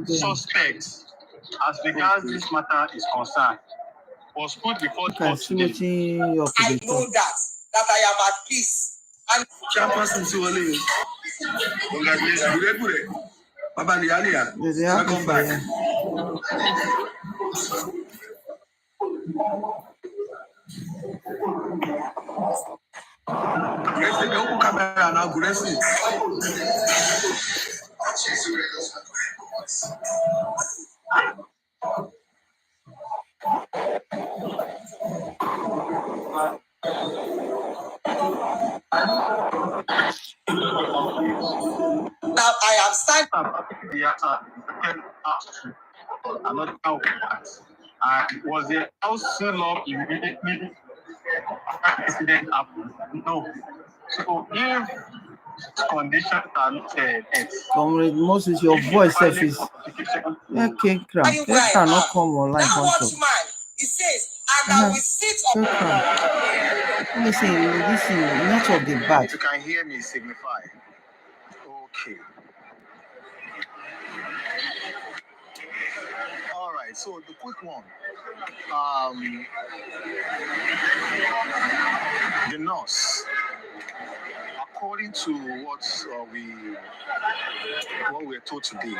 Suspects, as regards this matter is concerned, was put before the court today. I know that I am at peace. And Chairperson Siwale, congratulations. Baba Lialia, welcome back. Camera now, now I am standing. Another and was the house still up immediately after accident happened? No. So if conditions are not Comrade Moses, your voice is okay, cannot come online. That watchman, he says, and I will sit up. Listen, network the bad. If you can hear me, signify. Okay. All right, so the quick one. The nurse, according to what we're told today,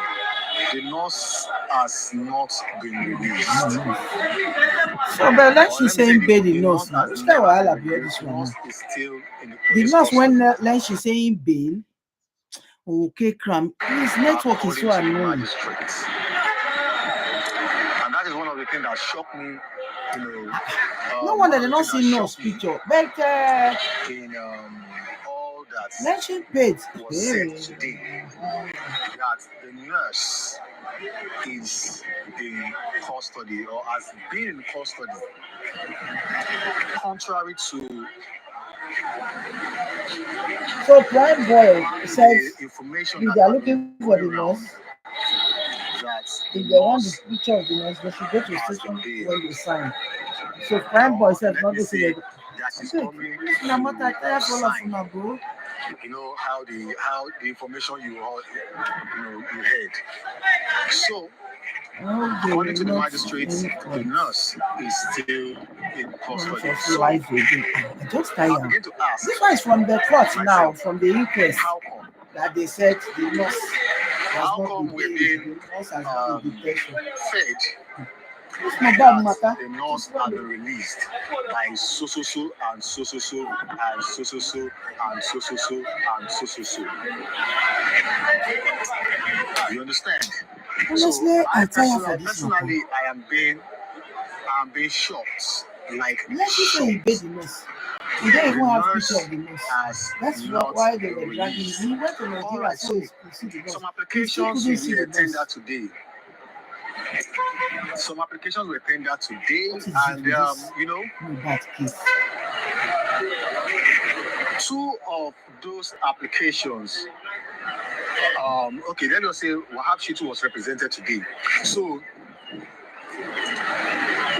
the nurse has not been released. So, but like she's saying, bail the nurse now. Which kind of wahala be all this one? The nurse when she's saying bail, okay, cram. This network is so annoying. And that is one of the things that shocked me. No wonder they don't see nurse picture, but in all that mention paid was said today, that the nurse is in custody or has been in custody, contrary to so Prime Boy says information if they are looking for the nurse, if they want the picture of the nurse, they should go to the station when they sign. So Prime Boy says not to see it. You know how the information you heard. So according to the magistrate, the nurse is still in custody. So I just tired. This one is from the court now, from the inquest. How come? That they said the nurse how come we're being fed? It's not bad matter. The nurse has been released by so and so and so and so and so. You understand? Honestly, I personally, I am being shocked. Like let's just say he paid the nurse. He don't even have picture of the nurse. That's why they were dragging him. He went to Nigeria so he could see the nurse. Some applications were tendered today. And that case. Two of those applications. Okay, let us say Wahab Shitu was represented today. So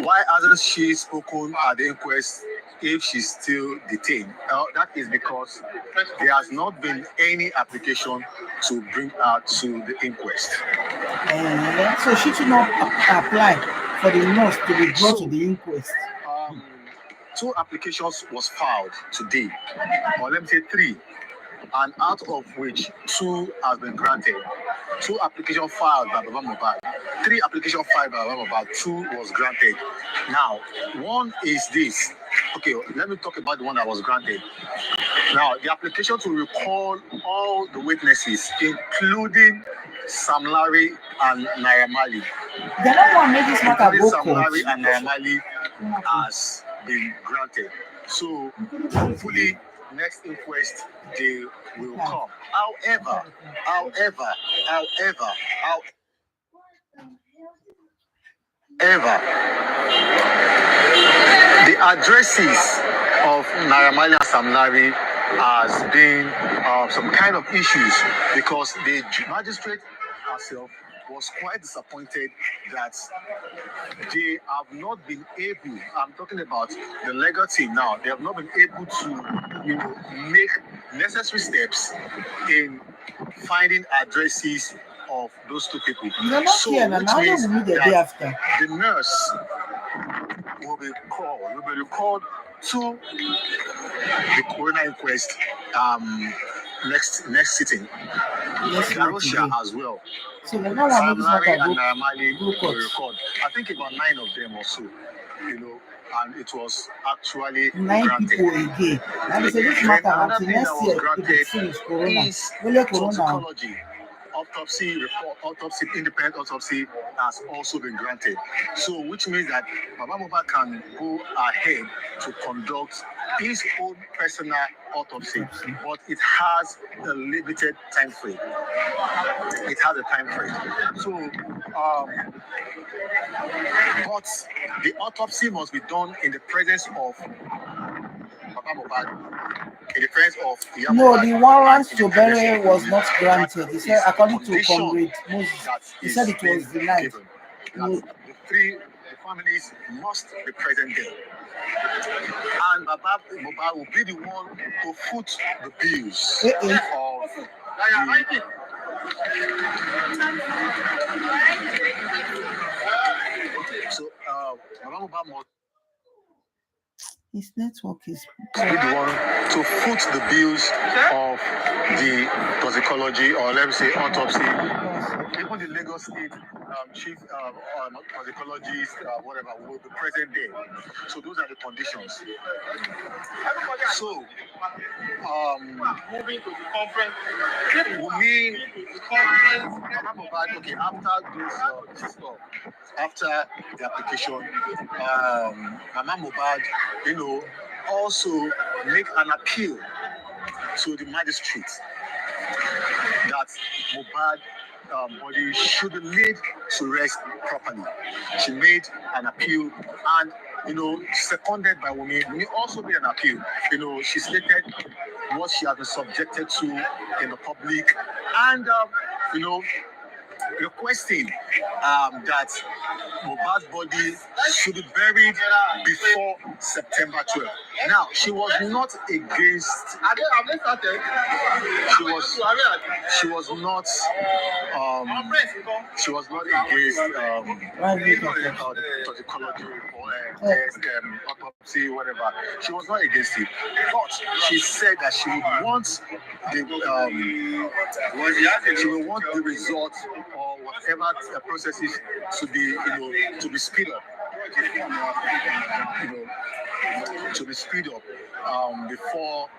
why hasn't she spoken at the inquest if she's still detained? That is because there has not been any application to bring her to the inquest. So she should not apply for the nurse to be brought to the inquest. 2 applications was filed today, or let me say 3, and out of which 2 has been granted. 2 applications filed by Baba Mohbad, 3 applications filed by Baba Mohbad, 2 was granted. Now, one is this. Okay, let me talk about the one that was granted. Now, the application to recall all the witnesses, including Sam Larry and Naira Marley. They don't want to make this matter go Sam Larry and Naira Marley has been granted. So, hopefully, next inquest they will come. However, the addresses of Naira Marley and Sam Larry has been some kind of issues because the magistrate herself was quite disappointed that they have not been able, I'm talking about the legal team now, they have not been able to make necessary steps in finding addresses of those two people. You're not here, and now they will meet the day after. The nurse will be called to the coroner inquest next sitting. Garosha as well. So the now one is not Larry a and Naramali go will court. record. I think about 9 of them or so, and it was actually 9 granted. people again. And they say this Then matter another until thing that next was year it granted will finish corona. is Only corona. toxicology. Autopsy report, independent autopsy has also been granted. So, which means that Baba Mohbad can go ahead to conduct his own personal autopsy, but it has a limited time frame. It has a time frame. So, but the autopsy must be done in the presence of Baba Mohbad. In the presence of the No, the warrant to bury was not granted. He said, according to Comrade Moses, he said it was denied. No. The families must be present there. And Baba Mohbad will be the one to foot the bills of the. So, Baba Mohbad must his network is be the one to foot the bills of the toxicology, or let me say autopsy. Even the Lagos State chief toxicologist, whatever, will be present there. So those are the conditions. So, moving to the conference, okay, after this stuff, after the application, Mama Mohbad, also make an appeal to the magistrate that Mohbad body should be laid to rest properly. She made an appeal, and seconded by Wunmi. Wunmi also made an appeal. She stated what she had been subjected to in the public, and requesting that Mohbad's body should be buried before September 12th. Now, she was not against. She was not against toxicology or autopsy, whatever. She was not against it, but she said that she would want the result or whatever processes to be speed up. To be speed up before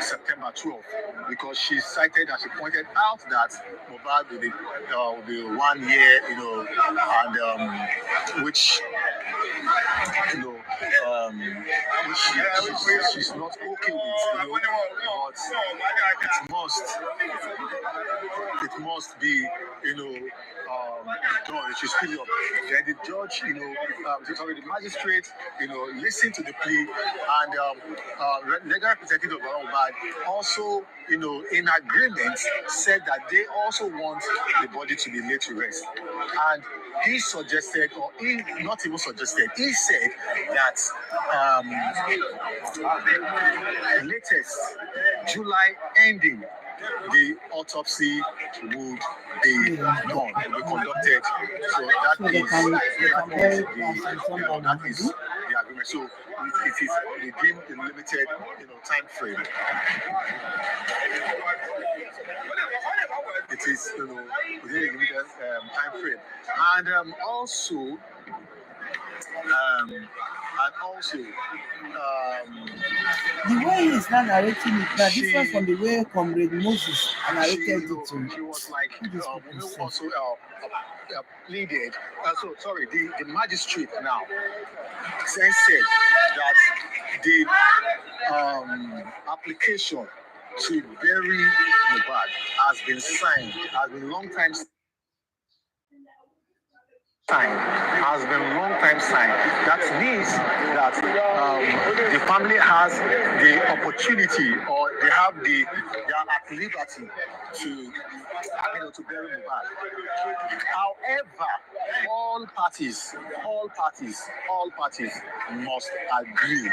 September 12th, because she cited and she pointed out that Mohbad will be 1 year, and which she's not okay with, but it must be, done. She's still up. Then the judge, the magistrate, listen to the plea, and legal representative of Mohbad also, in agreement, said that they also want the body to be laid to rest. And he suggested, or he not even suggested, he said that latest July ending, the autopsy would be done, will be conducted. So that is the agreement. So it is within the limited, time frame. It is, within the limited time frame, and also. The way he's not narrating it now different from the way Comrade Moses narrated it to. She was like, also pleaded. The magistrate now said that the application to bury Mohbad has been signed, has been long time signed. That means that the family has the opportunity, or they are at liberty to bury Mohbad. However, all parties must agree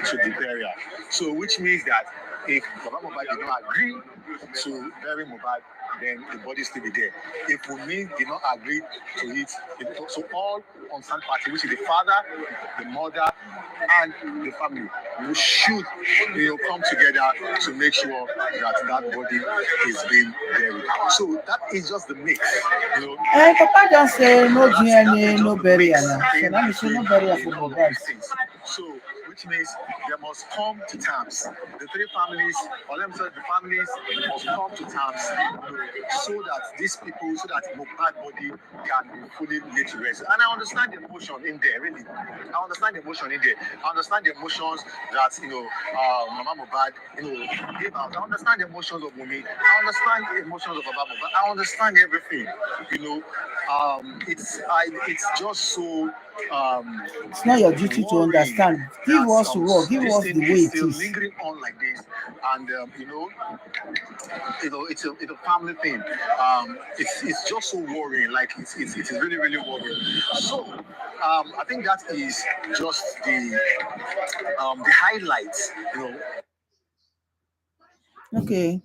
to the burial. So, which means that if Baba Mohbad did not agree to bury Mohbad, then the body still be there. If Wunmi did not agree to it, so all concerned parties, which is the father, the mother, and the family, we should come together to make sure that body is being buried. So that is just the mix. Papa just say no DNA, no burial. So let me say no burial for Mohbad. So, which means they must come to terms. The three families, or let me say the families, must come to terms so that these people, so that Mohbad body can be fully laid to rest. And I understand the emotion in there, really. I understand the emotion in there. I understand the emotions that Mama Mohbad gave out. I understand the emotions of Wunmi. I understand the emotions of Baba Mohbad. I understand everything. It's just so. It's not your duty to understand. Give us raw. Give us the way it is. Lingering on like this, and it's a family thing. It's just so worrying. Like it is really really worrying. So I think that is just the highlights. Okay.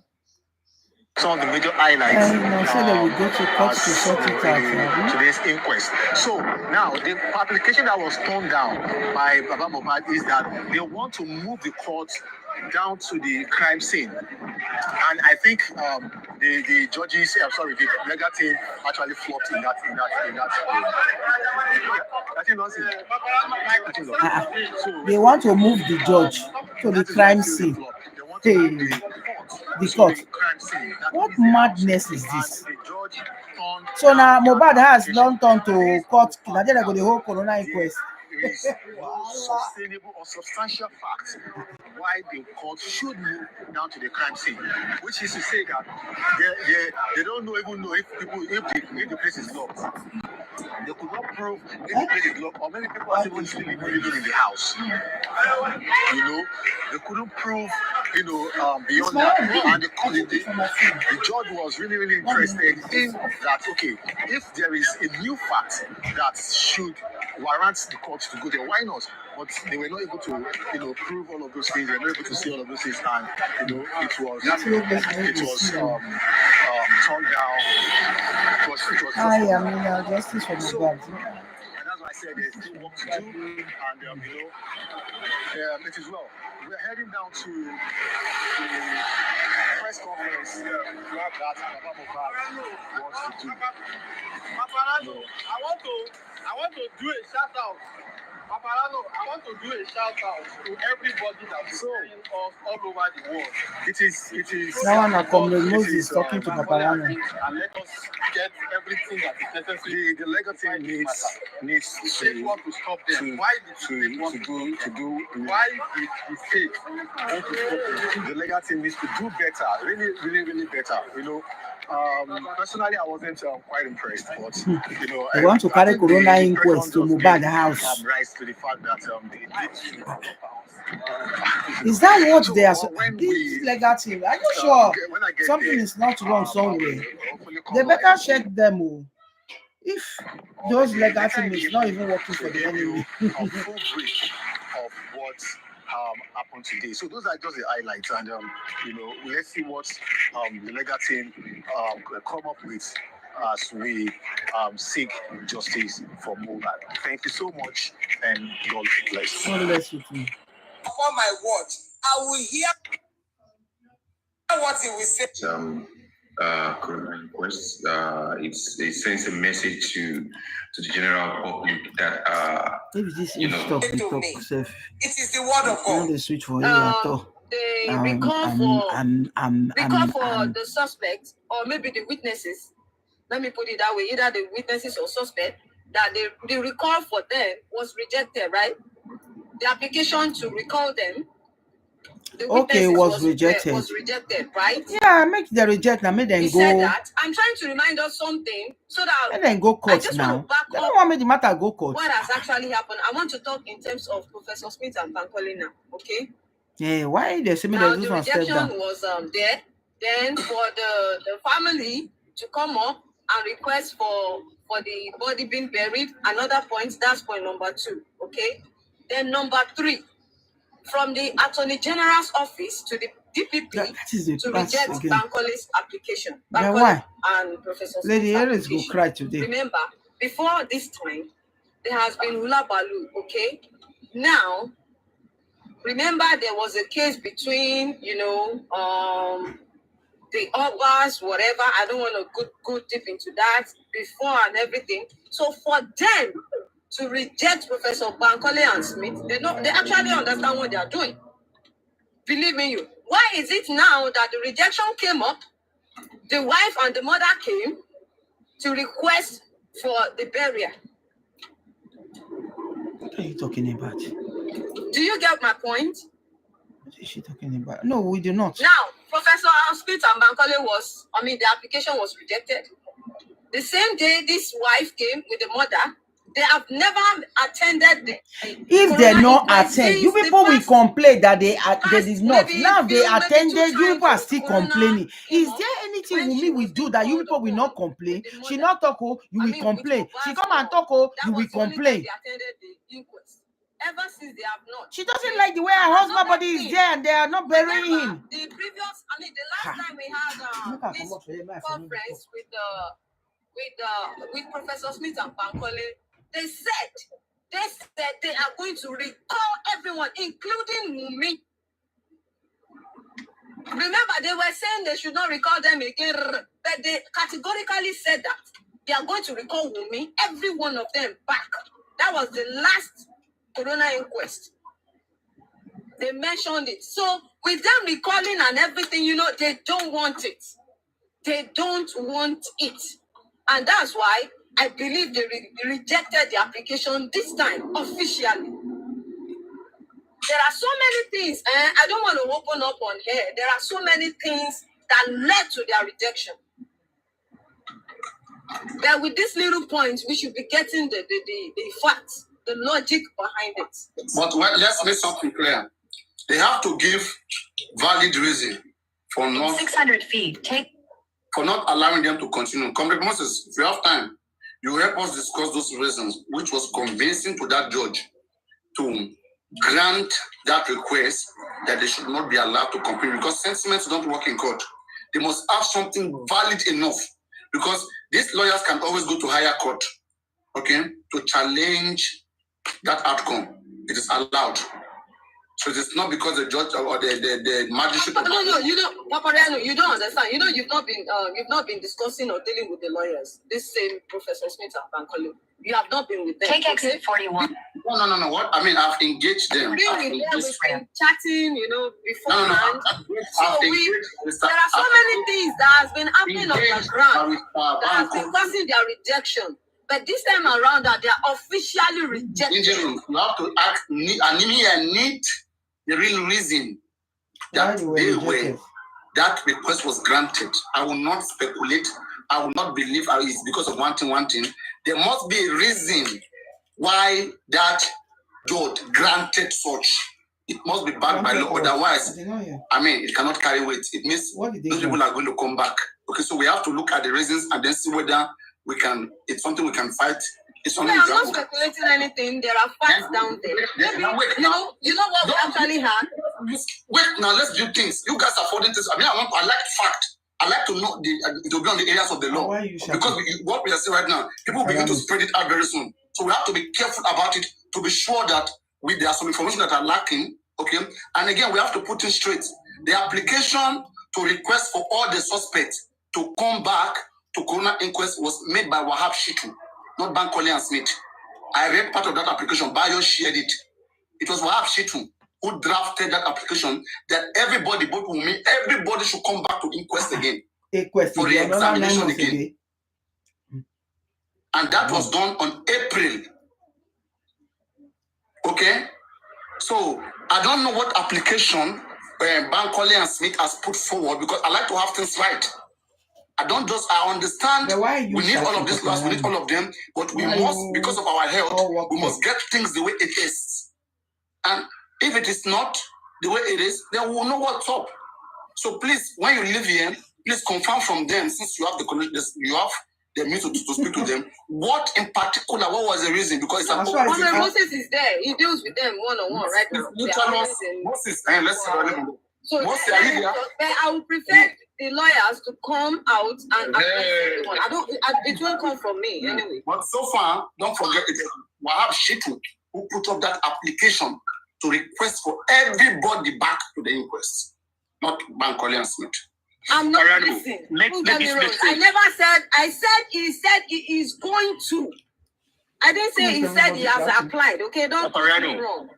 Some of the major highlights. So that we go to court to sort it out. Today's inquest. So now the application that was turned down by Baba Mohbad is that they want to move the court down to the crime scene, and I think the judges, the legal team actually flopped in that. So they want to move the judge to the crime scene. The court. What madness is this? So now Mohbad has long turned to court. Now they go the whole corona inquest. Is sustainable or substantial fact why the court should move down to the crime scene, which is to say that they don't even know if the place is locked. They could not prove if the place is locked, or many people are even still living in the house. They couldn't prove, beyond that. And the judge was really, really interested in that. Okay, if there is a new fact that should warrant the court to go there, why not? But they were not able to, prove all of those things. They were not able to see all of those things, and it was turned down. Justice for Mohbad. And that's why I said there's still work to do, and it is well. We're heading down to the press conference that Baba Mohbad wants to do. I want to do a shout out. Paparano, I want to do a shout out to everybody that's seeing us all over the world. It is. Now I'm Comrade Moses talking to Paparano. And let us get everything that is necessary. The legal team needs to want to stop them. Why did the state want to stop them? The legal team needs to do better. Really, really, really better. Personally, I wasn't quite impressed, but I want to carry corona inquest to Mohbad house. Rise to the fact that they did. Is that what they are? This legal team, are you sure something is not wrong somewhere? They better check them. If those legal team is not even working for the enemy. A full brief of what happened today. So those are just the highlights, and let's see what the legal team come up with as we seek justice for Mohbad. Thank you so much, and God bless. God bless you too. Upon my watch, I will hear what he will say. Corona inquest. It sends a message to the general public that if this is talk, it is the word of God. The switch for you at all. The recall for the suspect, or maybe the witnesses. Let me put it that way: either the witnesses or suspect. That the recall for them was rejected, right? The application to recall them. Was rejected. Was rejected, right? Yeah, make the reject and make them go. Said that. I'm trying to remind us something so that make them go court now. They don't want me the matter go court. What has actually happened? I want to talk in terms of Professor Smith and Bankole now, okay? Yeah, why they say me now, they do the rejection down? Was there. Then for the family to come up and request for the body being buried. Another point, that's point number 2, okay? Then number 3. From the Attorney General's office to the DPP That is the to that's reject again. Bankole's application. Then Bankole why? and Professor Lady Smith's Harris go application. cry today. Remember, before this time, there has been hula balu, okay? Now, remember there was a case between, the August, whatever. I don't want to go deep into that before and everything. So for them to reject Professor Bankole and Smith, they actually understand what they are doing. Believe me, you. Why is it now that the rejection came up? The wife and the mother came to request for the burial. What are you talking about? Do you get my point? What is she talking about? No, we do not. Now, Professor Smith and Bankole the application was rejected. The same day this wife came with the mother, they have never attended if they not attend, you people will complain that they did not. Now they attended, you people are still complaining. Is there anything Wumi will do that you people will not complain? She not talk, oh, you will complain. She come and talk, oh, you will complain. They attended the inquest. Ever since they have not. She doesn't like the way her husband body is there and they are not burying him. The last time we had this conference with Professor Smith and Bankole, they said they are going to recall everyone, including Wumi. Remember, they were saying they should not recall them again, but they categorically said that they are going to recall Wumi, every one of them back. That was the last Corona inquest. They mentioned it. So with them recalling and everything, they don't want it. They don't want it. And that's why I believe they rejected the application this time, officially. There are so many things, and I don't want to open up on here. There are so many things that led to their rejection. But with this little point, we should be getting the facts, the logic behind it. But let's make something clear. They have to give valid reason for not 600 feet. For not allowing them to continue. Comrade Moses, if you have time, you help us discuss those reasons, which was convincing to that judge to grant that request that they should not be allowed to continue, because sentiments don't work in court. They must have something valid enough, because these lawyers can always go to higher court, okay, to challenge that outcome. It is allowed. So it's not because the judge or the magistrate. No, Paparano, you don't understand. You've not been discussing or dealing with the lawyers. This same Professor Smith and Bankole. You have not been with them. Take exit 41. No. What I mean, I've engaged them. We've been chatting, beforehand. There are so many things that has been happening on the ground that has been causing their rejection. But this time around, that they are officially rejected. You have to ask, need the real reason that that request was granted. I will not speculate. I will not believe it's because of one thing. There must be a reason why that judge granted such. It must be backed by law. Otherwise, it cannot carry weight. It means those people are going to come back. Okay, so we have to look at the reasons and then see whether it's something we can fight. I'm not speculating anything. There are facts down there. Maybe, you know what we actually had? Wait, now let's do things. You guys are forwarding things. I like fact. I like to know it will be on the areas of the law. Because what we are saying right now, people will begin to spread it out very soon. So we have to be careful about it to be sure that there are some information that are lacking. Okay. And again, we have to put it straight. The application to request for all the suspects to come back to Corona Inquest was made by Wahab Shitu, not Bankole and Smith. I read part of that application. Bayo shared it. It was Wahab Shitu who drafted that application that everybody, both Wumi, everybody should come back to Inquest again. For the examination again. And that was done on April. Okay? So, I don't know what application Bankole and Smith has put forward, because I like to have things right. I understand we need all of these laws, we need all of them, but we must, because of our health, we must get things the way it is. And if it is not the way it is, then we will know what's up. So please, when you live here, please confirm from them, since you have the means to speak to them, what in particular, what was the reason? Because it's Moses is there. He deals with them one-on-one right now. Moses, let's see. So What's the idea? I would prefer the lawyers to come out and address everyone. It won't come from me anyway. But so far, don't forget it. Wahab Shitu, who put up that application to request for everybody back to the inquest, not Bankole and Smith. I'm not listening. I never said. I said he said he is going to. I didn't say he said he has applied. Okay, don't get me wrong.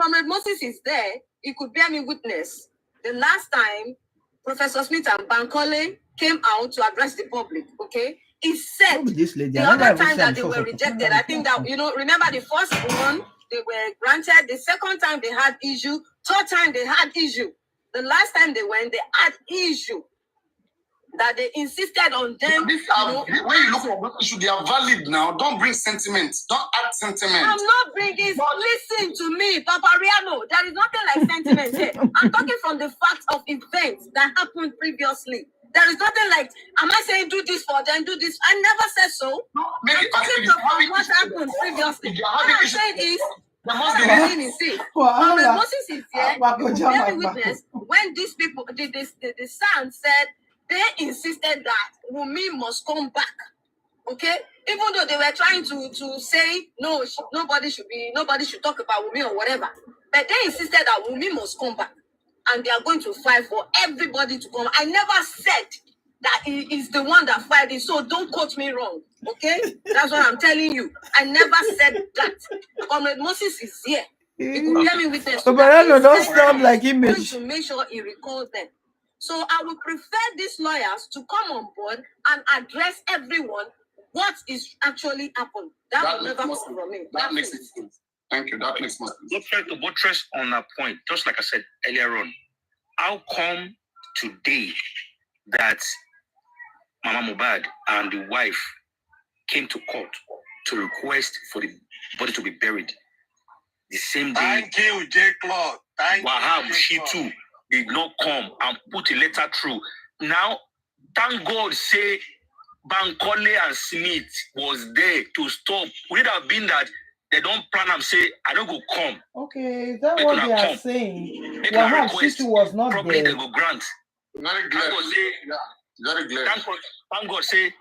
Comrade Moses is there. He could bear me witness. The last time Professor Smith and Bankole came out to address the public, okay, he said the other time that they were rejected, I think that, remember the first one, they were granted. The second time they had issue. Third time they had issue. The last time they went, they had issue. That they insisted on them. When you look at issue, they are valid now. Don't bring sentiments. Don't add sentiment. I'm not bringing. Listen to me, Papariano. There is nothing like sentiment here. I'm talking from the facts of events that happened previously. There is nothing like. Am I saying do this for them? Do this? I never said so. No, I'm talking about what happened previously. What I'm saying is. Moses is here. Very witness when these people, the son said. They insisted that Wunmi must come back, okay? Even though they were trying to say no, nobody should talk about Wunmi or whatever, but they insisted that Wunmi must come back, and they are going to fight for everybody to come. I never said that he is the one that fired it, so don't quote me wrong, okay? That's what I'm telling you. I never said that. Comrade Moses is here. He could hear me witness. But I don't sound like image. To make sure he recalls them. So I would prefer these lawyers to come on board and address everyone what is actually happened. That will never come from me. That makes sense. Thank you. That makes more sense. To buttress on that point, just like I said earlier on, how come today that Mama Mohbad and the wife came to court to request for the body to be buried? The same day. Thank you, J. Claude. Wahab Shitu did not come and put a letter through. Now, thank God, say Bankole and Smith was there to stop. Would it have been that they don't plan and say, I don't go come? Okay, is that what they are saying? Wahab Shitu was not probably there. They go grant. Very glad. Very glad. Thank God, say,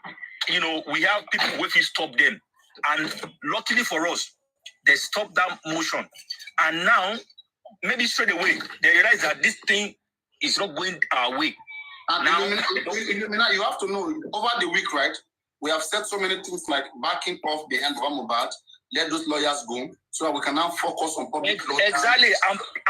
we have people who will stop them. And luckily for us, they stopped that motion. And now, maybe straight away, they realize that this thing is not going our way. And now, you have to know, over the week, right, we have said so many things like backing off the end of Mohbad, let those lawyers go, so that we can now focus on public law. Exactly.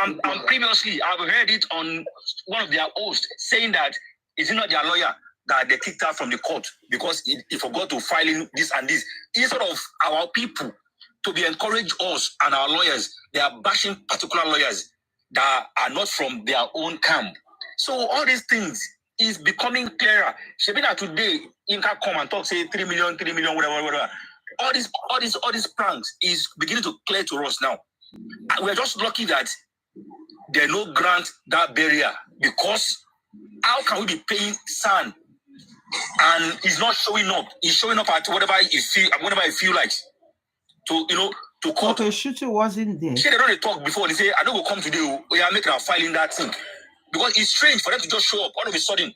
And previously, I've heard it on one of their hosts saying that it's not their lawyer that they kicked out from the court because he forgot to file in this and this. Instead of our people to be encourage us and our lawyers, they are bashing particular lawyers that are not from their own camp. So all these things is becoming clearer. Shebina today, Inca come and talk, say 3 million, whatever. All these plans is beginning to clear to us now. And we're just lucky that they no grant that barrier, because how can we be paying son and he's not showing up? He's showing up at whatever he feel like. To court. Okay, Shitu wasn't there. See, they don't talk before. They say, I don't go come today. We are making a filing that thing. Because it's strange for them to just show up all of a sudden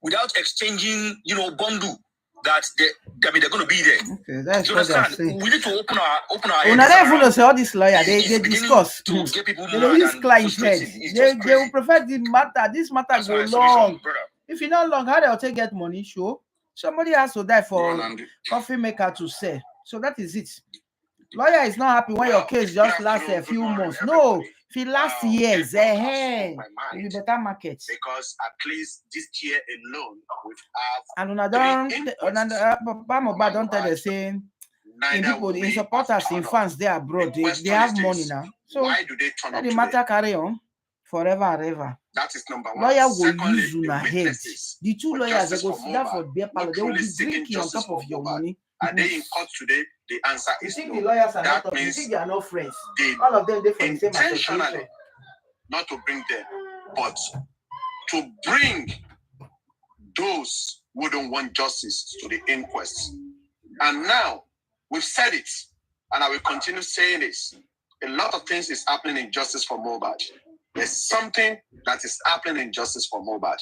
without exchanging, bundle that they're going to be there. Okay, that's what they're saying. We need to open our heads. Not even say all this lawyer, they discuss. To get people they use client head. They will prefer this matter go long. If you not long, how they'll take get money? Sure. Somebody has to die for coffee maker to sell. So that is it. Lawyer is not happy when your case just lasts a few months. No, if it lasts years, you better market. Because at least this year alone, we've and Obama don't tell the same. In people, in supporters, in fans, they are abroad. They have money now. So why do they turn let up the today? matter carry on forever and ever. That is number one. Lawyer will Secondly, use your head. The two lawyers they go sit down for beer parlor. They will be drinking on top of your money. Are they in court today? The answer You is think no. the lawyers are That not? You means think they are not friends? they All of them they from the same intentionally association. not to bring them, but to bring those who don't want justice to the inquest. And now we've said it, and I will continue saying this. A lot of things is happening in justice for Mohbad. There's something that is happening in justice for Mohbad.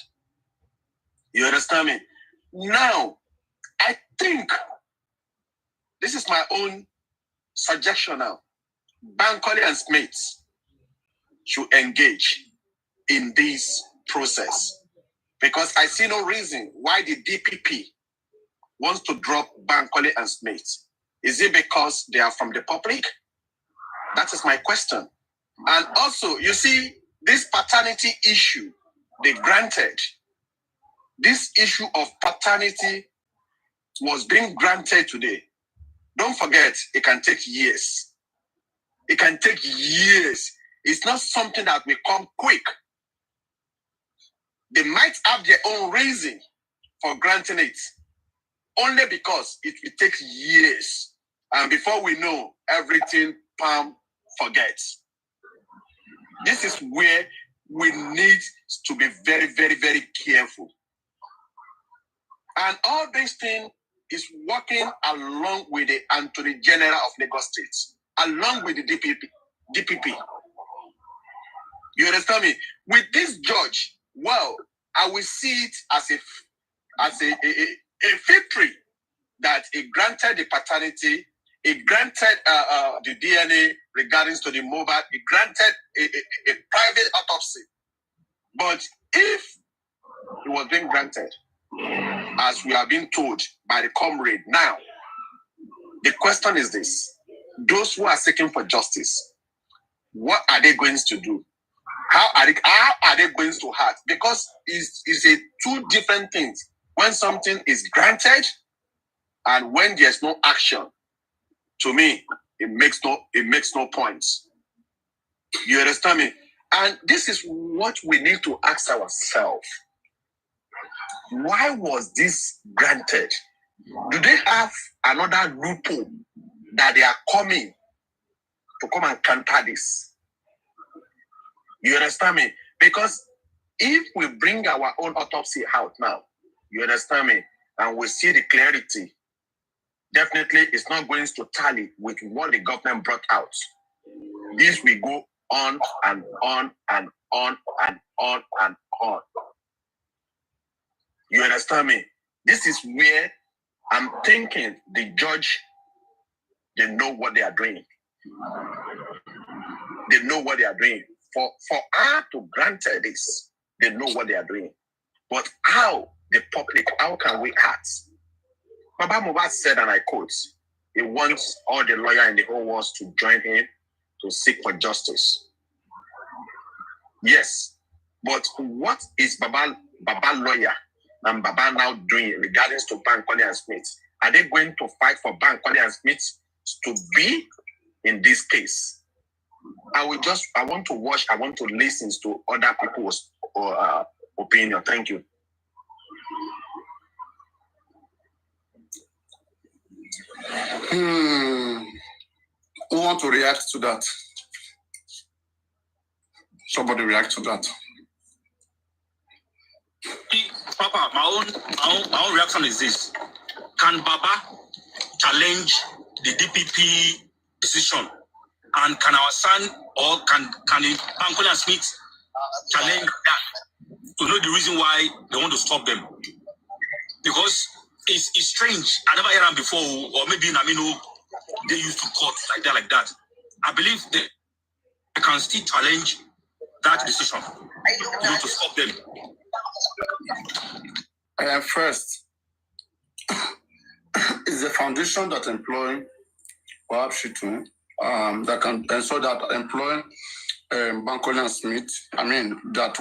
You understand me? Now, I think this is my own suggestion now. Bankole and Smith should engage in this process because I see no reason why the DPP wants to drop Bankole and Smith. Is it because they are from the public? That is my question. And also, you see, this paternity issue, they granted. This issue of paternity was being granted today. Don't forget, it can take years. It can take years. It's not something that will come quick. They might have their own reason for granting it, only because it will take years. And before we know, everything, Palm forgets. This is where we need to be very, very, very careful. And all this thing is working along with the Attorney General of Lagos State, along with the DPP. You understand me? With this judge, well, I will see it as a victory that it granted the paternity, it granted the DNA regarding to the Mohbad, it granted a private autopsy. But if it was being granted, as we are being told by the comrade now, the question is this: those who are seeking for justice, what are they going to do? How are they going to act? Because it's a two different things. When something is granted and when there's no action, to me, it makes no point. You understand me? And this is what we need to ask ourselves. Why was this granted? Do they have another loophole that they are coming to come and counter this? You understand me? Because if we bring our own autopsy out now, you understand me, and we see the clarity, definitely it's not going to tally with what the government brought out. This will go on and on and on and on and on. You understand me? This is where I'm thinking the judge, they know what they are doing. They know what they are doing. For her to grant this, they know what they are doing. But how, the public, how can we act? Baba Mohbad said, and I quote, he wants all the lawyers in the whole world to join him to seek for justice. Yes, but what is Baba lawyer and Baba now doing regarding to Bankole and Smith? Are they going to fight for Bankole and Smith to be in this case? I want to watch, I want to listen to other people's opinion. Thank you. Who want to react to that? Somebody react to that. Papa, my own reaction is this. Can Baba challenge the DPP decision? And can our son or can Bankole and Smith challenge that to know the reason why they want to stop them? Because it's strange. I never heard them before, or maybe in Amino they used to court like that. I believe they can still challenge that decision to stop them. First, is the foundation that employ perhaps Shitu, that can ensure that employ Bankole and Smith, that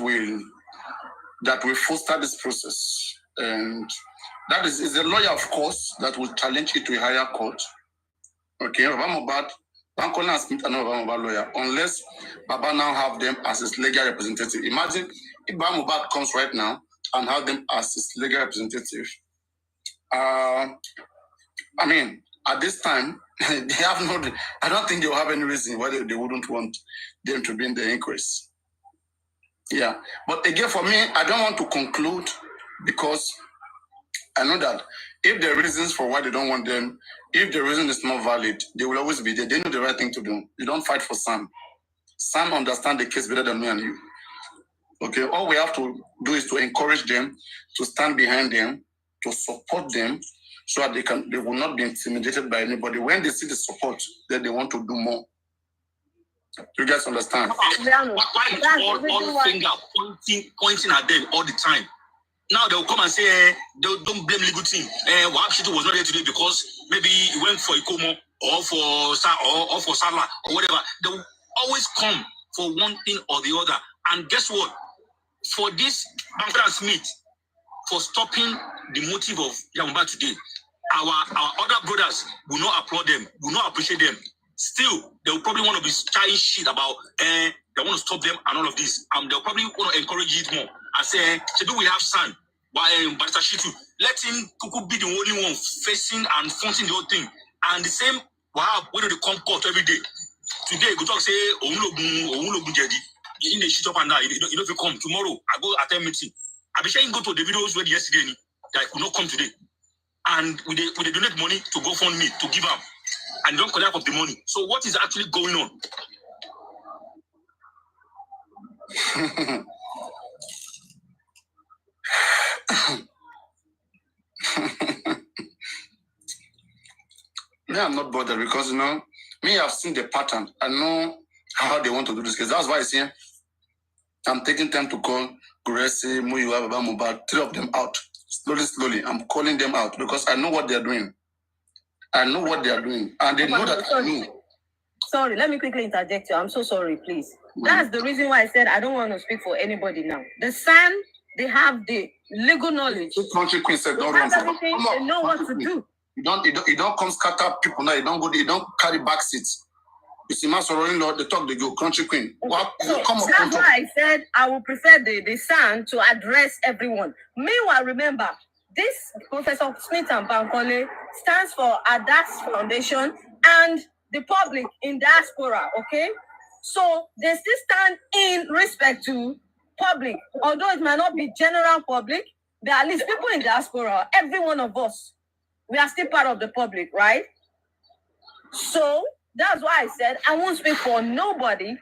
will foster this process. And that is a lawyer, of course, that will challenge it to a higher court. Okay, Bankole and Smith are not Baba lawyer, unless Baba now have them as his legal representative. Imagine if Baba comes right now and have them as his legal representative. At this time, they have I don't think they'll have any reason why they wouldn't want them to be in the inquest. Yeah, but again, for me, I don't want to conclude because I know that if there are reasons for why they don't want them, if the reason is not valid, they will always be there. They know the right thing to do. You don't fight for Sam. Sam understand the case better than me and you. Okay, all we have to do is to encourage them, to stand behind them, to support them, so that they will not be intimidated by anybody. When they see the support, then they want to do more. You guys understand? Why is all finger pointing at them all the time? Now they'll come and say, don't blame legal team. Wahab was not there today because maybe he went for Ikomo or for Salah or whatever. They'll always come for one thing or the other. And guess what? For this Bankara Smith, for stopping the motive of Yamaba today, our other brothers will not applaud them, will not appreciate them. Still, they will probably want to be chatting shit about they want to stop them and all of this. They'll probably want to encourage it more and say, maybe we have son. But let him be the only one facing and fronting the whole thing. And the same, wow, when they come court every day. Today, go talk say, in the shit up and down. You know, if you come tomorrow, I go attend meeting. I'll be saying go to the videos where yesterday that could not come today. And we donate money to GoFundMe to give up. And don't collect up the money. So what is actually going on? Me, I'm not bothered because, you know, me, I've seen the pattern. I know how they want to do this case. That's why I see I'm taking time to call Guresi, Muyiwa, Baba Mohbad, 3 of them out. Slowly. I'm calling them out because I know what they're doing. And they know that I know. Sorry, let me quickly interject you. I'm so sorry, please. That's the reason why I said I don't want to speak for anybody now. The son, they have the legal knowledge. The country queen said, they have everything, they know what to do. You don't come scatter people now. You don't carry back seats. You see, Master Law, they talk, they go country queen. So that's why I said I would prefer the son to address everyone. Meanwhile, remember, this Professor Smith and Bankole stands for Adax Foundation and the public in diaspora, okay? So they still stand in respect to public. Although it might not be general public, there are at least people in diaspora, every one of us, we are still part of the public, right? So that's why I said I won't speak for nobody.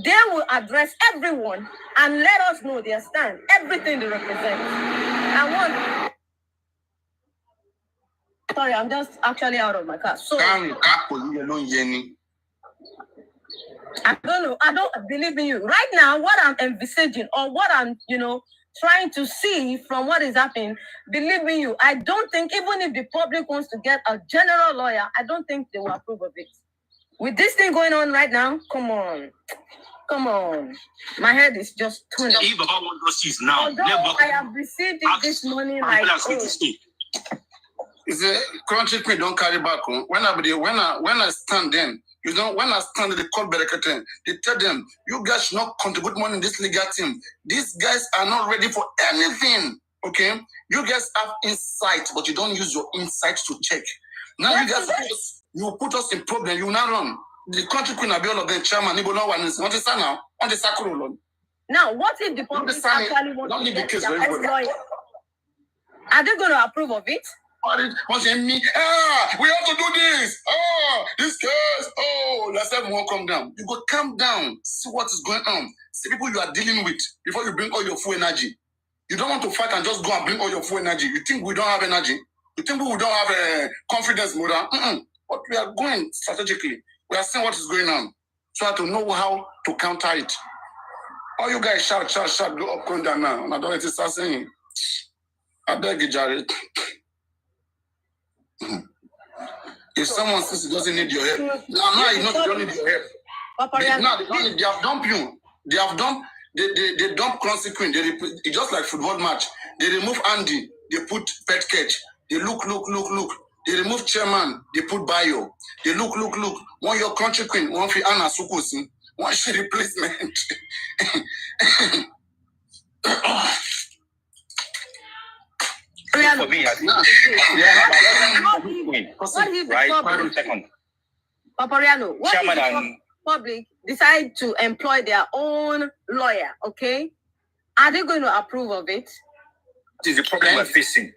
They will address everyone and let us know their stand, everything they represent. Sorry, I'm just actually out of my car. So I don't know. I don't believe in you. Right now, what I'm envisaging or what I'm, trying to see from what is happening, believe in you, I don't think, even if the public wants to get a general lawyer, I don't think they will approve of it. With this thing going on right now, come on. My head is just turning. Although I have received it this morning, like, It's a country queen don't carry back home. When I stand then, when I stand in the court barricade, they tell them, you guys should not contribute money in this legal team. These guys are not ready for anything. Okay? You guys have insight, but you don't use your insight to check. Now you guys put us in problem, you will not run. The country queen will be all of them chairman, you will not want to say now, on the circle. Now, what if the public actually want to get their best lawyer? Are they going to approve of it? We have to do this. This case. Let's have one calm down. You go calm down, see what is going on. See people you are dealing with before you bring all your full energy. You don't want to fight and just go and bring all your full energy. You think we don't have energy? You think we don't have confidence, Mura? But we are going strategically. We are seeing what is going on. So I have to know how to counter it. All you guys shout, go up, come down now. And I don't let it start saying, I beg you, Jared. If someone says he doesn't need your help, now you know they don't need your help. They have dumped you. They dump consequence. It's just like football match. They remove Andy, they put pet catch. They look. They remove chairman, they put bio. They look. One your country queen, one for Anna Sukusi, one she replacement. For me, Papariano, what if the public decide to employ their own lawyer, okay? Are they going to approve of it? What is the problem we're facing?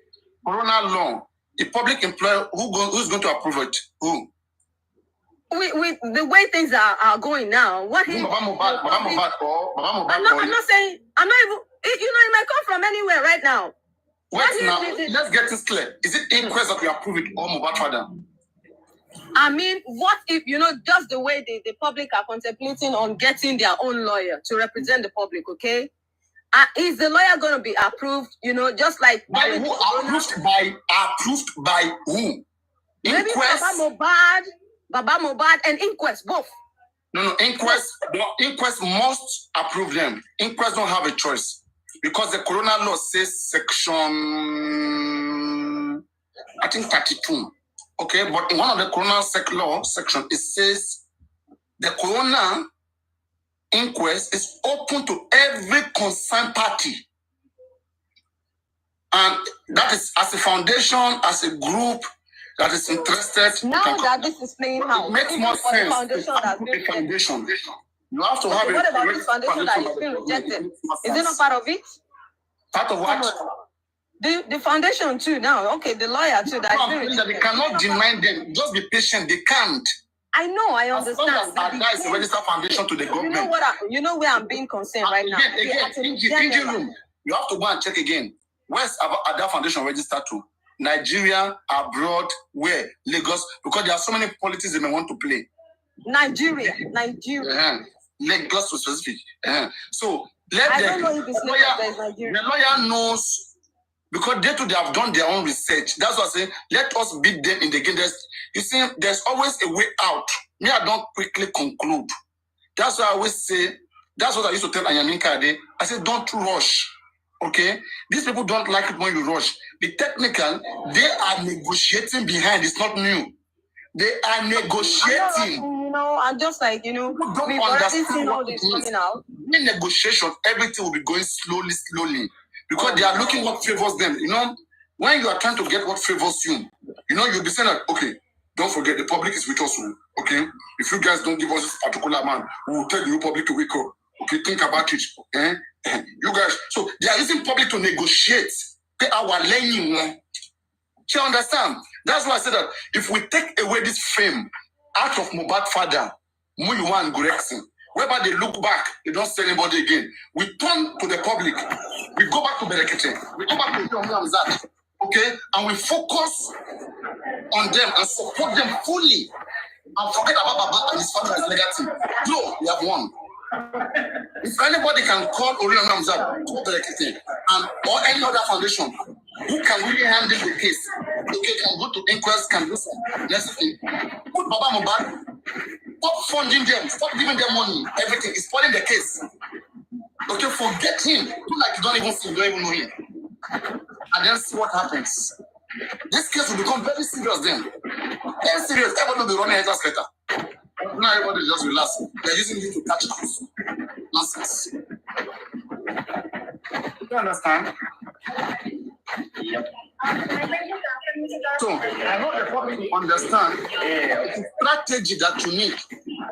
Corona law. The public employer, who's going to approve it? Who? with the way things are going now, what he... I'm not saying, I'm not even, it might come from anywhere right now. Let's get this clear. Is it inquest that we approve it or Mohbad father? I mean, what if, just the way the public are contemplating on getting their own lawyer to represent the public, okay? Is the lawyer going to be approved, just like... By who? Approved by who? Maybe Inquest? Baba Mohbad and Inquest, both. No, Inquest must approve them. Inquest don't have a choice. Because the Corona law says section, I think 32. Okay, but in one of the Corona law section, it says the Corona inquest is open to every concerned party. And that is as a foundation, as a group that is interested. Now that this is playing out, it makes more sense. Foundation. You have to have what about this foundation that is being rejected? Is it not part of it? Part of what? The foundation too now. Okay, the lawyer too. That they cannot deny them. Just be patient. They can't. I know. I understand. As long as that is a registered foundation to the government. You know where I'm being concerned right now. Again, room. You have to go and check again. Where's that foundation registered to? Nigeria, abroad, where? Lagos? Because there are so many politics they may want to play. Nigeria. Lagos to specific. So I don't know if it's Nigeria. The lawyer knows, because they have done their own research. That's what I say. Let us beat them in the game. There's always a way out. Me, I don't quickly conclude. That's why I always say. That's what I used to tell Anyaminka Ade. I said, don't rush. Okay, these people don't like it when you rush. Be technical. They are negotiating behind. It's not new. They are negotiating. I'm just like, we've already seen all this coming out. In negotiation, everything will be going slowly. Because they are looking what favors them. When you are trying to get what favors you, you'll be saying that, okay, don't forget, the public is with us. Okay? If you guys don't give us this particular man, we will tell the public to wake up. Okay, think about it. You guys, so they are using public to negotiate. They are learning. You understand? That's why I said that if we take away this fame out of Mohbad father, Muyiwa and Gregson, whereby they look back, they don't see anybody again. We turn to the public. We go back to Berekete. We go back to Yomyamzat. Okay? And we focus on them and support them fully. And forget about Baba and his father as legacy. No, we have won. If anybody can call Orion Ramzat, or any other foundation who can really handle the case, okay, can go to Inquest, can do some necessary. Put Baba Mohbad, stop funding them, stop giving them money, everything is spoiling the case. Okay, forget him. Do like you don't even see, you don't even know him. And then see what happens. This case will become very serious then. Very serious. Everybody will be running a letter. Now everybody just relax. They're using you to catch us. Nonsense. You understand? Yep. So, I hope the public understand the strategy that you need.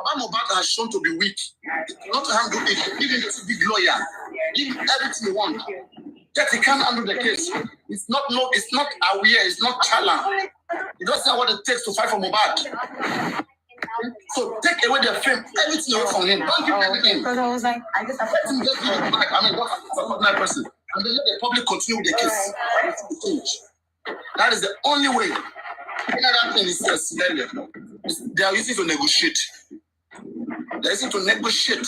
Baba Mohbad has shown to be weak. He cannot handle it. Give him a big lawyer. Give him everything you want. Yet he can't handle the case. It's not aware, it's not challenge. He doesn't know what it takes to fight for Mohbad. So take away the fame, everything away from him. Don't give him anything. Because I was like, I just have to just give it back. I mean, that's a ordinary person. And then let the public continue with the case. That is the only way. Another thing is they are using to negotiate. They're using to negotiate.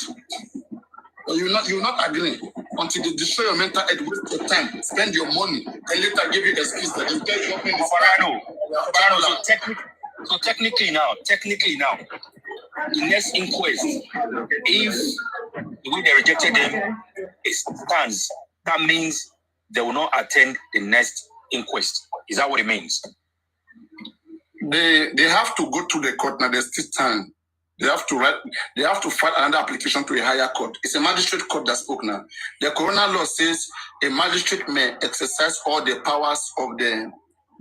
You will not agree until they destroy your mental health, waste your time, spend your money, and later give you excuse that you get your money. So technically now, the next inquest, if the way they rejected them stands, that means they will not attend the next inquest. Is that what it means? They have to go to the court now. There's still time. They have to file another application to a higher court. It's a magistrate court that spoke now. The Corona law says a magistrate may exercise all the powers of the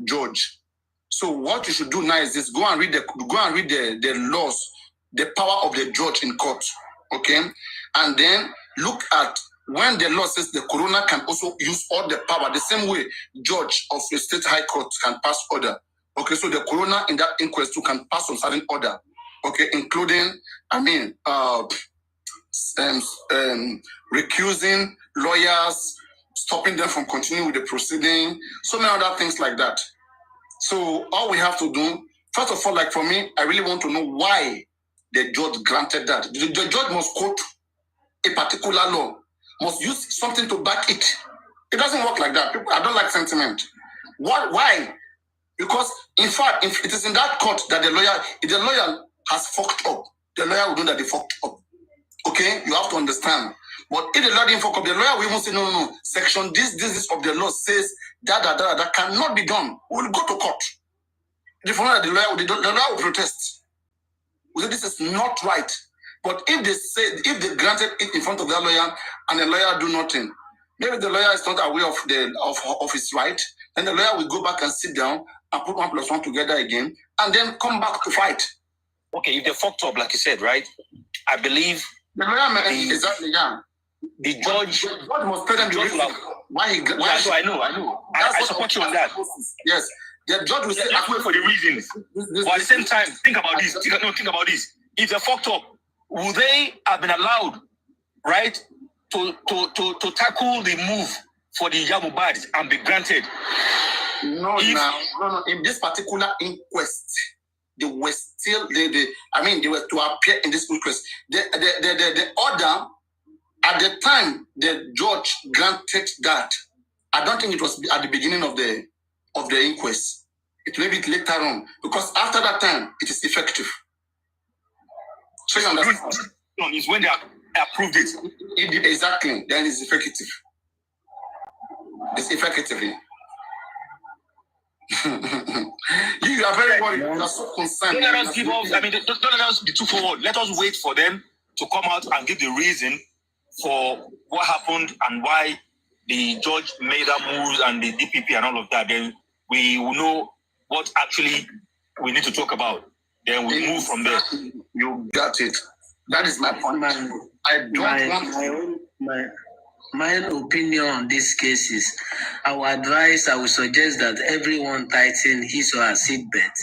judge. So what you should do now is this: go and read the laws, the power of the judge in court. Okay, and then look at when the law says the Corona can also use all the power the same way judge of a state high court can pass order. Okay, so the Corona in that inquest too can pass on certain order. Okay, including, recusing lawyers, stopping them from continuing with the proceeding, so many other things like that. So all we have to do, first of all, like for me, I really want to know why the judge granted that. The judge must quote a particular law, must use something to back it. It doesn't work like that. People, I don't like sentiment. Why? Because in fact, if it is in that court that if the lawyer has fucked up, the lawyer will know that they fucked up. Okay, you have to understand. But if the lawyer didn't fuck up, the lawyer will even say, no. Section this of the law says that cannot be done. We'll go to court. If not, the lawyer will protest. We say this is not right. But if they granted it in front of the lawyer and the lawyer do nothing, maybe the lawyer is not aware of his right, then the lawyer will go back and sit down and put 1 + 1 together again and then come back to fight. Okay, if they fucked up, like you said, right? I believe the lawyer exactly, yeah. The judge must tell them the reason why he. I know. I support you on that. Yes, the judge will say, let's wait for the reasons. But at the same time, think about this. Think about this. If they're fucked up, would they have been allowed, right, to tackle the move for the Yamubads and be granted? No. In this particular inquest, they were still they were to appear in this inquest. The order at the time the judge granted that, I don't think it was at the beginning of the inquest. It may be later on, because after that time it is effective. So you understand? No, it's when they approved it. Exactly. Then it's effective. It's effective. You are very worried. You are so concerned. Don't let us give up. Don't let us be too forward. Let us wait for them to come out and give the reason for what happened and why the judge made that move and the DPP and all of that. Then we will know what actually we need to talk about. Then we move from there. You got it. That is my point. My own opinion on this case is, I would suggest that everyone tighten his or her seatbelt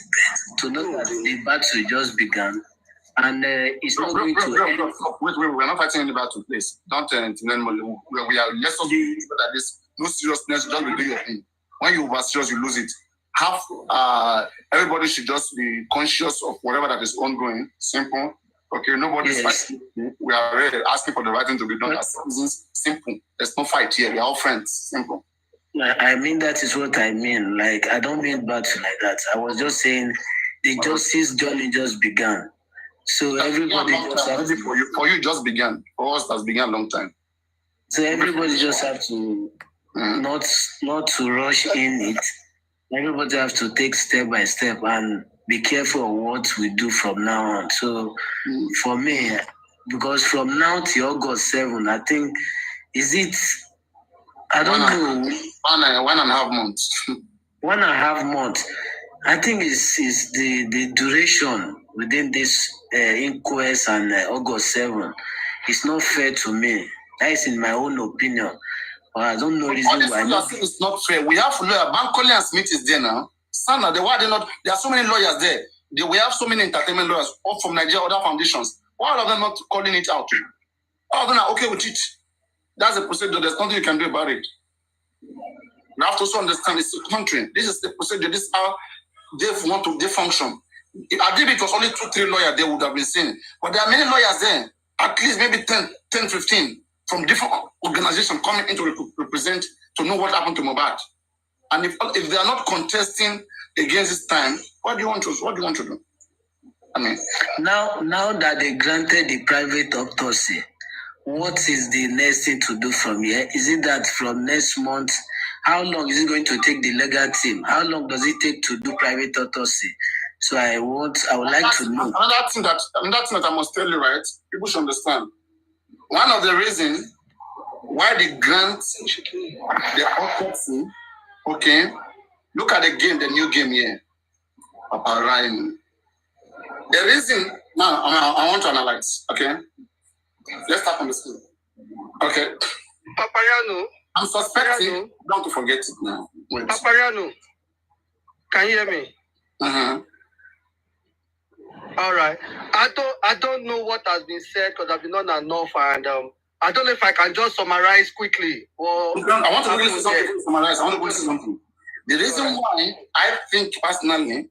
to know that the battle just began, and it's not going to end. Wait, we're not fighting any battle, please. Don't we are let's not that this no seriousness, just be doing your thing. When you are serious, you lose it. Everybody should just be conscious of whatever that is ongoing. Simple. Okay, nobody's fighting. We are really asking for the right thing to be done. As simple. There's no fight here. We are all friends. Simple. I mean, that is what I mean. Like, I don't mean battle like that. I was just saying the justice journey just began. So everybody just have to, for you just began. For us, that's began a long time. So everybody just have to not to rush in it. Everybody have to take step by step and be careful of what we do from now on. So for me, because from now till August 7, I think, I don't know. 1.5 months. 1.5 months. I think is the duration within this inquest and August 7. It's not fair to me. That is in my own opinion. But I don't know reason why. It's not fair. We have lawyer. Bankole and Smith is there now. Sana, why they not? There are so many lawyers there. We have so many entertainment lawyers, all from Nigeria, other foundations. Why are them not calling it out? All of them are okay with it. That's the procedure. There's nothing you can do about it. You have to also understand it's a country. This is the procedure. This is how they function. If I did it was only 2-3 lawyers they would have been seen. But there are many lawyers there. At least maybe 10, 15 from different organizations coming in to represent, to know what happened to Mohbad. And if they are not contesting against this time, what do you want to do? I mean, now that they granted the private autopsy, what is the next thing to do from here? Is it that from next month, how long is it going to take the legal team? How long does it take to do private autopsy? So I would like to know. Another thing that I must tell you, right? People should understand. One of the reasons why they grant the autopsy, okay, look at the new game here. Papa Ryan. The reason, now I want to analyze, okay? Let's start from the school. Okay. Papariano. I'm suspecting, don't forget it now. Wait. Papariano. Can you hear me? Uh-huh. All right. I don't know what has been said because I've been on and off, and I don't know if I can just summarize quickly. Or I want to really summarize. I want to really say something. The reason why I think personally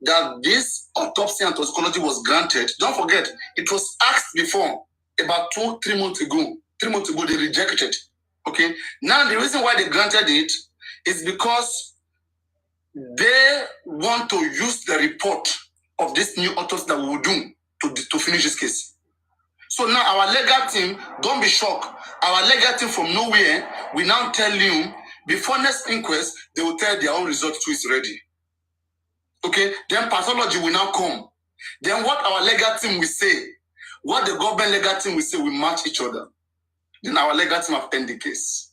that this autopsy and toxicology was granted, don't forget, it was asked before, about 2-3 months ago. 3 months ago, they rejected. Okay. Now, the reason why they granted it is because they want to use the report of this new autopsy that we will do to finish this case. So now our legal team, don't be shocked. Our legal team from nowhere, we now tell you, before next inquest, they will tell their own result too is ready. Okay, then pathology will now come. Then what our legal team will say, what the government legal team will say, we match each other. Then our legal team have ended the case.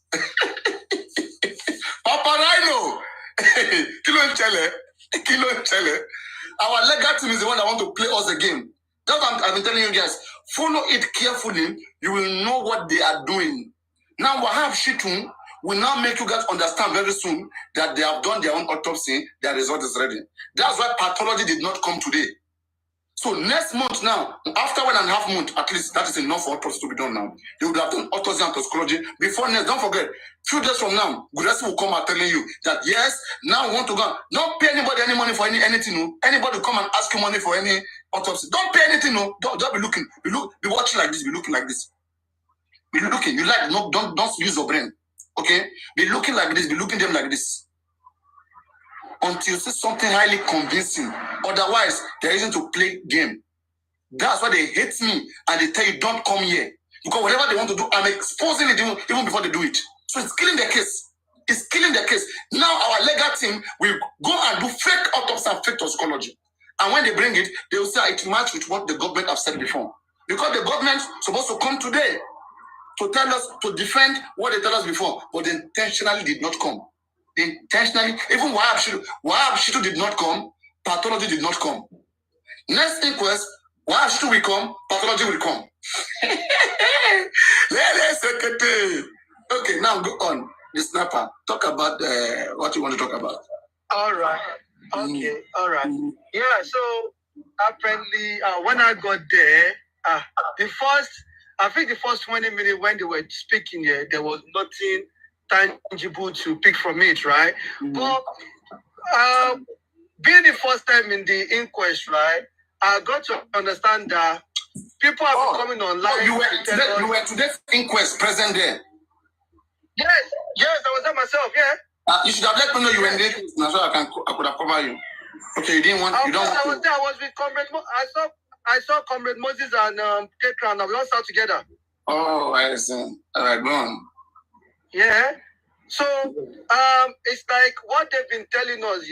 Papa Rhino! Kilo Chele. Our legal team is the one that want to play us a game. That's what I've been telling you guys. Follow it carefully. You will know what they are doing. Now, Wahab Shitun will now make you guys understand very soon that they have done their own autopsy. Their result is ready. That's why pathology did not come today. So next month now, after 1.5 months, at least that is enough for autopsy to be done now. They would have done autopsy and toxicology before next. Don't forget, few days from now, Guresi will come out telling you that yes, now we want to go. Don't pay anybody any money for anything. No. Anybody will come and ask you money for any autopsy. Don't pay anything. No. Don't be looking. Be watching like this. Be looking like this. Be looking. You like no. Don't use your brain. Okay. Be looking like this. Be looking them like this. Until you see something highly convincing. Otherwise, there isn't to play game. That's why they hate me and they tell you don't come here. Because whatever they want to do, I'm exposing it even before they do it. So it's killing the case. It's killing the case. Now our legal team will go and do fake autopsy and fake toxicology. And when they bring it, they will say it matches with what the government have said before. Because the government supposed to come today to tell us, to defend what they tell us before, but they intentionally did not come. Intentionally, even Wahab Shitu did not come, pathology did not come. Next inquest, Wahab Shitu will come, pathology will come. Okay, now go on. The snapper, talk about what you want to talk about. all right. Okay. All right. Yeah. So apparently, when I got there, I think the first 20 minutes when they were speaking there was nothing tangible to pick from it, right? But being the first time in the inquest, right, I got to understand that people are coming online. You were today's inquest present there. Yes, I was there myself. Yeah. You should have let me know you were in there, so I could have covered you. Okay, you didn't want. You don't. I was there. I was with Comrade. I saw Comrade Moses and Ketran. We all sat together. Oh, I see. All right, go on. Yeah. So it's like what they've been telling us,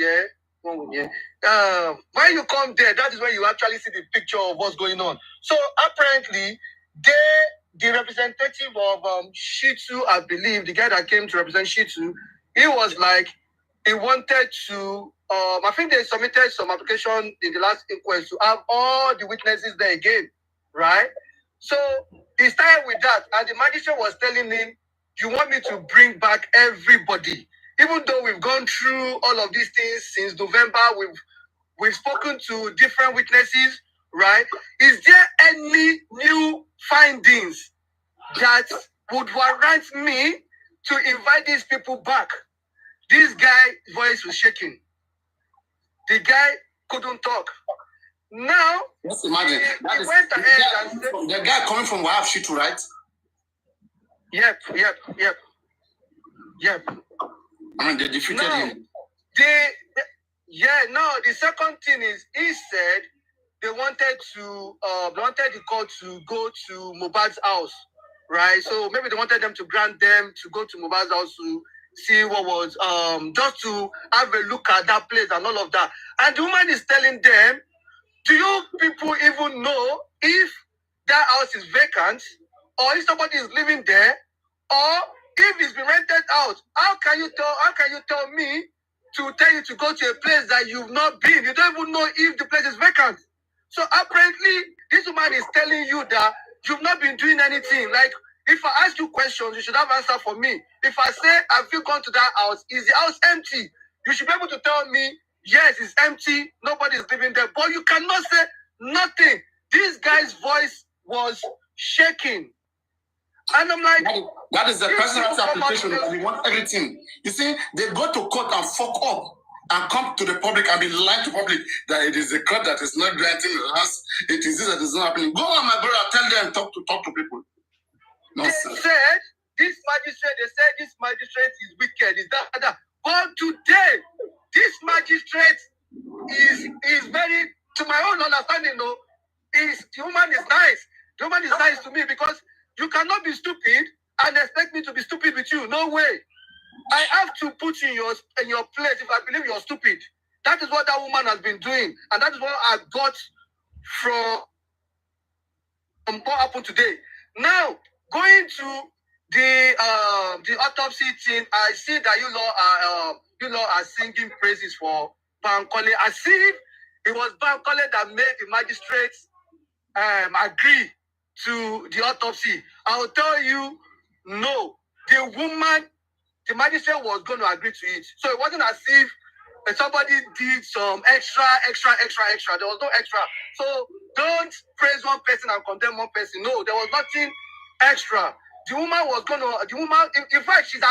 when you come there, that is when you actually see the picture of what's going on. So apparently, the representative of Shitu, I believe, the guy that came to represent Shitu, he was like, he wanted to, I think they submitted some application in the last inquest to have all the witnesses there again, right? So he started with that, and the magistrate was telling him, you want me to bring back everybody, even though we've gone through all of these things since November, we've spoken to different witnesses, right? Is there any new findings that would warrant me to invite these people back? This guy's voice was shaking. The guy couldn't talk. Now, just imagine he went ahead and said, the guy coming from Wahab Shitu, right? Yep. I mean, they defeated him. The second thing is, he said they wanted the court to go to Mohbad's house, right? So maybe they wanted them to grant them to go to Mohbad's house to see what was, just to have a look at that place and all of that. And the woman is telling them, do you people even know if that house is vacant, or if somebody is living there, or if it's been rented out? How can you tell me to tell you to go to a place that you've not been? You don't even know if the place is vacant. So apparently, this woman is telling you that you've not been doing anything. Like, if I ask you questions, you should have answer for me. If I say, have you gone to that house? Is the house empty? You should be able to tell me, yes, it's empty. Nobody is living there. But you cannot say, Nothing. This guy's voice was shaking. And I'm like, that is the personal application that we want everything. You see, they go to court and fuck up and come to the public and be lying to public that it is the court that is not granting us. It is this that is not happening. Go on, my brother, tell them talk to people. They said this magistrate is wicked. Is that? But today, this magistrate is very, to my own understanding, though, the woman is nice. The woman is nice to me because you cannot be stupid and expect me to be stupid with you. No way. I have to put you in your place if I believe you're stupid. That is what that woman has been doing, and that is what I got from what happened today. Now, going to the autopsy thing, I see that you lot are singing praises for Bankole. I see it was Bankole that made the magistrates agree to the autopsy. I will tell you, no, the magistrate was going to agree to it. So it wasn't as if somebody did some extra. There was no extra. So don't praise one person and condemn one person. No, there was nothing extra. The woman, in fact, she's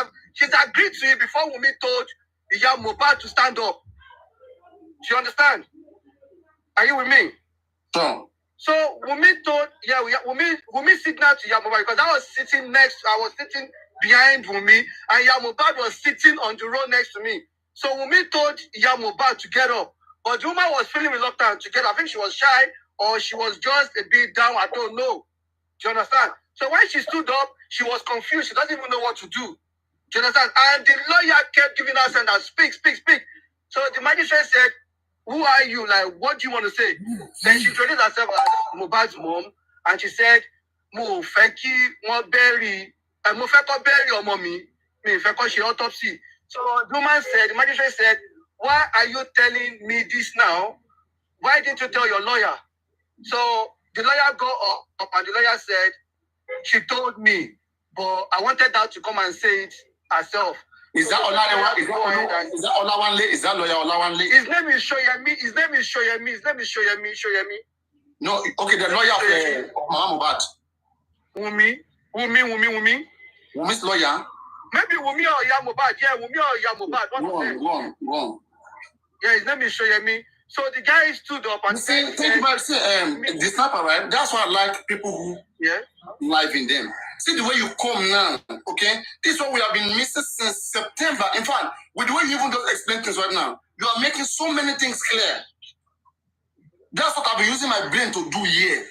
agreed to it before Wunmi told Iya Mohbad to stand up. Do you understand? Are you with me? No. So Wunmi Wunmi signaled to Iya Mohbad because I was sitting behind Wunmi, and Iya Mohbad was sitting on the row next to me. So Wunmi told Iya Mohbad to get up, but the woman was feeling reluctant to get up. I think she was shy or she was just a bit down. I don't know. Do you understand? So when she stood up, she was confused. She doesn't even know what to do. Do you understand? And the lawyer kept giving her saying that speak. So the magistrate said, "Who are you? Like, what do you want to say?" Then she introduced herself as Mohbad's mom, and she said, "Mo fẹ́ kí wọ́n bury, mo fẹ́ kó bury ọmọ mi, mi fẹ́ kó ṣe autopsy." So the magistrate said, "Why are you telling me this now? Why didn't you tell your lawyer?" So the lawyer got up and the lawyer said, "She told me, but I wanted her to come and say it herself." Is that Olawanle? Is that lawyer Olawanle? His name is Shoyemi. No, okay, the lawyer of Mama Mohbad. Wunmi. Wunmi's lawyer? Maybe Wunmi or Iya Mohbad. Yeah, Wunmi or Iya Mohbad. Go on. Yeah, his name is Shoyemi. So the guy stood up and said, the snapper, right? That's why I like people who live in them. See the way you come now, okay? This is what we have been missing since September. In fact, with the way you even just explain things right now, you are making so many things clear. That's what I've been using my brain to do here.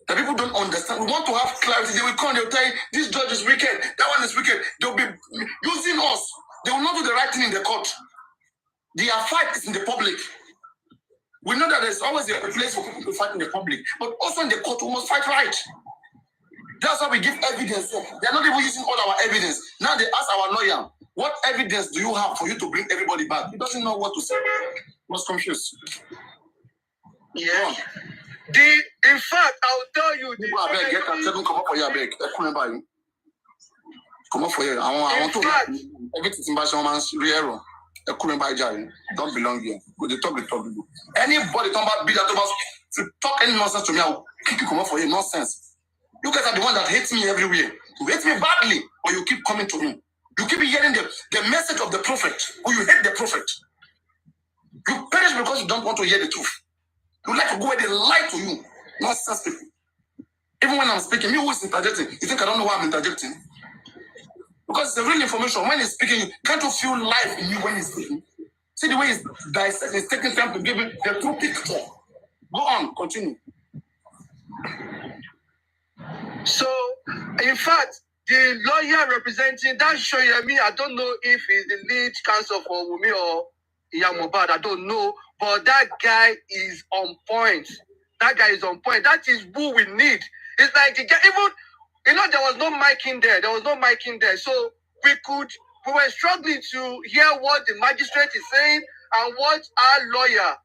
That people don't understand. We want to have clarity. They will come, they'll tell you, this judge is wicked, that one is wicked. They'll be using us. They will not do the right thing in the court. Their fight is in the public. We know that there's always a place for people to fight in the public, but also in the court, we must fight right. That's why we give evidence. They're not even using all our evidence. Now they ask our lawyer, what evidence do you have for you to bring everybody back? He doesn't know what to say. He was confused. Yeah. In fact, I'll tell you. Come up for you, I beg. Come up for you. I want to. Everything in Bashan, don't belong here. They talk. Anybody talk about to talk any nonsense to me, I'll kick you. Come up for you. Nonsense. You guys are the one that hates me everywhere. You hate me badly, or you keep coming to me. You keep hearing the message of the prophet, or you hate the prophet. You perish because you don't want to hear the truth. You like to go where they lie to you. Nonsense people. Even when I'm speaking, me who is interjecting, you think I don't know why I'm interjecting? Because it's the real information. When he's speaking, can't you feel life in you when he's speaking? See the way he's dissecting, he's taking time to give you the true picture. Go on, continue. So, in fact, the lawyer representing that Shoyemi, I don't know if he's the lead counsel for Wunmi or Iya Mohbad, I don't know, but that guy is on point. That is who we need. It's like the guy, even, there was no mic in there. So we were struggling to hear what the magistrate is saying and what our lawyer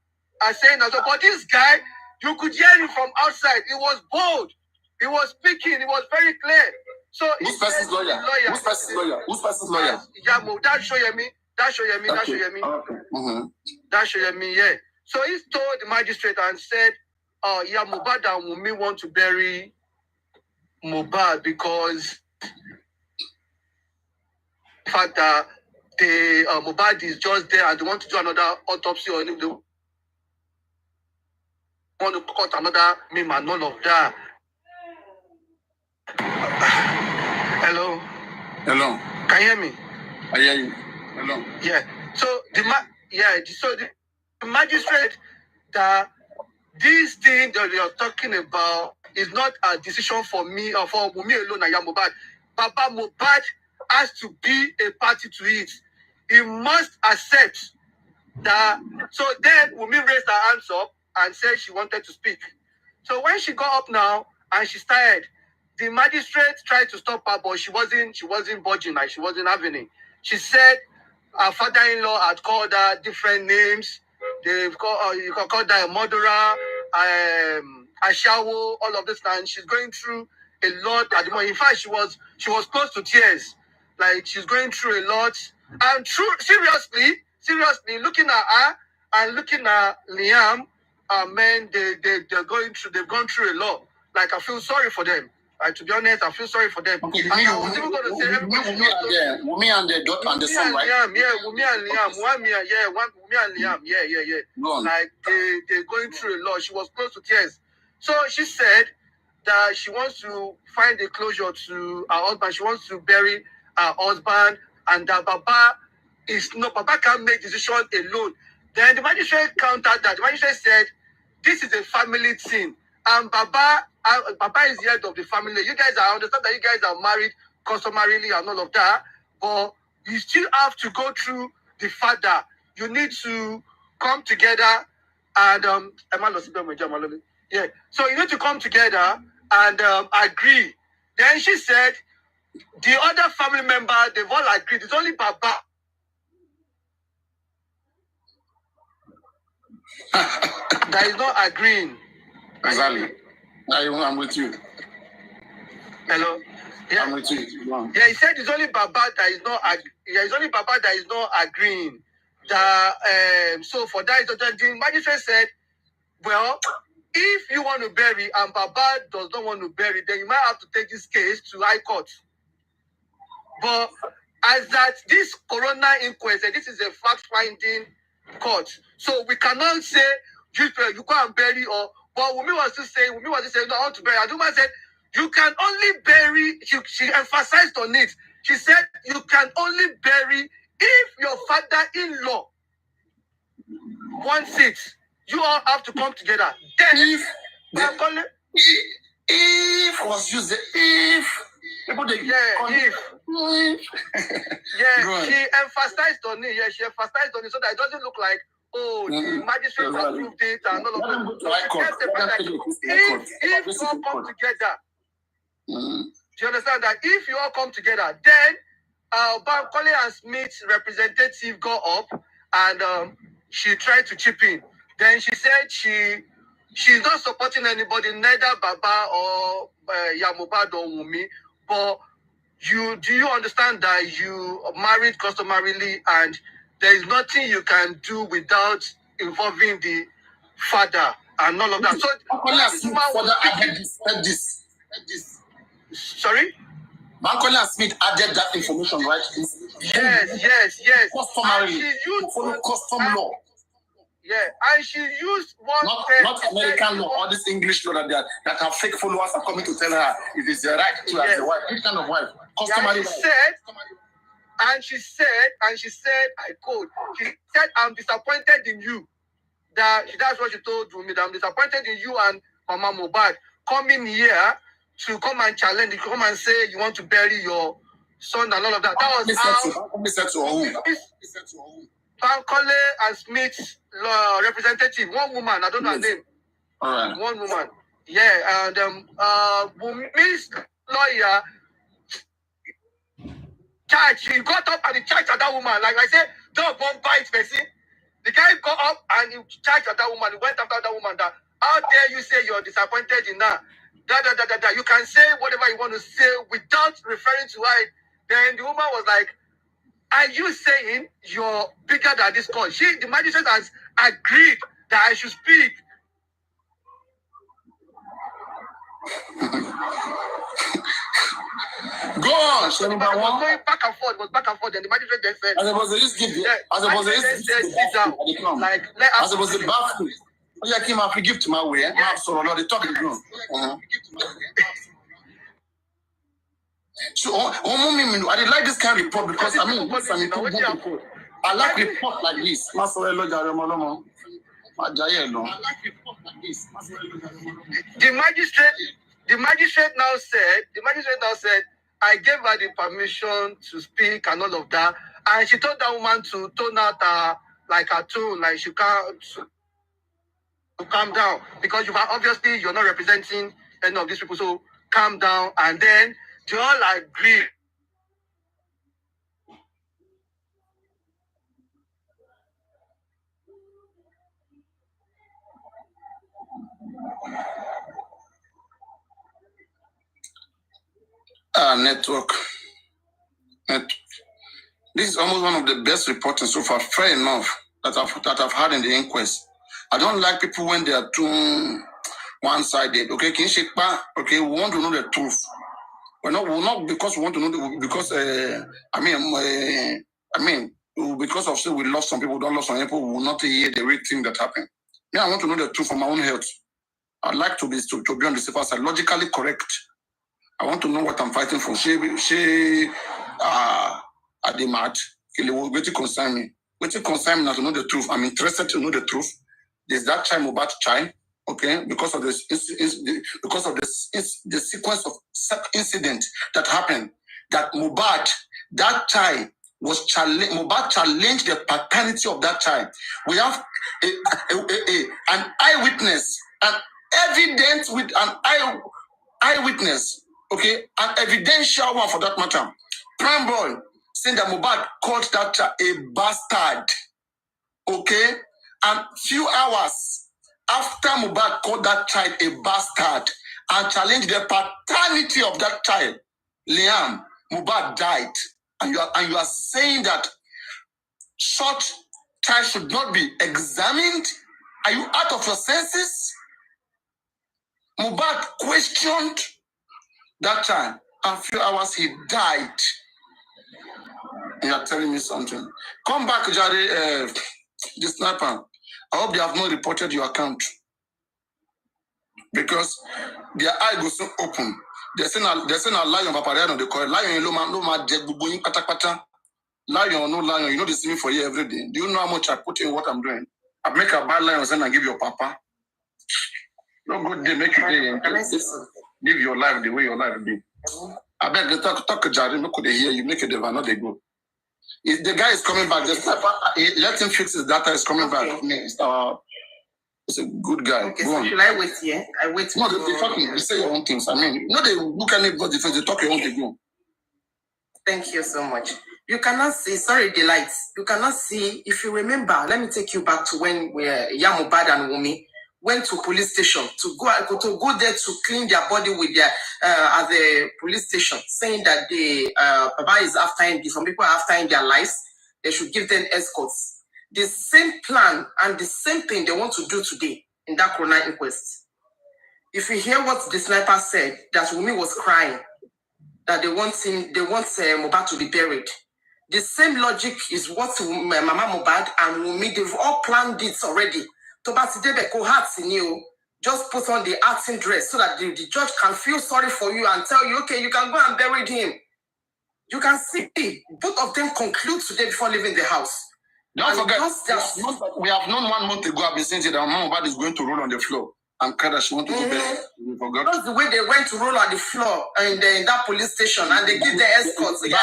are saying. But this guy, you could hear him from outside. He was bold. He was speaking. It was very clear. So who's person's lawyer? Who's person's lawyer? That's Shoyemi. Okay. Mm-hmm. That's Shoyemi, yeah. So he told the magistrate and said, Mohbad and Wunmi want to bury Mohbad because the fact that Mohbad is just there and they want to do another autopsy on him. They want to cut another meme and all of that. Hello? Hello. Can you hear me? I hear you. Hello. Yeah. So the magistrate that this thing that you're talking about is not a decision for me or for Wunmi alone and Mohbad. Baba Mohbad has to be a party to it. He must accept that. So then Wunmi raised her hands up and said she wanted to speak. So when she got up now and she started, the magistrate tried to stop her, but she wasn't budging, like she wasn't having it. She said her father-in-law had called her different names. They've called you can call her a murderer, a shawo, all of this, and she's going through a lot at the moment. In fact, she was close to tears. Like she's going through a lot. And seriously, looking at her and looking at Liam, men, they've gone through a lot. Like I feel sorry for them. To be honest, I feel sorry for them. Okay, Wunmi and the daughter and the son, right? Wunmi and Liam. Wunmi and Liam. Yeah. Like they're going through a lot. She was close to tears. So she said that she wants to find a closure to her husband. She wants to bury her husband, and that Baba can't make decision alone. Then the magistrate countered that. The magistrate said, "This is a family thing, and Baba is the head of the family. I understand that you guys are married customarily and all of that, but you still have to go through the father. You need to come together and So you need to come together and agree." Then she said, the other family member, they've all agreed. It's only Baba that is not agreeing. Exactly. I'm with you. Hello. Yeah. I'm with you. Yeah, he said it's only Baba that is not. It's only Baba that is not agreeing. So for that, the magistrate said, "Well, if you want to bury and Baba does not want to bury, then you might have to take this case to High Court." But as that this coroner inquest, this is a fact-finding court, so we cannot say you go and bury or. But Wunmi was to say, no, I want to bury. And the woman said, you can only bury. She emphasized on it. She said, you can only bury if your father-in-law wants it. You all have to come together. Then if was used the if. She emphasized on it. Yeah, she emphasized on it so that it doesn't look like, the magistrate approved it and all of that. If you all come together, do you understand that? If you all come together, then Bankole and Smith's representative got up and she tried to chip in. Then she said she's not supporting anybody, neither Baba or Mohbad or Wunmi, but do you understand that you are married customarily and there is nothing you can do without involving the father and all of that. So sorry? Bankole and Smith added that information, right? Yes. Customarily. She used custom law. Yeah, and she used one not American law or this English law that her fake followers are coming to tell her it is the right to as a wife. Which kind of wife? Customary. She said, I quote, she said, "I'm disappointed in you." That's what she told me, that I'm disappointed in you and Mama Mohbad coming here to come and challenge, to come and say you want to bury your son and all of that. That was how Bankole and Smith's representative, one woman, I don't know her name. Right. One woman. Yeah, and Wunmi's lawyer he got up and he charged at that woman. Like I said, dog won't bite person. The guy got up and he charged at that woman. He went after that woman that, how dare you say you're disappointed in her? You can say whatever you want to say without referring to her. Then the woman was like, are you saying you're bigger than this court? The magistrate has agreed that I should speak. Go on, so the man was going back and forth, and the magistrate then said, as I was just give you, as I was just sit down. Like, let us. as I was the bathroom. Oh, yeah, came up, give to my way. I'm so not the talk. So, I did like this kind of report because I mean, I like report like this. The magistrate now said, I gave her the permission to speak and all of that, and she told that woman to tone out her tone, like she can't to calm down because you're not representing any of these people, so calm down. And then they all agree. Network. This is almost one of the best reporting so far, fair enough, that I've had in the inquest. I don't like people when they are too one-sided. Okay, okay, we want to know the truth. We're not because we want to know because because of say we lost some people, don't lost some people, we will not hear the real thing that happened. Yeah, I want to know the truth for my own health. I'd like to be on the safer side, logically correct. I want to know what I'm fighting for. She at the mat, wait to concern me. Wait to concern me now to know the truth. I'm interested to know the truth. There's that child, Mohbad child, okay, because of the sequence of incident that happened, that Mohbad, that child was challenged. Mohbad challenged the paternity of that child. We have an eyewitness, an evidence with an eyewitness. Okay, an evidential one for that matter. Prime boy saying that Mohbad called that child a bastard. Okay, and few hours after Mohbad called that child a bastard and challenged the paternity of that child, Liam, Mohbad died. And you are saying that such child should not be examined? Are you out of your senses? Mohbad questioned that time, and a few hours he died. You are telling me something. Come back, Jare, the sniper. I hope they have not reported your account. Because their eye goes so open. They're saying a lion, Papa, they call it lion, no man, lion, no lion. You know they see me for you every day. Do you know how much I put in what I'm doing? I make a bad lion and I give your papa. No good day, make you day. Live your life the way your life be. I beg you talk Jari, no could they hear you, make a devil, not they go. If the guy is coming back, let him fix his data, is coming back. It's a good guy. Okay, so should I wait here? I wait. No, they're talking, they say your own things. I mean, no, they look at anybody, they talk your own, they go. Thank you so much. You cannot see, sorry, the lights. You cannot see, if you remember, let me take you back to when Mohbad and Wunmi went to police station to go there to clean their body with their at the police station, saying that the Baba is after him, some people are after him their lives, they should give them escorts. The same plan and the same thing they want to do today in that Corona inquest. If you hear what the sniper said, that Wunmi was crying, that they want Mohbad to be buried. The same logic is what Mama Mohbad and Wunmi, they've all planned it already. Just put on the acting dress so that the judge can feel sorry for you and tell you, okay, you can go and bury him. You can see both of them conclude today before leaving the house. Don't forget, we have known 1 month ago, I've been saying that Mama Mohbad is going to roll on the floor and cry that she wants to go back. We forgot. That's the way they went to roll on the floor in that police station and they give the escorts. The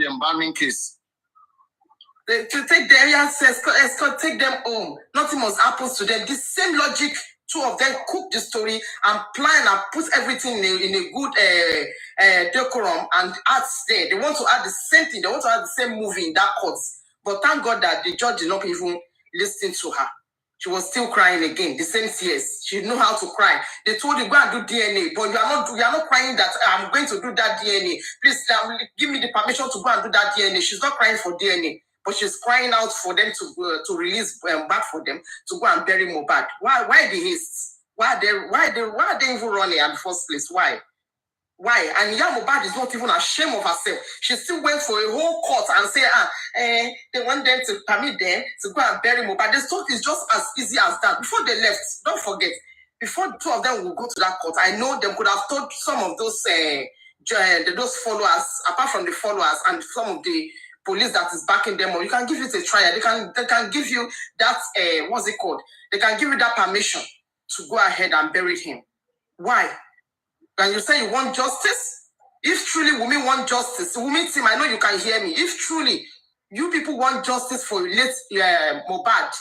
embalming case. To take the escort, take them home. Nothing must happen to them. The same logic, two of them cook the story and plan and put everything in a good decorum and acts there. They want to add the same thing. They want to add the same movie in that court. But thank God that the judge did not even listen to her. She was still crying again, the same tears. She knew how to cry. They told you, go and do DNA, but you are not crying that I'm going to do that DNA. Please give me the permission to go and do that DNA. She's not crying for DNA, but she's crying out for them to release back for them to go and bury Mohbad. Why the haste? Why are they even running at the first place? Why? And Mohbad is not even ashamed of herself. She still went for a whole court and say, they want them to permit them to go and bury Mohbad. They thought it's just as easy as that. Before they left, don't forget, before two of them will go to that court, I know they could have told some of those followers, apart from the followers and some of the police that is backing them, or you can give it a trial. They can give you that what's it called? They can give you that permission to go ahead and bury him. Why? And you say you want justice? If truly Wunmi want justice, Wunmi team, I know you can hear me. If truly you people want justice for late Mohbad,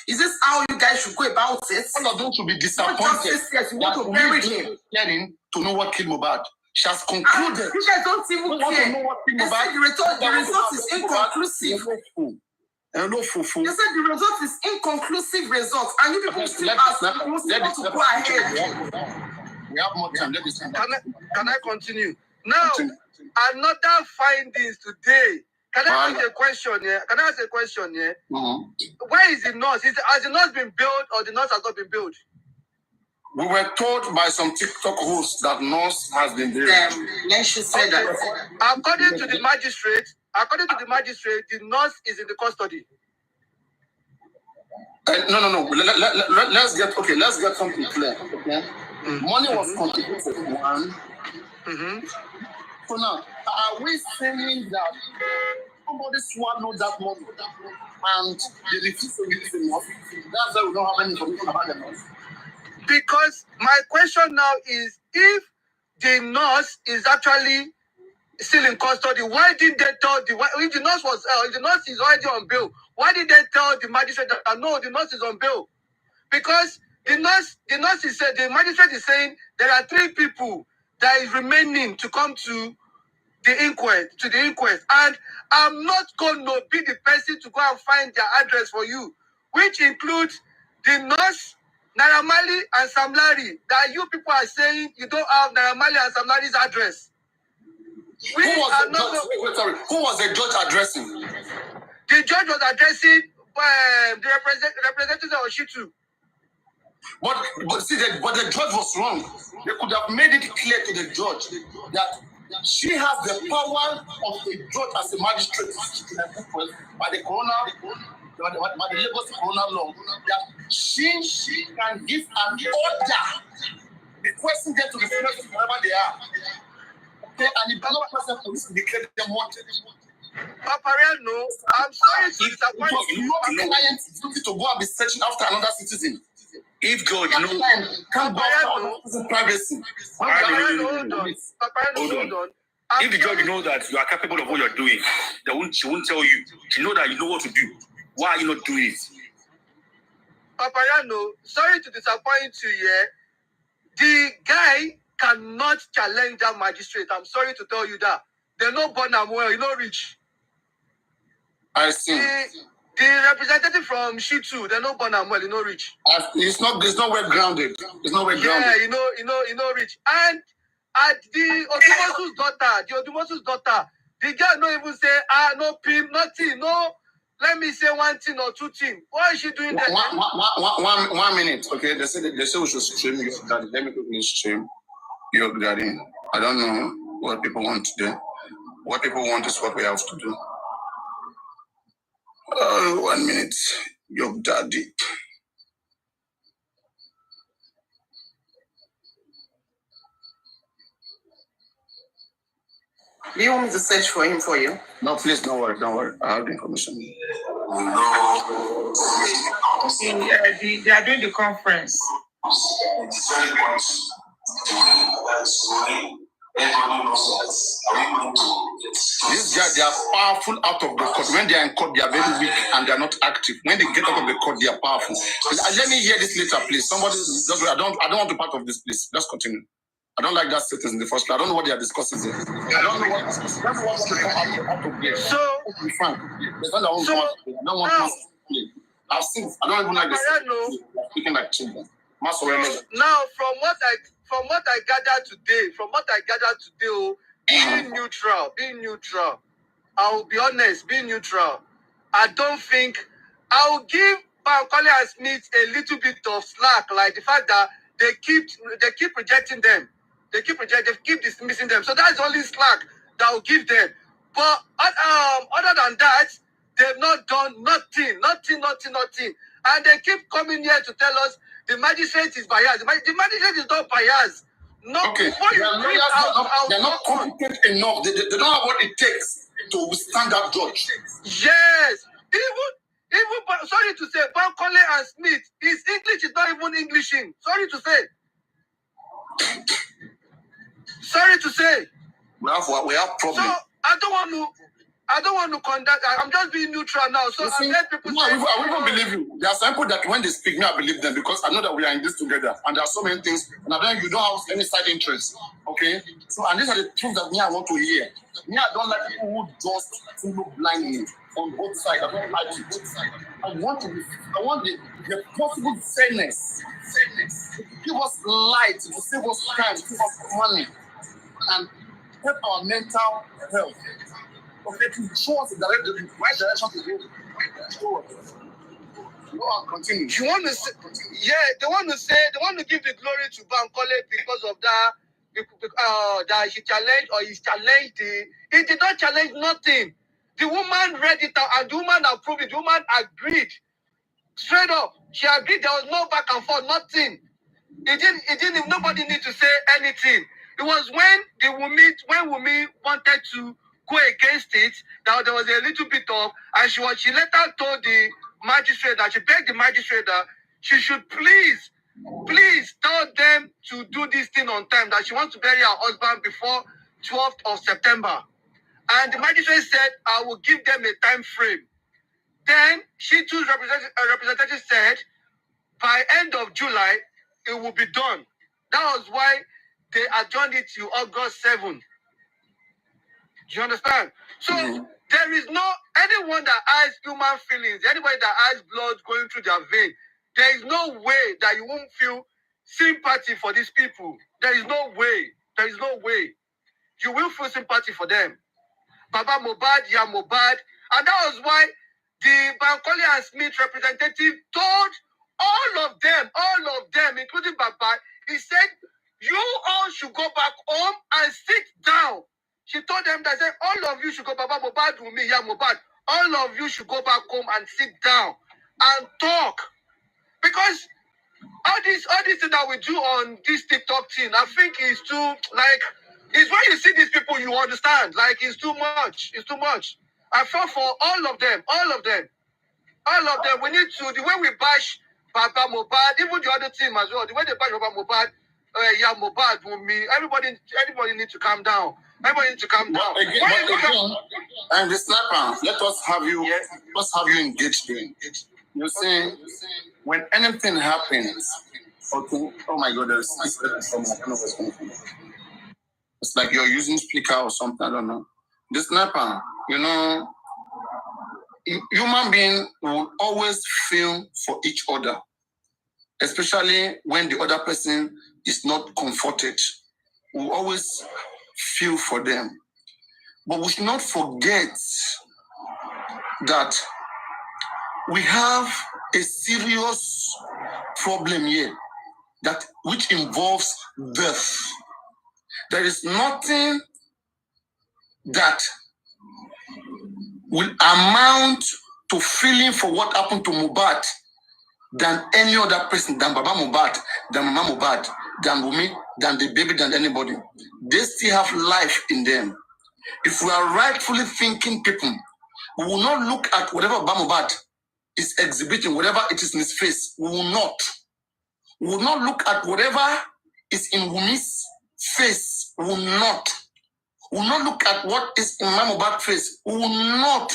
is this how you guys should go about it? All of them should be disappointed. Justice, yes, you want to bury him. To know what killed Mohbad. She has concluded. You guys don't even care. They said the result is inconclusive. They said the result is inconclusive result, and you people still ask to go ahead. We have more time. Can I continue? Now, another findings today. Can I ask a question here? Mm-hmm. Where is the nurse? Has the nurse been built or the nurse has not been built? We were told by some TikTok hosts that nurse has been built. Then she said that. According to the magistrate, the nurse is in the custody. No. Let's get something clear. Okay? Mm-hmm. Money was contributed one. Mm-hmm. So now, are we saying that somebody swallowed that money and they refuse to use the nurse? That's why we don't have any information about the nurse. Because my question now is, if the nurse is actually still in custody, why didn't they tell if the nurse is already on bail, why did they tell the magistrate that no, the nurse is on bail? Because the magistrate is saying there are 3 people that is remaining to come to the inquest, and I'm not going to be the person to go and find their address for you, which includes the nurse, Naira Marley and Sam Larry, that you people are saying you don't have Naira Marley and Sam Larry's address. Who was the judge addressing? The judge was addressing the representative of Shitu. But the judge was wrong. They could have made it clear to the judge that she has the power of a judge as a magistrate by the Lagos Corona law, that she can give an order requesting them to be present wherever they are. Okay, and if they're not present, police declare them wanted. Paparano, I'm sorry to disappoint you. Your client is guilty to go and be searching after another citizen. If George can't go after privacy. Hold on. If the judge knows that you are capable of what you're doing, she won't tell you. She knows that you know what to do. Why are you not doing it? Paparano, sorry to disappoint you here. The guy cannot challenge that magistrate. I'm sorry to tell you that. They're not born and well, rich. I see. The representative from Shitu, they're not born and well, rich. It's not well grounded. It's not well grounded. Yeah, rich. And at the Odumosu's daughter, the girl don't even say, no pimp, nothing, no. Let me say one thing or 2 things. Why is she doing that? 1 minute. Okay, they say we should stream your daddy. Let me quickly stream your daddy. I don't know what people want to do. What people want is what we have to do. 1 minute. Your daddy. Do you want me to search for him for you? No, please, don't worry. I have the information. They are doing the conference. These guys, they are powerful out of the court. When they are in court, they are very weak and they are not active. When they get out of the court, they are powerful. Let me hear this later, please. Somebody, I don't want to be part of this, please. Let's continue. I don't like that sentence in the first place. I don't know what they are discussing there. I don't know what to come out of there. So, to be frank, I don't want to play. I don't even like this. Speaking like children. Now, from what I gathered today, being neutral, I will be honest, being neutral, I don't think I will give Bankole and Smith a little bit of slack, like the fact that they keep rejecting them. They keep dismissing them. So that's the only slack that will give them. But other than that, they've not done nothing. And they keep coming here to tell us the magistrate is biased. The magistrate is not biased. No, okay, they're not competent enough. They don't have what it takes to withstand that judge. Yes. Even sorry to say, Bankole and Smith, his English is not even Englishing. Sorry to say. We have problems. So I don't want to conduct. I'm just being neutral now. So I let people say. I won't believe you. There are some people that when they speak, me I believe them because I know that we are in this together, and there are so many things, and then you don't have any side interest. Okay, so and these are the truths that me I want to hear. Me I don't like people who just follow blindly on both sides. I don't like it. I want the possible fairness. Give us light to save us time, to give us money, and help our mental health. Okay, to show us the right direction to go. Show us. Go on, continue. You want to say, they want to give the glory to Bankole because of that. That he challenged or he challenged he did not challenge nothing. The woman read it out and the woman approved it. The woman agreed. Straight up. She agreed. There was no back and forth, nothing. It didn't nobody need to say anything. It was when Wunmi wanted to go against it, that there was a little bit of, and she later told the magistrate that she begged the magistrate that she should please tell them to do this thing on time, that she wants to bury her husband before 12th of September. And the magistrate said, I will give them a time frame. Then she too representative said, by end of July, it will be done. That was why they adjourned it to August 7th. Do you understand? So there is no anyone that has human feelings, anybody that has blood going through their vein. There is no way that you won't feel sympathy for these people. There is no way. You will feel sympathy for them. Baba Mohbad, Ya Mohbad. And that was why the Bankole and Smith representative told all of them, including Baba, he said, you all should go back home and sit down. She told them that said, all of you should go, Baba Mohbad, Wunmi, Ya Mohbad, all of you should go back home and sit down and talk. Because all this thing that we do on this TikTok thing, I think is too, like, it's when you see these people, you understand. Like, it's too much. I felt for all of them. We need to, the way we bash Baba Mohbad, even the other team as well, the way they bash Baba Mohbad, Ya Mohbad, Wunmi, everybody needs to calm down. Again, and the sniper, let us have you engaged in. You see, when anything happens, okay, oh my God, there's something, I don't know what's going on. It's like you're using speaker or something, I don't know. The sniper, human beings will always feel for each other, especially when the other person is not comforted. We'll always feel for them. But we should not forget that we have a serious problem here which involves death. There is nothing that will amount to feeling for what happened to Mohbad than any other person, than Baba Mohbad, than Mama Mohbad, than Wunmi, than the baby, than anybody. They still have life in them. If we are rightfully thinking people, we will not look at whatever Baba Mohbad is exhibiting, whatever it is in his face. We will not. We will not look at whatever is in Wunmi's face. We will not. We will not look at what is in Mama Mohbad's face. We will not.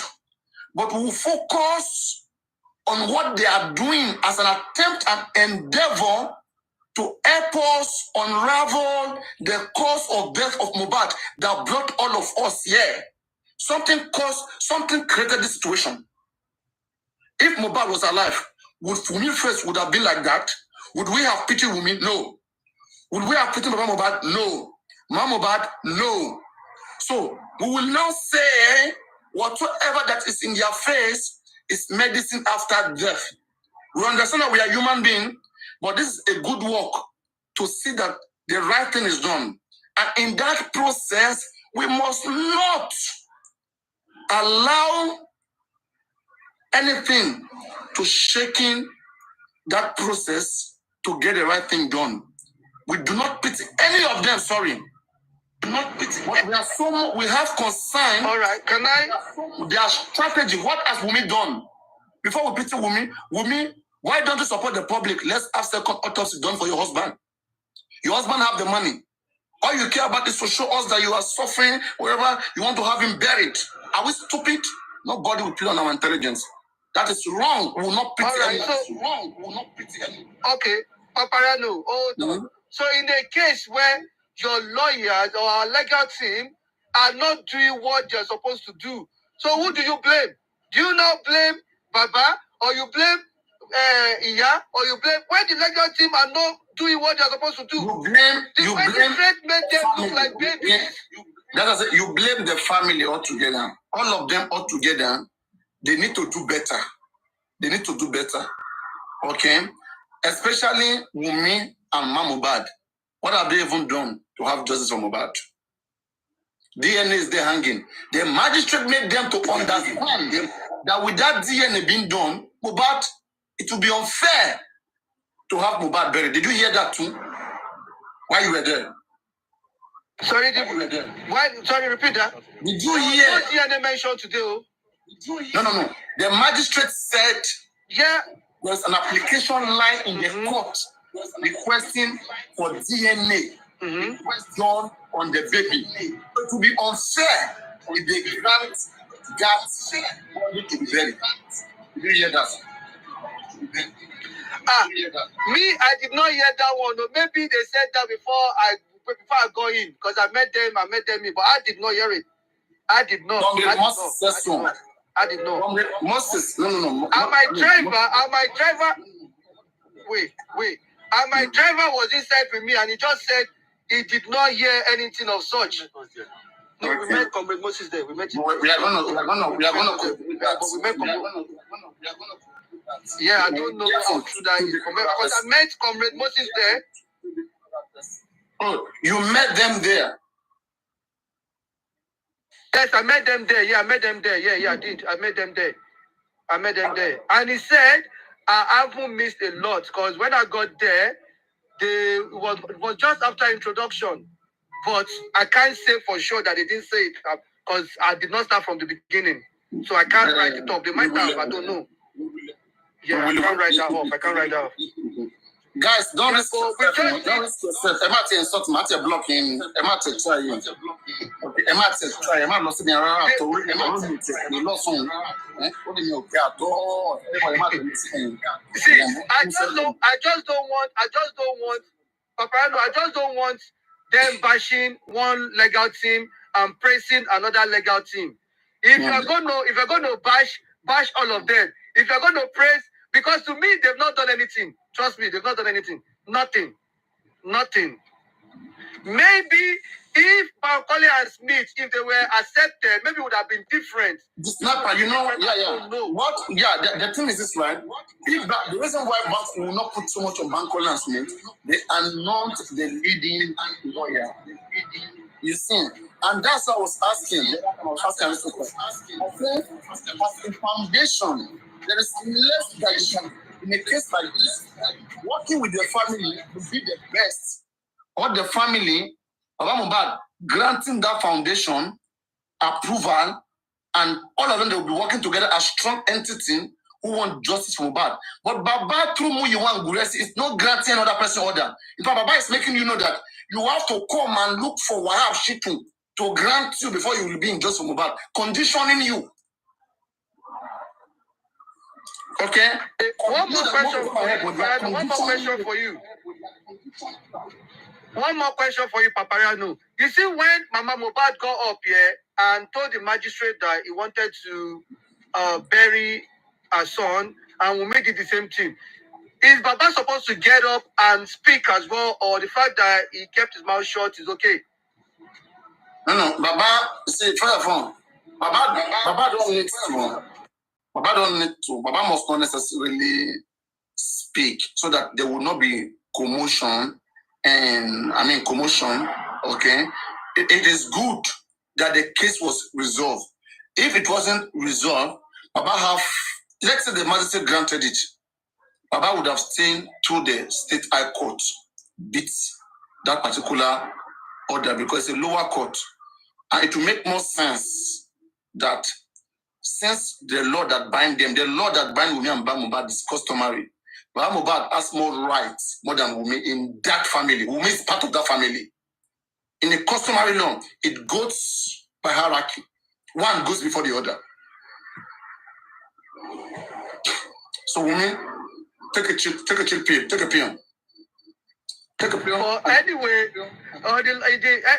But we will focus on what they are doing as an attempt and endeavor to help us unravel the cause of death of Mohbad that brought all of us here. Something created this situation. If Mohbad was alive, would Wunmi's face would have been like that? Would we have pity Wunmi? No. Would we have pity Baba Mohbad? No. Mama Mohbad? No. So we will now say whatsoever that is in their face is medicine after death. We understand that we are human beings, but this is a good work to see that the right thing is done. And in that process, we must not allow anything to shaking that process to get the right thing done. We do not pity any of them, sorry. Do not pity. But we have concern. All right, can I? Their strategy. What has Wumi done? Before we pity Wumi, why don't you support the public? Let's have second autopsy done for your husband. Your husband have the money. All you care about is to show us that you are suffering, wherever you want to have him buried. Are we stupid? Nobody will play on our intelligence. That is wrong. We will not pity anyone. That is wrong. We will not pity anyone. Okay, Paparano, hold on. So in the case where your lawyers or our legal team are not doing what they're supposed to do, so who do you blame? Do you now blame Baba, or you blame Iya, or you blame when the legal team are not doing what they're supposed to do? You blame made them look like babies. That's it. You blame the family altogether. All of them altogether, they need to do better. They need to do better. Okay? Especially Wumi and Mohbad. What have they even done to have justice for Mohbad? DNA is there hanging. The magistrate made them to understand that with that DNA being done, Mohbad, it will be unfair to have Mohbad buried. Did you hear that too? Why you were there? Sorry, sorry, repeat that. Did you hear? What DNA mentioned today? No. The magistrate said, yeah, there's an application line in the court requesting for DNA done on the baby. It will be unfair if they grant that to be buried. Did you hear that? Me, I did not hear that one. Or maybe they said that before I go in, because I met them, but I did not hear it. I did not. I did not. Moses, no. And my driver, wait. And my driver was inside with me, and he just said he did not hear anything of such. No, we met Comrade Moses there. We met him. We are gonna. Yeah, I don't know how true that is. Because I met Comrade Moses there. Oh, you met them there? Yes, I met them there. Yeah, I met them there. Yeah, I did. I met them there. And he said, I haven't missed a lot, because when I got there, it was just after introduction. But I can't say for sure that they didn't say it, because I did not start from the beginning. So I can't write it up. They might have, I don't know. Yeah, I can't write that off. Guys, don't risk yourself. Emate insult, Emate blocking, Emate try you. Okay, Emate try. Emate not sitting around to read. Emate you lost one. What do you mean? See, I just don't want Paparano. I just don't want them bashing one legal team and praising another legal team. If you're gonna bash all of them. If you're gonna praise, because to me they've not done anything. Trust me, they've not done anything. Nothing. Maybe if Paul and Smith, if they were accepted, maybe it would have been different. The snapper, What? Yeah, the thing is this, right? The reason why banks will not put so much on Paul and Smith, they are not the leading lawyer. You see, and that's what I was asking. As a foundation, there is less that you can, in a case like this, working with the family would be the best. Or the family, Mohbad, granting that foundation approval, and all of them, they will be working together as strong entity who want justice for Mohbad. But Baba, through Muyiwa and Guresi, is not granting another person order. In fact, Baba is making you know that you have to come and look for Wahab Shitu to grant you before you will be in justice for Mohbad, conditioning you. Okay? One more question for you, Paparano. You see, when Mama Mohbad got up here and told the magistrate that he wanted to bury her son, and we made it the same thing, is Baba supposed to get up and speak as well, or the fact that he kept his mouth shut is okay? No. Baba, see, try your phone. Baba don't need to. Baba don't need to. Baba must not necessarily speak so that there will not be commotion, okay? It is good that the case was resolved. If it wasn't resolved, Baba let's say the magistrate granted it, Baba would have seen through the state high court, beat that particular order because it's a lower court. And it will make more sense that since the law that bind them, the law that bind Wunmi and Baba Mohbad is customary, Baba Mohbad has more rights more than Wunmi in that family. Wunmi is part of that family. In a customary law, it goes by hierarchy. One goes before the other. So Wunmi, take a chill pill, take a pill. Anyway,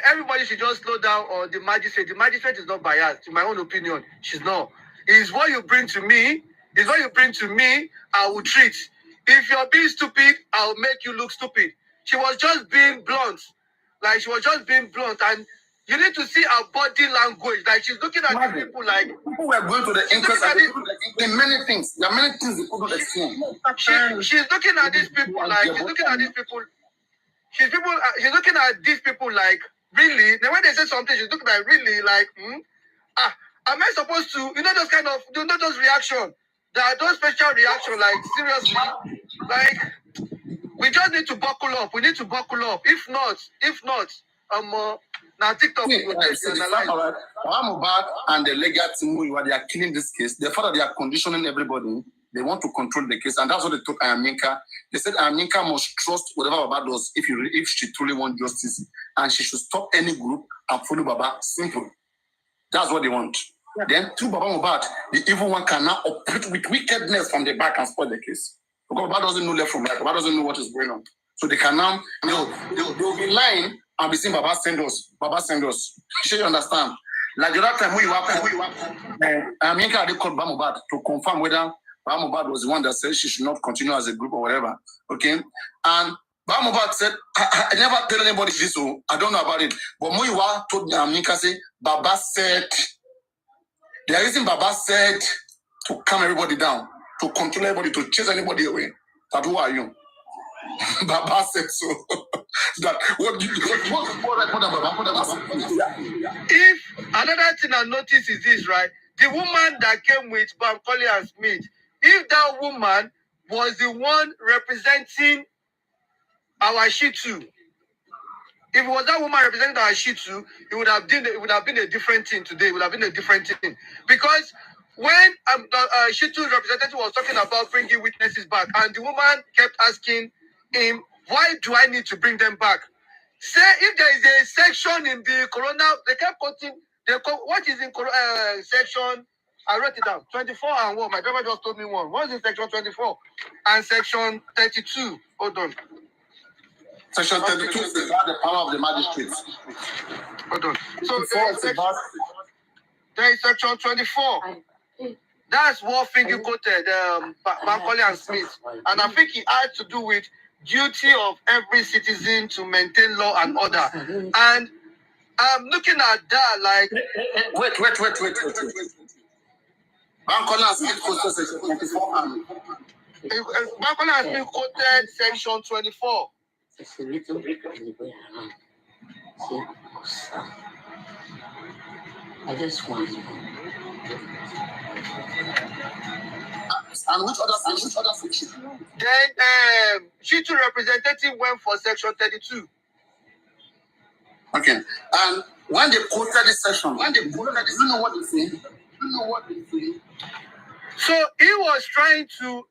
everybody should just slow down on the magistrate. The magistrate is not biased, in my own opinion. She's not. It's what you bring to me. It's what you bring to me, I will treat. If you're being stupid, I'll make you look stupid. She was just being blunt. Like, she was just being blunt. And you need to see her body language. Like, she's looking at the people like... People were going to the inquest. There are many things. There are many things they couldn't explain. She's looking at these people like... She's looking at these people like, really? Then when they say something, she's looking like, really? Like, am I supposed to... those kind of... those reaction. There are those special reaction, like, seriously. Like, we just need to buckle up. We need to buckle up. If not, now TikTok will Baba Mohbad and the legal team who they are killing this case. The fact that they are conditioning everybody, they want to control the case, and that's what they told Ayaminka. They said Ayaminka must trust whatever Baba does if she truly wants justice, and she should stop any group and follow Baba. Simple. That's what they want. Yeah. Then through Baba Mohbad, the evil one can now operate with wickedness from the back and spoil the case. Because Baba doesn't know left from right. Baba doesn't know what is going on. So they can now, they'll be lying and be saying, Baba send us. Baba send us. Sure you understand? Like the other time who you are, Aminka they called Baba Mohbad to confirm whether Baba Mohbad was the one that said she should not continue as a group or whatever. Okay? And Baba Mohbad said, I never tell anybody this, so I don't know about it. But Muiwa told Aminka, say, Baba said, the reason Baba said to calm everybody down, to control everybody, to chase anybody away. That who are you? Baba said so. That what If another thing I noticed is this, right? The woman that came with Bankole and Smith, if that woman was the one representing our Shitu, if it was that woman representing our Shitu, it would have been a different thing today. It would have been a different thing. Because when Shitu's representative was talking about bringing witnesses back, and the woman kept asking him, why do I need to bring them back? Say if there is a section in the corona, they kept quoting, what is in section, I wrote it down, 24 and what? My grandma just told me one. What is in section 24? And section 32. Hold on. Section 32 is about the power of the magistrates. Hold on. So there is section 24. That's what thing you quoted, Bankole and Smith. And I think it had to do with duty of every citizen to maintain law and order. And I'm looking at that like... Wait. Bankole and Smith quoted section 24. Bankole and Smith quoted section 24. I just want to. And which other section? Then Shitu representative went for section 32. Okay. And when they quoted this section, you know what they say? So he was trying to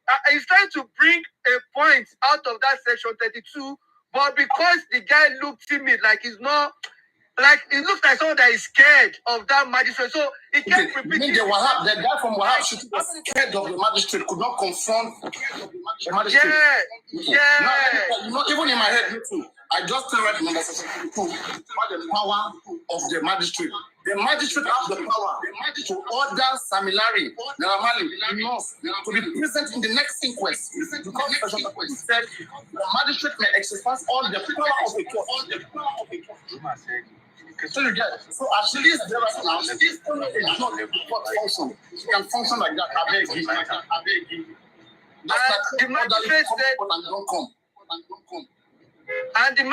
bring a point out of that section 32, but because the guy looked timid, like he's not, like it looks like someone that is scared of that magistrate. So he kept repeating. The guy from Wahab was scared of the magistrate, could not confront the magistrate. Yeah. Now, even in my head, me too. I just read number 62 about the power of the magistrate. The magistrate has the power to order Samilari to be present in the next inquest. Because he said the magistrate may exercise all the power of the court. So you get it. So at least there is now, this is not a court function. It can function like that. I beg you. The magistrate said, and the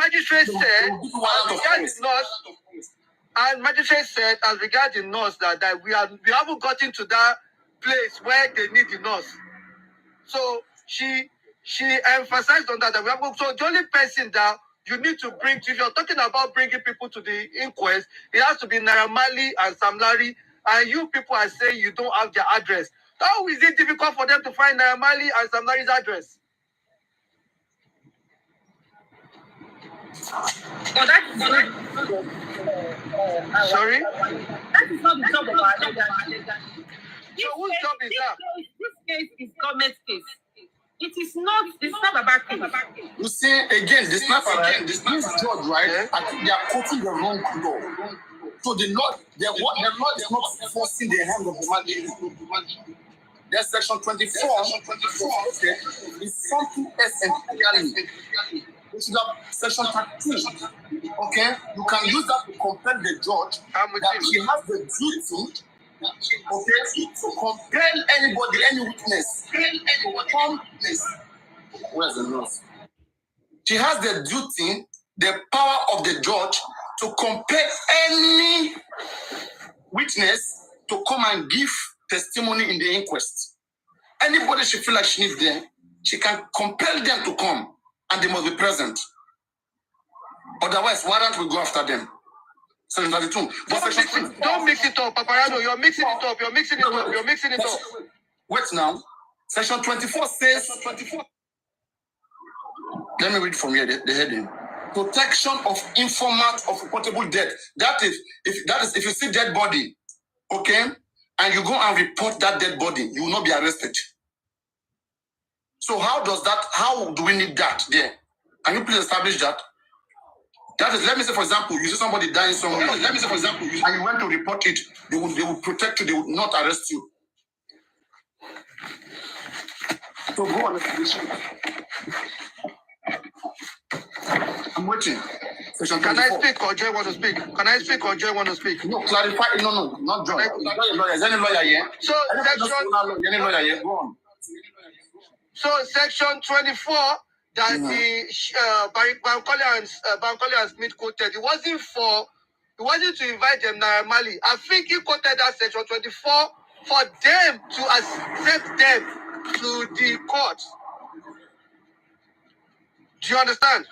magistrate said, as regards the nurse, that we haven't gotten to that place where they need the nurse. So she emphasized on that we haven't. So the only person that you need to bring, if you're talking about bringing people to the inquest, it has to be Naira Marley and Sam Larry, and you people are saying you don't have their address. How is it difficult for them to find Naira Marley and Sam Larry's address? But that's sorry? That is not the job of our legal. So whose job is that? This case is government case. It's not about case. You see, again, this judge, right? Yeah. I think they are quoting the wrong law. So the law is not forcing the hand of the man. There's section 24. Okay, is something else entirely. Which is section 13. Okay, you can use that to compel the judge that he has the duty, okay, to compel anybody, any witness. Where's the nurse? She has the duty, the power of the judge to compel any witness to come and give testimony in the inquest. Anybody she feel like she needs there, she can compel them to come and they must be present. Otherwise, warrant will go after them. Section 32. Don't mix it up, Paparano. You're mixing it up. You're mixing it up. You're mixing it up. Wait now. Section 24 says. Let me read from here the heading. Protection of informant of reportable death. That is if you see dead body, okay, and you go and report that dead body, you will not be arrested. So how do we need that there? Can you please establish that? That is, let me say, for example, you see somebody dying somewhere. Let me say, for example, and you went to report it, they will protect you, they will not arrest you. So go on. I'm waiting. Can I speak or Joy want to speak? Can I speak or Joy want to speak? No, clarify. No, not Joy. Is any lawyer here? So any lawyer here? Go on. So section 24 that the Bankole and Smith quoted, it wasn't to invite them Naira Marley. I think he quoted that section 24 for them to accept them to the court. Do you understand?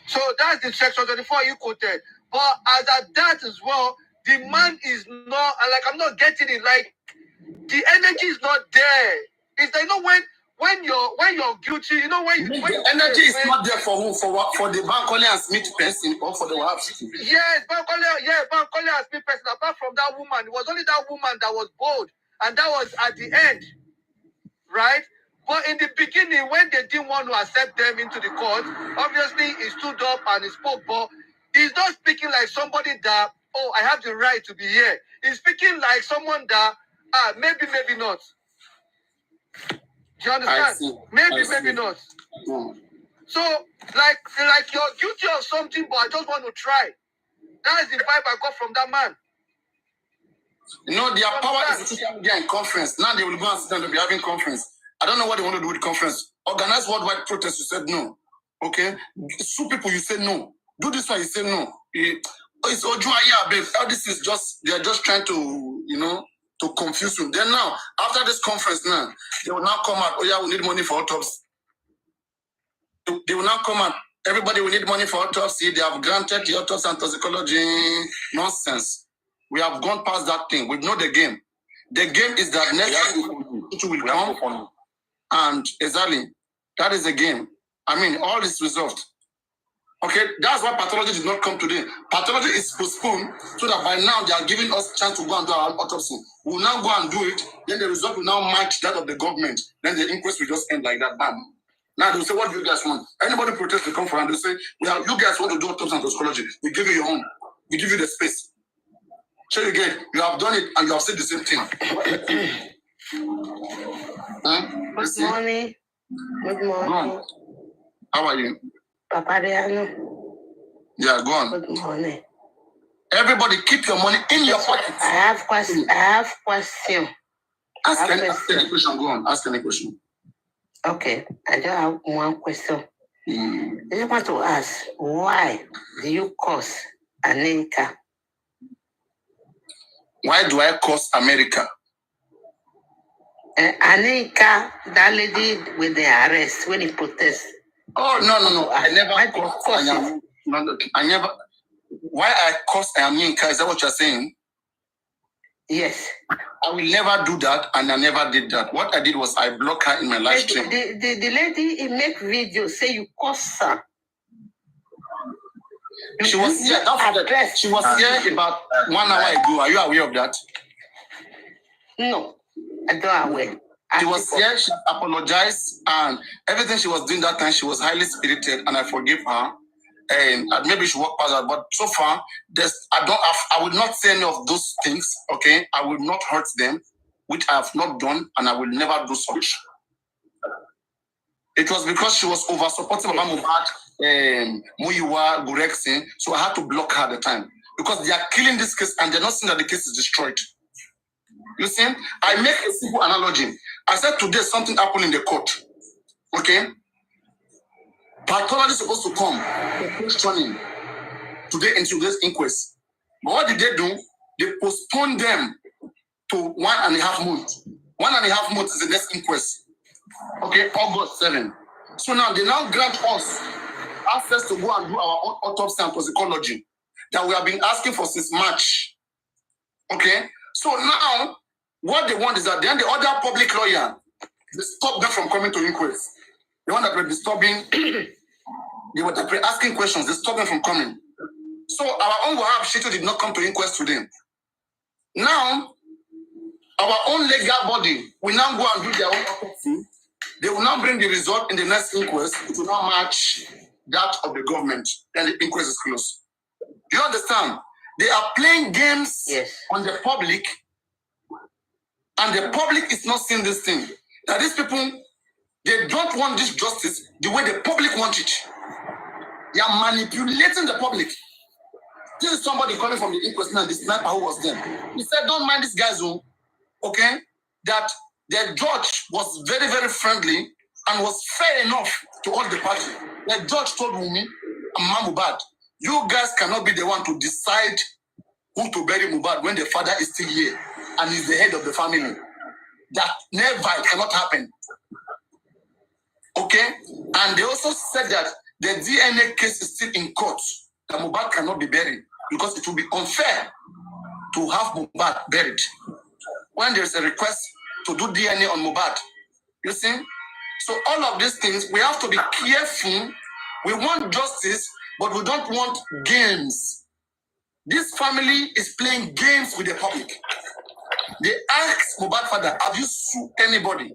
So that's the section 24 you quoted. But as at that as well, the man is not, like, I'm not getting it. Like, the energy is not there. It's like, when you're guilty, when the energy is not there for who? For the Bankole and Smith person or for the Wahabs? Yes, Bankole and Smith person. Apart from that woman, it was only that woman that was bold, and that was at the end, right? But in the beginning, when they didn't want to accept them into the court, obviously he stood up and he spoke. But he's not speaking like somebody that, oh, I have the right to be here. He's speaking like someone that, maybe not. Do you understand? Maybe not. So, like you're guilty of something, but I just want to try. That is the vibe I got from that man. Their power is social media and conference. Now they will go and sit down to be having conference. I don't know what they want to do with conference. Organize worldwide protest, you said no. Okay? Sue people, you say no. Do this one, you say no. It's Ojuaya, babe. This is just, they're just trying to, to confuse you. Then now, after this conference now, they will now come out, oh yeah, we need money for autopsy. They will now come out, everybody will need money for autopsy. They have granted the autopsy and toxicology. Nonsense. We have gone past that thing. We know the game. The game is that next week will come. And exactly, that is the game. I mean, all is resolved. Okay, that's why pathology did not come today. Pathology is postponed so that by now they are giving us a chance to go and do our autopsy. We will now go and do it. Then the result will now match that of the government. Then the inquest will just end like that. Bam. Now they'll say, what do you guys want? Anybody protest to come for and they'll say, you guys want to do autopsy and toxicology. We give you your own. We give you the space. So again, you have done it and you have said the same thing. Good morning. Good morning. Go on. How are you? Papariano. Yeah, go on. Good morning. Everybody keep your money in your pocket. I have question. Ask any question. Go on. Ask any question. Okay, I just have one question. I just want to ask, why do you curse America? Why do I curse America? America, that lady with the arrest when he protest. Oh, no. I never curse. I never. Why I curse America? Is that what you're saying? Yes. I will never do that, and I never did that. What I did was I blocked her in my live stream. The lady, he make video, say you curse her. She was here. She was here about 1 hour ago. Are you aware of that? No, I don't aware. She was here. She apologized, and everything she was doing that time, she was highly spirited, and I forgive her. And maybe she walked past that, but so far, I will not say any of those things. Okay, I will not hurt them, which I have not done, and I will never do such. It was because she was over supporting Baba Mohbad, Muyiwa, Gurexin, so I had to block her at the time because they are killing this case and they're not seeing that the case is destroyed. You see, I make a simple analogy. I said today something happened in the court. Okay. Paternity is supposed to come for questioning today into this inquest. But what did they do? They postponed them to 1.5 months. 1.5 months is the next inquest. Okay, August 7. So now they now grant us access to go and do our own autopsy and toxicology that we have been asking for since March. Okay, so now what they want is that then the other public lawyer, they stop them from coming to inquest. The one that were disturbing, they were asking questions, they stopped them from coming. So our own Wahab Shitu did not come to inquest today. Now, our own legal body will now go and do their own autopsy. They will now bring the result in the next inquest. It will now match that of the government. Then the inquest is closed. You understand? They are playing games on the public, and the public is not seeing this thing. That these people, they don't want this justice the way the public wants it. They are manipulating the public. This is somebody coming from the inquest and the sniper who was there. He said, don't mind these guys, okay? That the judge was very, very friendly and was fair enough to all the parties. The judge told Wunmi and Mohbad, you guys cannot be the one to decide who to bury Mohbad when the father is still here and is the head of the family. That never cannot happen. Okay? And they also said that the DNA case is still in court. That Mohbad cannot be buried because it will be unfair to have Mohbad buried. When there's a request to do DNA on Mohbad, you see? So all of these things, we have to be careful. We want justice, but we don't want games. This family is playing games with the public. They asked Mohbad father, have you sued anybody?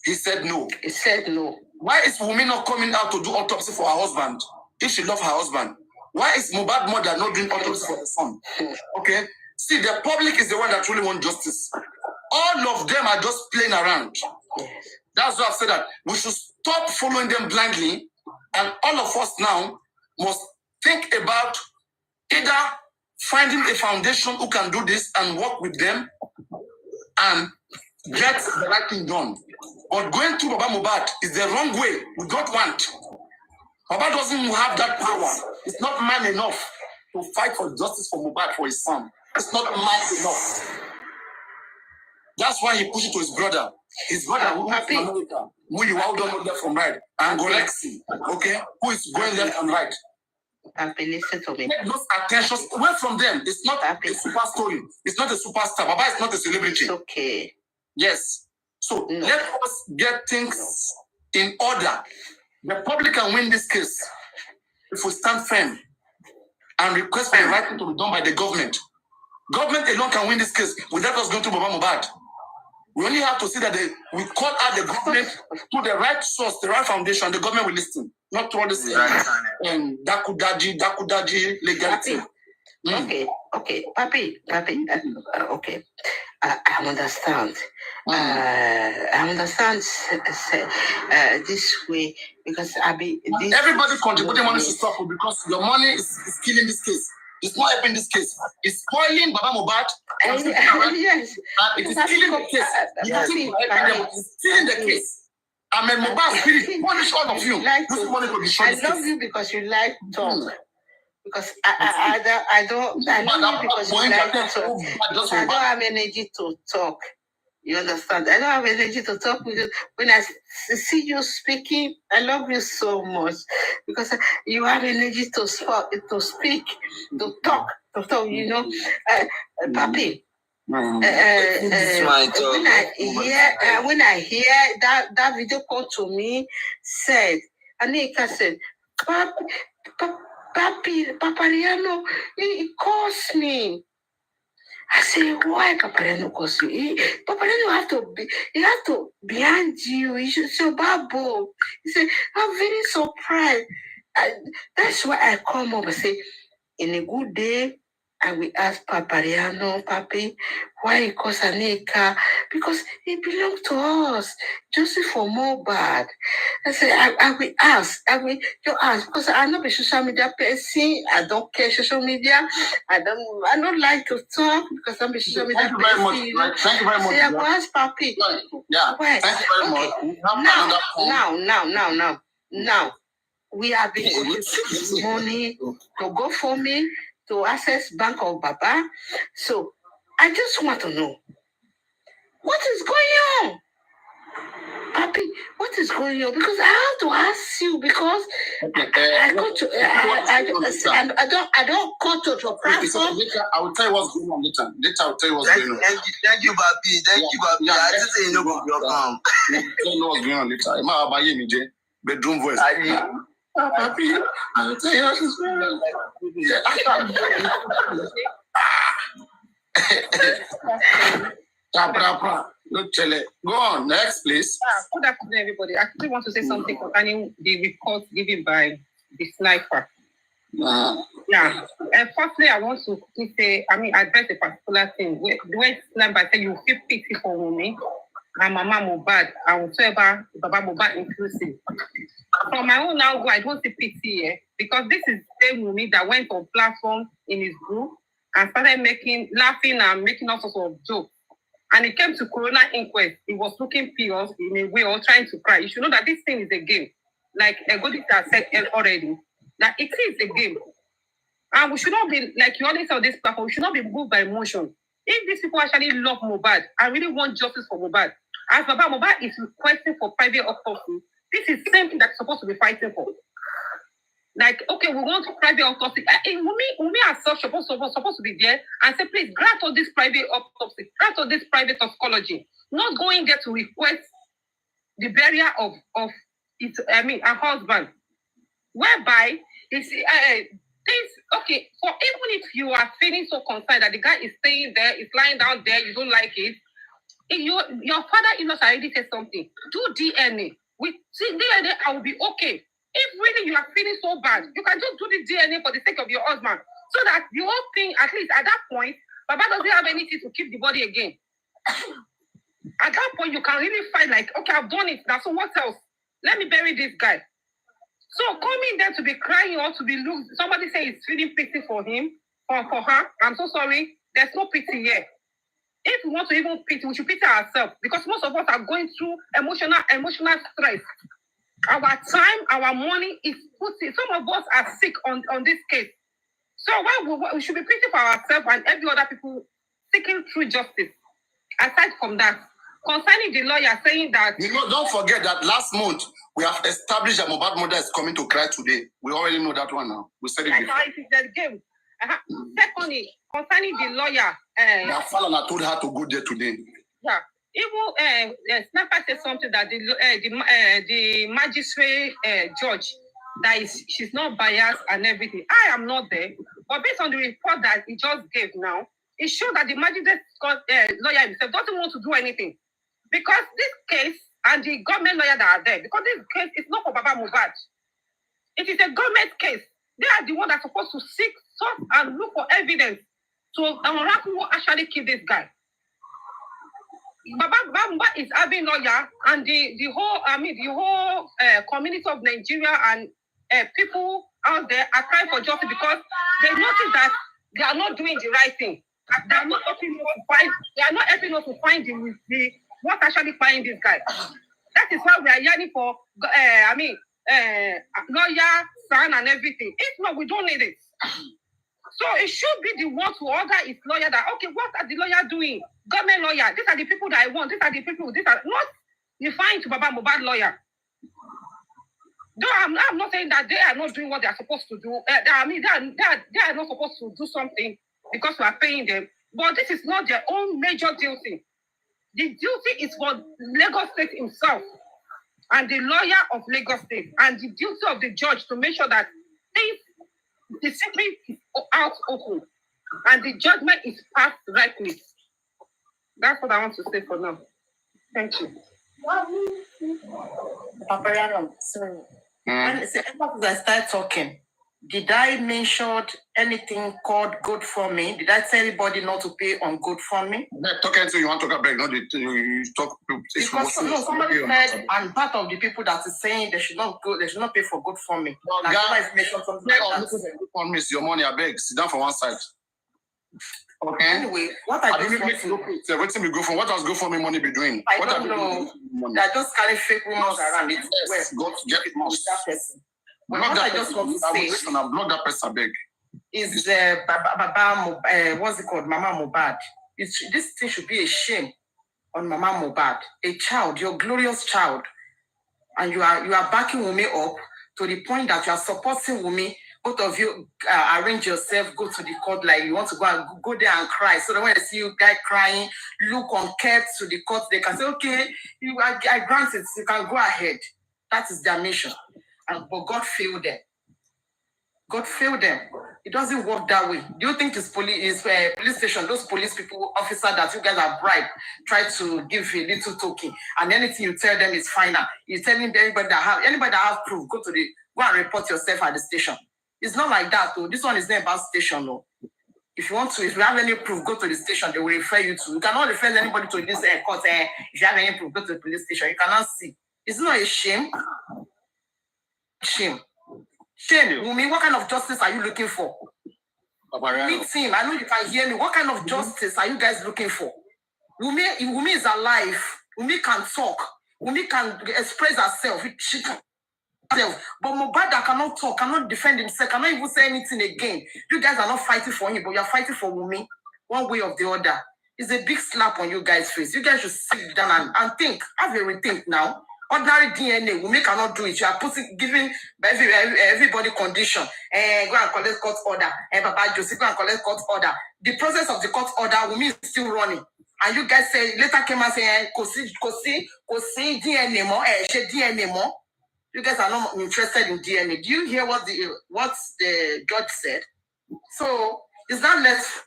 He said no. He said no. Why is Wunmi not coming out to do autopsy for her husband if she loves her husband? Why is Mohbad mother not doing autopsy for her son? Okay? See, the public is the one that really wants justice. All of them are just playing around. That's why I've said that we should stop following them blindly, and all of us now must think about either finding a foundation who can do this and work with them and get the right thing done. But going through Baba Mohbad is the wrong way. We don't want. Baba doesn't have that power. It's not man enough to fight for justice for Mohbad for his son. It's not man enough. That's why he pushed it to his brother. His brother who is from America, who you all don't know that from right, and Golexi, okay, who is going left and right. Listen to me. Take those attentions away from them. It's not a super story. It's not a superstar. Baba is not a celebrity. It's okay. Yes. So let us get things in order. The public can win this case if we stand firm and request for the right thing to be done by the government. Government alone can win this case without us going to Baba Mohbad. We only have to see that we call out the government to the right source, the right foundation, the government will listen. Not through this dakudaji legality. Okay, Papi, okay. I understand. I understand this way because everybody contributing money to stop because your money is killing this case. It's not helping this case. It's spoiling Baba Mohbad. Yes. It is killing the case. It's killing the case. I mean, Mohbad spirit punish all of you. I love you because you like talk. Because I don't love you because you like to talk. Because I don't have energy to talk. You understand? I don't have energy to talk because when I see you speaking, I love you so much because you have energy to speak, to talk. You know, Papi. When I hear that video call to me said, Anika said, Papariano, he calls me. I say, why Papariano calls you? Papariano have to behind you. He should say, Babo. He said, I'm very surprised. That's why I come up and say, in a good day, I will ask Papariano, Papi, why he calls Anika? Because it belongs to us. Joseph for Mohbad. I say, I will ask. You ask because I'm not a social media person. I don't care social media. I don't like to talk because I'm a social media person. Thank you very much. Thank you very much. So I will ask Papi. Yeah. Why? Thank you very much. Now, we have been putting money to go for me to access Bank of Baba. So I just want to know what is going on, Papi. What is going on? Because I have to ask you because I don't go to your platform. I will tell you what's going on later. Later, I'll tell you what's going on. Thank you, Papi. Thank you, Papi. I just say you know go your I'll tell you what's going on later. Am I buy me bedroom voice? Papi, I'll tell you what's going on. Go on, next, please. Good afternoon, everybody. I actually want to say something concerning the report given by the sniper. Yeah. Firstly, I want to say, address a particular thing. When sniper said you feel pity for me and Mama Mohbad and whatever Baba Mohbad inclusive. From my own angle, I don't see pity here because this is the same Wunmi that went on platform in his group and started laughing and making all sorts of jokes. And it came to Corona Inquest. He was looking pious in a way or trying to cry. You should know that this thing is a game. Like Godita said already, that it is a game. And we should not be, like you always say on this platform, we should not be moved by emotion. If these people actually love Mohbad, I really want justice for Mohbad. As Baba Mohbad is requesting for private autopsy, this is the same thing that's supposed to be fighting for. Like, okay, we want private autopsy. Wunmi herself supposed to be there and say, please grant all this private autopsy, grant all this private toxicology. Not going there to request the burial of her husband, whereby it's things. Okay, for even if you are feeling so concerned that the guy is staying there, is lying down there, you don't like it. If your father-in-law already said something, do DNA. With DNA, I will be okay. If really you are feeling so bad, you can just do the DNA for the sake of your husband. So that the whole thing, at least at that point, Baba doesn't have anything to keep the body again. At that point, you can really find like, okay, I've done it. Now, so what else? Let me bury this guy. So coming there to be crying or to be looked, somebody say he's feeling pity for him or for her. I'm so sorry. There's no pity here. If we want to even pity, we should pity ourselves because most of us are going through emotional stress. Our time, our money is put in. Some of us are sick on this case. So we should be pity for ourselves and every other people seeking true justice. Aside from that, concerning the lawyer saying that... don't forget that last month, we have established that Mohbad mother is coming to cry today. We already know that one now. We said it before. It is the game. Secondly, concerning the lawyer... Falana told her to go there today. Yeah. Even Snapper said something that the magistrate judge that she's not biased and everything. I am not there, but based on the report that he just gave now, it showed that the magistrate lawyer himself doesn't want to do anything because this case and the government lawyer that are there, because this case is not for Baba Mohbad. It is a government case. They are the ones that are supposed to seek, search, and look for evidence to unravel who actually killed this guy. Baba is having lawyer and the whole community of Nigeria and people out there are crying for justice because they notice that they are not doing the right thing. They are not helping us to find. They are not helping us to find the what actually find this guy. That is why we are yearning for. Lawyer, son, and everything. If not, we don't need it. So it should be the one to order his lawyer that, okay, what are the lawyer doing? Government lawyer. These are the people that I want. These are the people. These are not defined to Baba Mohbad lawyer. Though I'm not saying that they are not doing what they are supposed to do. They are not supposed to do something because we are paying them. But this is not their own major duty. The duty is for Lagos State himself and the lawyer of Lagos State and the duty of the judge to make sure that the secret is out open and the judgment is passed rightly. That's what I want to say for now. Thank you. Papariano, sorry. When I start talking, did I mention anything called good for me? Did I tell anybody not to pay on good for me? Talking to you want to talk about not you talk because somebody said, and part of the people that is saying they should not pay for good for me. On miss your money, I beg. Sit down for one side. Okay. Anyway, what I just want to everything we go for. What does go for me money be doing? I don't know. They just carry fake rumors around it. Yes, go get it most. That person. But what I just want to say block that person, I beg. Is what's it called? Mama Mohbad. This thing should be a shame on Mama Mohbad. A child, your glorious child, and you are backing Wunmi up to the point that you are supporting Wunmi. Both of you arrange yourself, go to the court like you want to go there and cry. So that when they see you guys crying, look unkept to the court, they can say, okay, I grant it, you can go ahead. That is their mission. But God failed them. God failed them. It doesn't work that way. Do you think it's police station, those police people, officer that you guys are bribed, try to give a little token, and anything you tell them is final? You're telling anybody that have proof, go and report yourself at the station. It's not like that, though. This one is not about station, though. If you have any proof, go to the station. They will refer you to. You cannot refer anybody to this court. If you have any proof, go to the police station. You cannot see. It's not a shame. Shame. Wunmi, what kind of justice are you looking for? Meet him. I know you can hear me. What kind of justice are you guys looking for? Wunmi is alive. Wunmi can talk. Wunmi can express herself. She can. But Mohbad cannot talk, cannot defend himself, cannot even say anything again. You guys are not fighting for him, but you're fighting for Wunmi, one way or the other. It's a big slap on you guys' face. You guys should sit down and think. Have a rethink now. Ordinary DNA, Wunmi cannot do it. You are giving everybody condition. Go and collect court order. Papa Joseph, go and collect court order. The process of the court order, Wunmi is still running. And you guys later came and saying, Kosi DNA more, DNA more. You guys are not interested in DNA. Do you hear what the judge said? So is that less?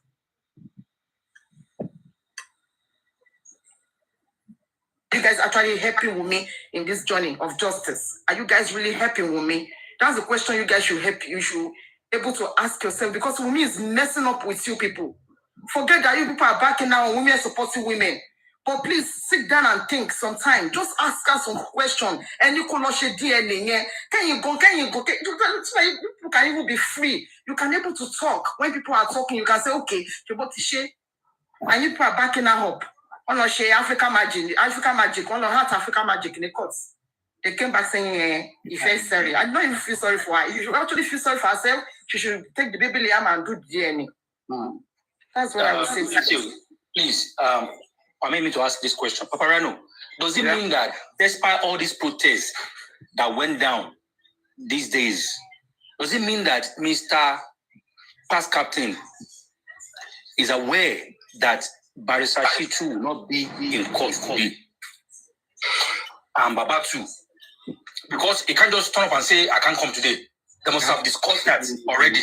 You guys actually helping Wunmi in this journey of justice? Are you guys really helping Wunmi? That's the question you guys should help. You should able to ask yourself, because Wunmi is messing up with you people. Forget that you people are backing now and women supporting women. But please sit down and think sometime. Just ask us some question. And you can DNA. Can you go? You can even be free. You can be able to talk. When people are talking, you can say, okay, and you people are backing her up. On African magic, on African magic in the courts. They came back saying, if you're sorry. I don't even feel sorry for her. If you actually feel sorry for herself, she should take the baby lamb and do DNA. That's what I would say. Please, permit me to ask this question. Paparano, does it mean that despite all these protests that went down these days, does it mean that Mr. Past Captain is aware that Barrister Shitu will not be in court today? And Baba too. Because he can't just turn up and say, I can't come today. They must have discussed that already.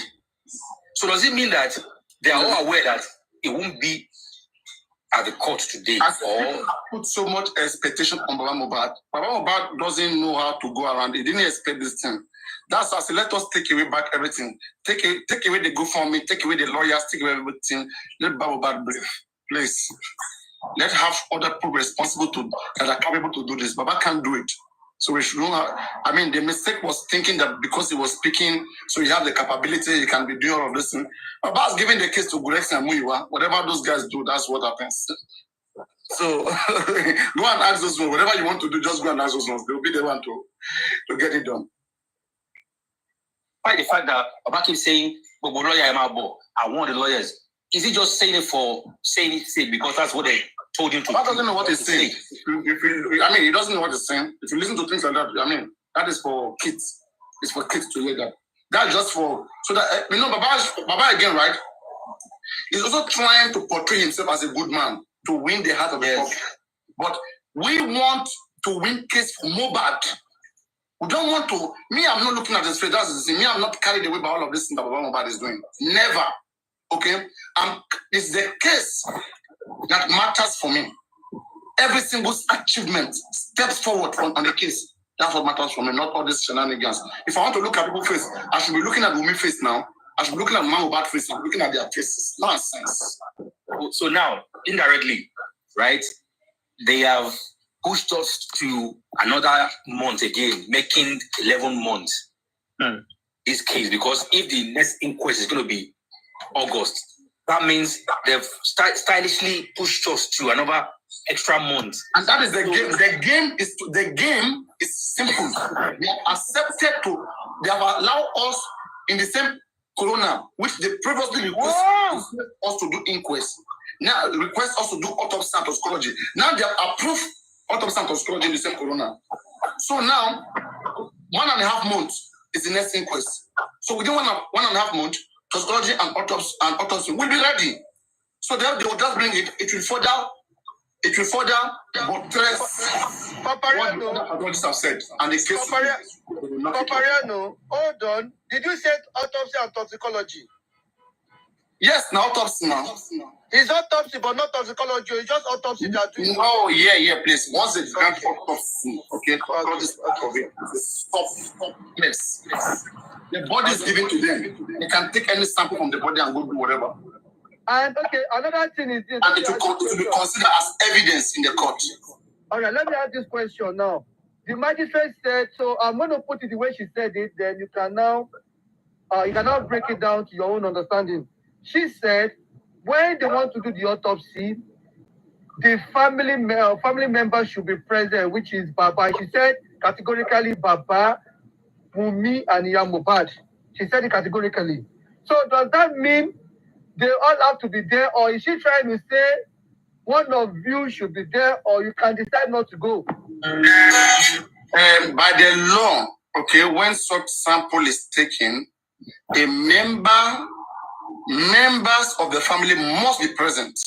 So does it mean that they are all aware that it won't be at the court today? I put so much expectation on Baba Mohbad. Baba Mohbad doesn't know how to go around. He didn't expect this thing. That's why I said, let us take away back everything. Take away the GoFundMe, take away the lawyers, take away everything. Let Baba Mohbad breathe, please. Let's have other people responsible that are capable to do this. Baba can't do it. So we should know. I mean, the mistake was thinking that because he was speaking, so you have the capability, you can be doing all of this thing. About giving the case to Gurex and Muiwa, whatever those guys do, that's what happens. So go and ask those ones. Whatever you want to do, just go and ask those ones. They'll be the one to get it done. By the fact that Baba keeps saying, I want the lawyers. Is he just saying it for saying it because that's what they told him to do? Baba doesn't know what he's saying. I mean, he doesn't know what he's saying. If you listen to things like that, I mean, that is for kids. It's for kids to hear that. That's just for, so that, Baba again, right? He's also trying to portray himself as a good man to win the heart of the public. But we want to win case for Mohbad. We don't want to. Me, I'm not looking at his face. That's the thing. Me, I'm not carried away by all of this thing that Mohbad is doing. Never. Okay? It's the case that matters for me. Every single achievement steps forward on the case. That's what matters for me, not all these shenanigans. If I want to look at people's face, I should be looking at Wumi's face now. I should be looking at Mohbad's face. I'm looking at their faces. Nonsense. So now, indirectly, right, they have pushed us to another month again, making 11 months this case. Because if the next inquest is going to be August, that means they've stylishly pushed us to another extra month. And that is the game. The game is simple. They have accepted to. They have allowed us in the same corona, which they previously requested us to do inquest. Now request us to do autopsy and toxicology. Now they have approved autopsy and toxicology in the same corona. So now 1.5 months is the next inquest. So within 1.5 months, toxicology and autopsy will be ready. So they will just bring it. It will further buttress what the other authorities have said. And the case Papariano, hold on. Did you say autopsy and toxicology? Yes, now autopsy now. It's autopsy, but not toxicology. It's just autopsy they are doing. Oh, yeah, please. Once it's done autopsy, okay, stop. Yes. The body is given to them. They can take any sample from the body and go do whatever. And okay, another thing is this. And it will be considered as evidence in the court. All right, let me ask this question now. The magistrate said, so I'm going to put it the way she said it, then you can now break it down to your own understanding. She said, when they want to do the autopsy, the family members should be present, which is Baba. She said categorically Baba, Wunmi, and Mohbad. She said it categorically. So does that mean they all have to be there, or is she trying to say one of you should be there, or you can decide not to go? By the law, okay, when such sample is taken, members of the family must be present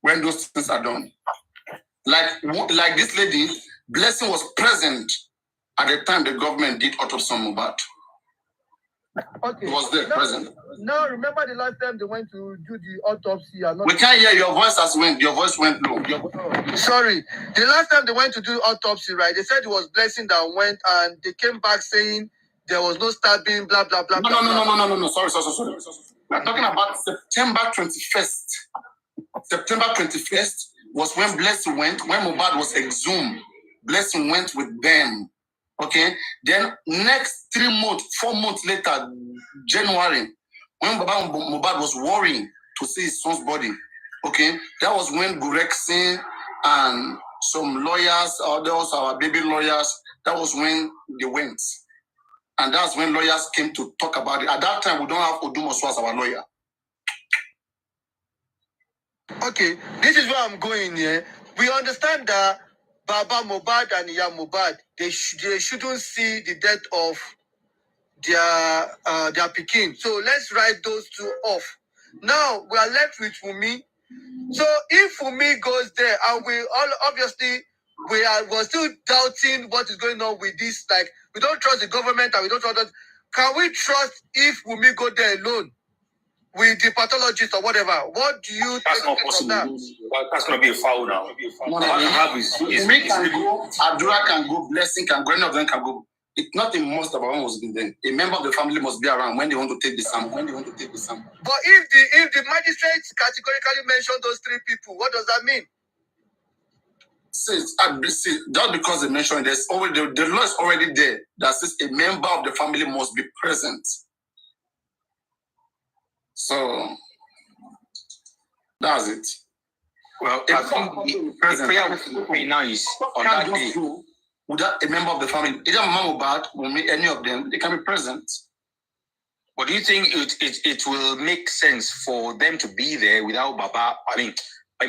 when those things are done. Like this lady, Blessing was present at the time the government did autopsy on Mohbad. Okay. He was there, present. Now, remember the last time they went to do the autopsy? We can't hear your voice your voice went low. Sorry. The last time they went to do autopsy, right? They said it was Blessing that went, and they came back saying there was no stabbing, blah, blah, blah. No. Sorry. We're talking about September 21st. September 21st was when Blessing went, when Mohbad was exhumed. Blessing went with them. Okay? Then next 4 months later, January, when Mohbad was worrying to see his son's body, okay, that was when Gurexin and some lawyers, others, our baby lawyers, that was when they went. And that's when lawyers came to talk about it. At that time, we don't have Odumosu as our lawyer. Okay, this is where I'm going here. We understand that Baba Mohbad and Iya Mohbad, they shouldn't see the death of their Pekin. So let's write those two off. Now we are left with Wunmi. So if Wunmi goes there, and we're still doubting what is going on with this. Like, we don't trust the government and we don't trust us. Can we trust if Wunmi go there alone with the pathologist or whatever? What do you That's not possible. That's going to be a foul now. Wunmi can go, Abdullah can go, Blessing can go, any of them can go. It's not a must that one must be there. A member of the family must be around when they want to take the sample. But if the magistrate categorically mentioned those 3 people, what does that mean? just because they mentioned there's already the law is already there that says a member of the family must be present. So that's it. Well, I think the prayer now is on that day. Without a member of the family, either Mama or Bad, or any of them, they can be present. But do you think it will make sense for them to be there without Baba? I mean,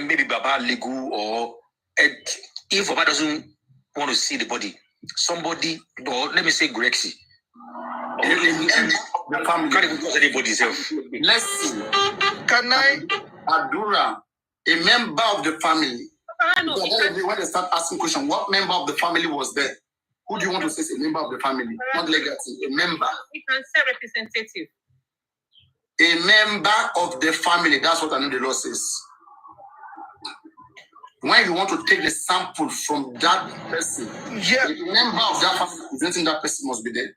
maybe Baba Legu, or if Baba doesn't want to see the body, somebody, or let me say Grexy, the family can't even cause anybody's help. Let's see. Can I Adura, a member of the family? When they start asking questions, what member of the family was there? Who do you want to say is a member of the family? Not legacy, a member. We can say representative. A member of the family. That's what I know the law says. When you want to take the sample from that person, a member of that family presenting that person must be there.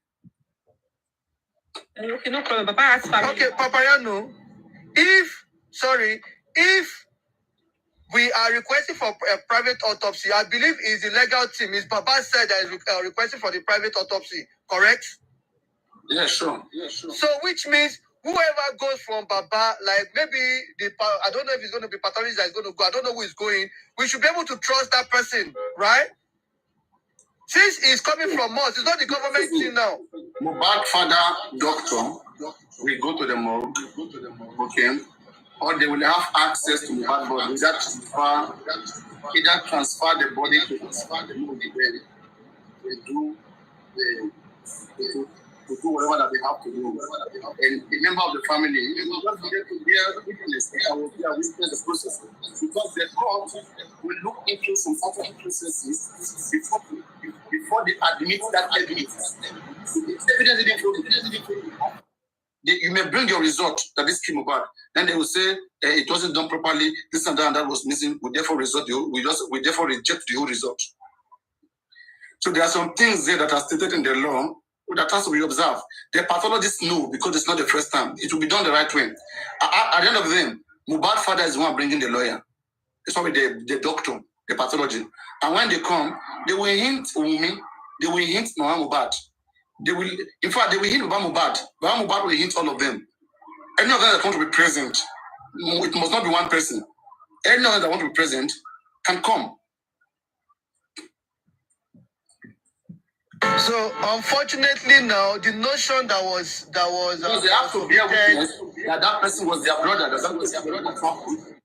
Okay, no problem. Papa has family. Okay, Papayano, if we are requesting for a private autopsy, I believe is the legal team. Is Baba said that is requesting for the private autopsy, correct? Yeah, sure. So which means whoever goes from Baba, like maybe I don't know if it's going to be Paternity that is going to go. I don't know who is going. We should be able to trust that person, right? Since it's coming from us, it's not the government thing now. Mohbad father, doctor, we go to the morgue, okay? Or they will have access to Mohbad body. Either transfer the body to the they do whatever that they have to do. And a member of the family, just get to their witness, witness the process. Because the court will look into some certain processes before they admit that evidence. You may bring your result that this came about. Then they will say it wasn't done properly, this and that was missing. We therefore reject the whole result. So there are some things there that are stated in the law that has to be observed. The pathologists know because it's not the first time. It will be done the right way. At the end of the day, Mohbad's father is the one bringing the lawyer. It's probably the doctor, the pathology. And when they come, they will hint Wumi, they will hint Mama Mohbad. They will hint Mama Mohbad. Mama Mohbad will hint all of them. Any of them that want to be present, it must not be one person. Any of them that want to be present can come. So unfortunately now the notion that was because they have to bear witness that person was their brother, that was their brother.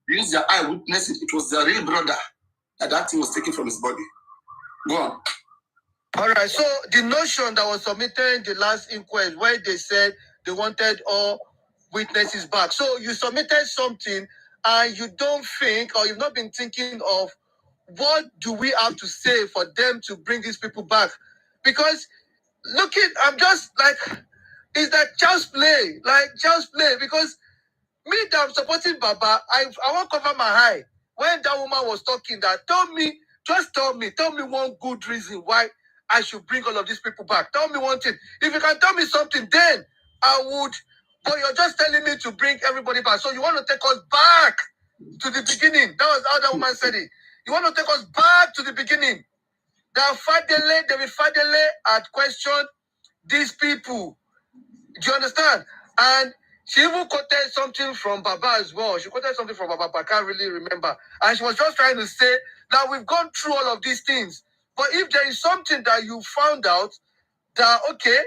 They used their eyewitness, it was their real brother that thing was taken from his body. Go on. All right, so the notion that was submitted in the last inquest where they said they wanted all witnesses back. So you submitted something and you don't think, or you've not been thinking of what do we have to say for them to bring these people back? Because I'm just like, it's like child's play, because me that I'm supporting Baba, I want to cover my eye. When that woman was talking, tell me one good reason why I should bring all of these people back. Tell me one thing. If you can tell me something, then I would. But you're just telling me to bring everybody back. So you want to take us back to the beginning. That was how that woman said it. You want to take us back to the beginning. David Fadele had questioned these people. Do you understand? And she even quoted something from Baba as well. She quoted something from Baba, but I can't really remember. And she was just trying to say that we've gone through all of these things. But if there is something that you found out that, okay,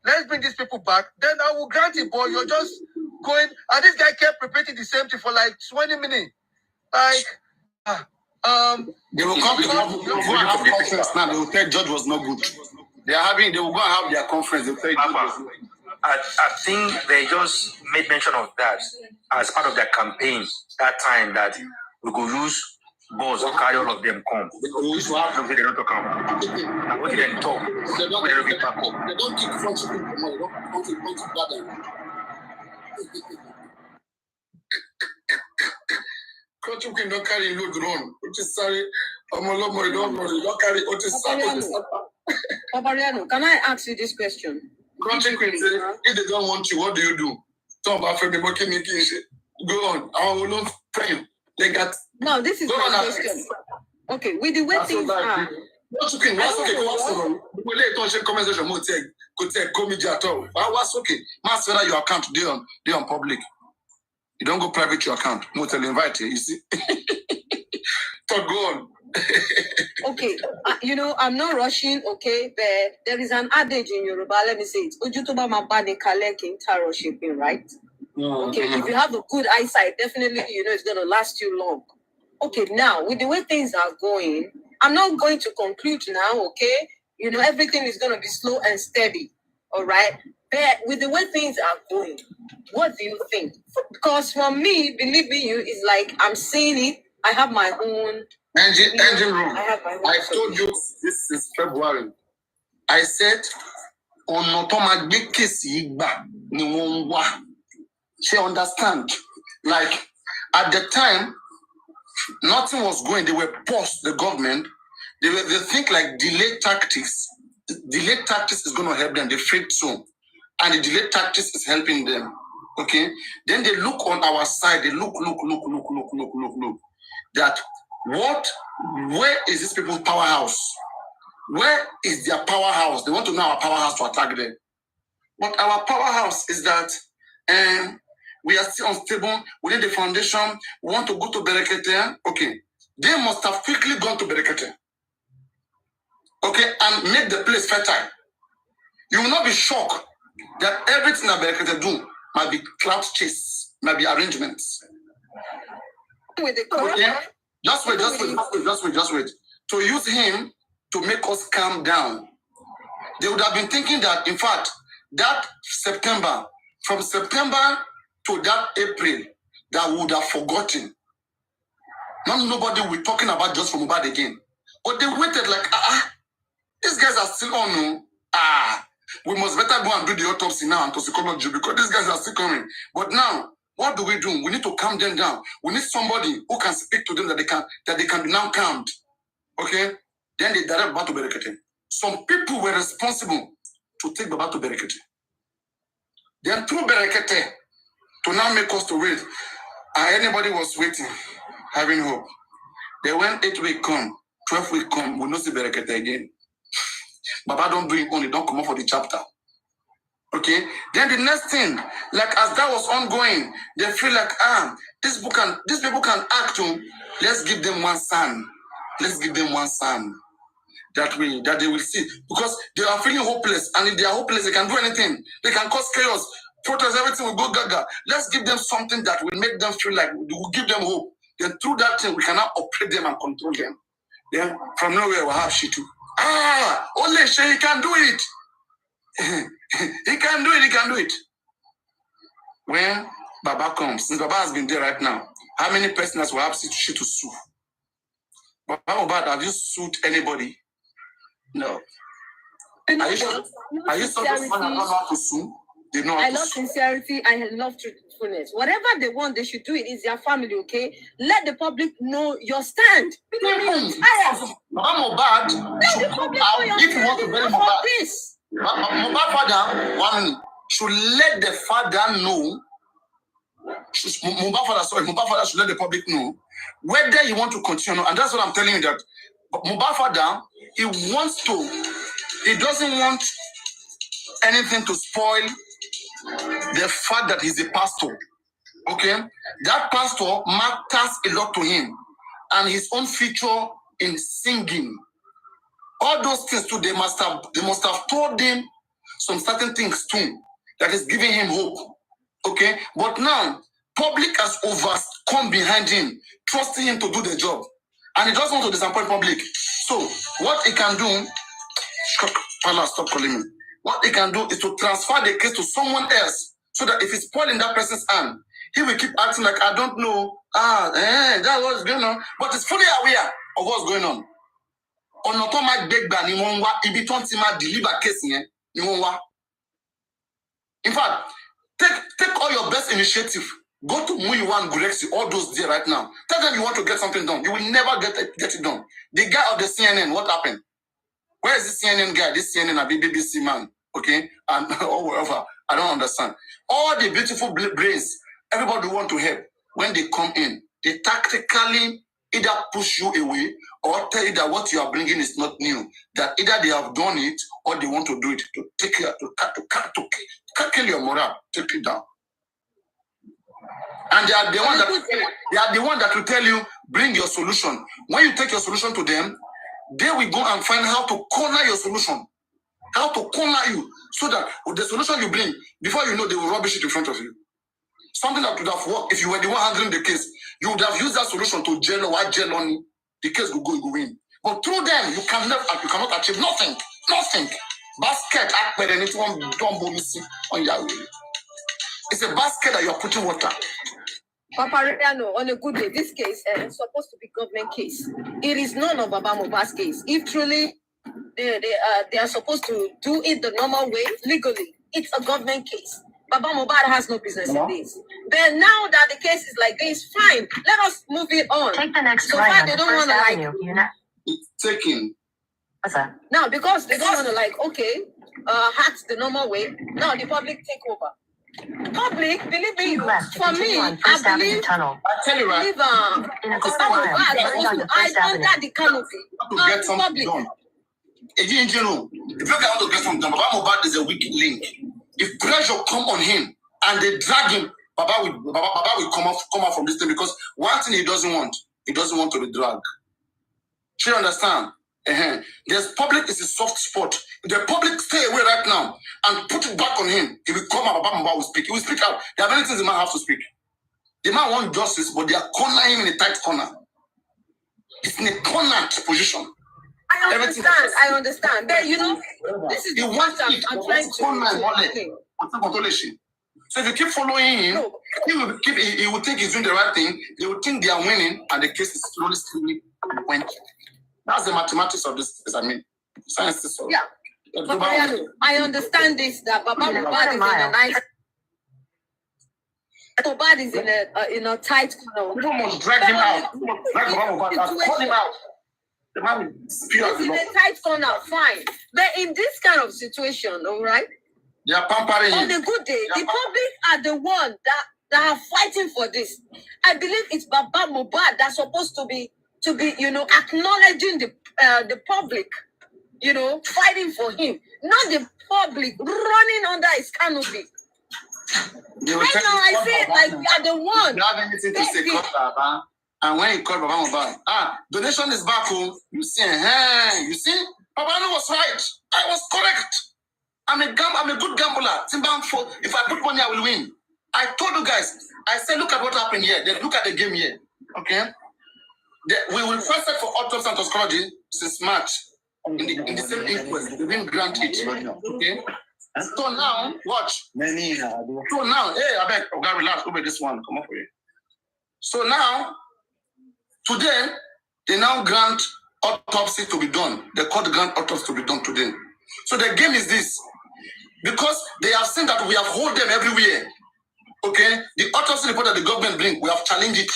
let's bring these people back, then I will grant it. But you're just going, and this guy kept repeating the same thing for like 20 minutes. They will come to have conference now. They will tell judge was not good. They will go and have their conference. They will tell judge was not good. I think they just made mention of that as part of their campaign that time that we could use balls to carry all of them come. They don't talk about. And what did they talk? They don't keep front people more. They don't keep gather. Courtroom don't carry load run. Which is sorry. Don't carry Papariano, can I ask you this question? If they don't want you, what do you do? Talk about Femi Go on. I will not frame. They got. No, this is my question. Okay, with the way things are. What's okay? What's okay? We later on conversation. Go take comedy at all. What's okay? Master that your account they on public. You don't go private your account. Motel invite you see. So go on. Okay, I'm not rushing, okay, but there is an adage in Yoruba, let me say it. Ojutoba mabane kale kintaro shipping, right? Okay, if you have a good eyesight, definitely, it's going to last you long. Okay, now, with the way things are going, I'm not going to conclude now, okay? Everything is going to be slow and steady, all right? But with the way things are going, what do you think? Because for me, believe me, it's like I'm seeing it. I have my own engine room. I told you this is February. I said, she understand. Like at the time, nothing was going. They were post the government. They think like delayed tactics. Delayed tactics is going to help them. They fake so, and the delayed tactics is helping them. Okay. Then they look on our side. They look. That where is this people's powerhouse? Where is their powerhouse? They want to know our powerhouse to attack them. But our powerhouse is that we are still unstable within the foundation. We want to go to Berekete. Okay. They must have quickly gone to Berekete. Okay, and make the place fertile. You will not be shocked that everything that Berekete do might be cloud chase, might be arrangements. With the okay? Just wait. To use him to make us calm down. They would have been thinking that, in fact, that September, from September to that April, that we would have forgotten. Nobody will be talking about just from Mohbad again. But they waited like, these guys are still on. We must better go and do the autopsy now and toxicology because these guys are still coming. But now, what do? We need to calm them down. We need somebody who can speak to them that they can be now calmed. Okay? Then they direct Baba to Berekete. Some people were responsible to take Baba to Berekete. Then through Berekete to now make us to wait. And anybody was waiting, having hope. They went 8 weeks come, 12 weeks come, we'll not see Berekete again. Baba don't do it only, don't come up for the chapter. Okay? Then the next thing, like as that was ongoing, they feel like, these people can act on. Let's give them one son. Let's give them one son. That they will see. Because they are feeling hopeless. And if they are hopeless, they can do anything. They can cause chaos. Protest, everything will go gaga. Let's give them something that will make them feel like we will give them hope. Then through that thing, we cannot operate them and control them. Then from nowhere, we'll have Shitu. Only Shay, he can do it. He can do it. When Baba comes, since Baba has been there right now, how many persons will have Shitu to sue? Baba, have you sued anybody? No. Are you somebody who knows how to sue? They know how I love sincerity. I love truthfulness. Whatever they want, they should do it. It's their family, okay? Let the public know your stand. If you want to bury Mohbad father, should let the father know. Mohbad father should let the public know whether you want to continue. And that's what I'm telling you, that Mohbad father, he doesn't want anything to spoil the fact that he's a pastor. Okay? That pastor matters a lot to him. And his own future in singing. All those things too, they must have told him some certain things too, that is giving him hope. Okay? But now, public has overcome behind him, trusting him to do the job. And he doesn't want to disappoint public. So, what he can do, stop calling me. What he can do is to transfer the case to someone else, so that if it's spoiled in that person's hand, he will keep acting like, I don't know. That's what's going on. But he's fully aware of what's going on. In fact, take all your best initiative. Go to Muyiwan, Gurexi, all those there right now. Tell them you want to get something done. You will never get it done. The guy of the CNN, what happened? Where is this CNN guy? This CNN a BBC man, okay? And or whatever. I don't understand. All the beautiful brains, everybody want to help. When they come in, they tactically either push you away or tell you that what you are bringing is not new. That either they have done it or they want to do it to take you to kill your morale, take it down. And they are the one that will tell you, bring your solution. When you take your solution to them, they will go and find how to corner your solution, how to corner you, so that with the solution you bring, before you know, they will rubbish it in front of you. Something that would have worked if you were the one handling the case, you would have used that solution to jail or jail on you. The case will go, you will win. But through them, you cannot achieve nothing. Basket, it's a basket that you are putting water. Papa Riano, on a good day, this case is supposed to be government case. It is none of Baba Mohbad's case. If truly they are supposed to do it the normal way, legally, it's a government case. Baba Mohbad has no business in this. But now that the case is like this, fine. Let us move it on. Take the next so right far, they don't want to It's taking. What's that? Now, because they don't want to act the normal way, now the public take over. Public, believe me, for me, I believe, tunnel. I tell you right, in a quarter mile, I under the canopy. To get something done. In general, if you want to get something done, Baba Mohbad is a weak link. If pressure come on him and they drag him, Baba will come out from this thing, because one thing he doesn't want to be dragged. Do you understand? There's public is a soft spot. If the public stay away right now and put it back on him, he will come out, Baba Mohbad will speak. He will speak out. There are many things the man has to speak. The man wants justice, but they are cornering him in a tight corner. It's in a cornered position. I understand. But this is the one I'm trying to. So if you keep following him, he will think he's doing the right thing. They will think they are winning, and the case is slowly went. That's the mathematics of this. Science is so. Yeah. I understand this, that Baba Mohbad is in a nice. Mohbad is in a tight corner. We must drag him out. Drag Baba Mohbad out. Call him out. The man is in a tight corner, fine. But in this kind of situation, all right? They are pampering him. On a good day, the public are the one that are fighting for this. I believe it's Baba Mohbad that's supposed to be acknowledging the public, fighting for him, not the public running under his canopy. Right now, I say it like we are the one. You have anything to say, Baba? And when he called Baba Mohbad, donation is back home. You see, Baba was right. I was correct. I'm a good gambler. If I put money, I will win. I told you guys. I said, look at what happened here. Look at the game here. Okay. We will first set for autopsy and toxicology since March in the same inquest. We didn't grant it. Okay. So now, watch. So now, hey, I beg, okay, relax. Over this one, come up with it. So now, today, they now grant autopsy to be done. The court grant autopsy to be done today. So the game is this. Because they have seen that we have hold them everywhere. Okay? The autopsy report that the government bring, we have challenged it.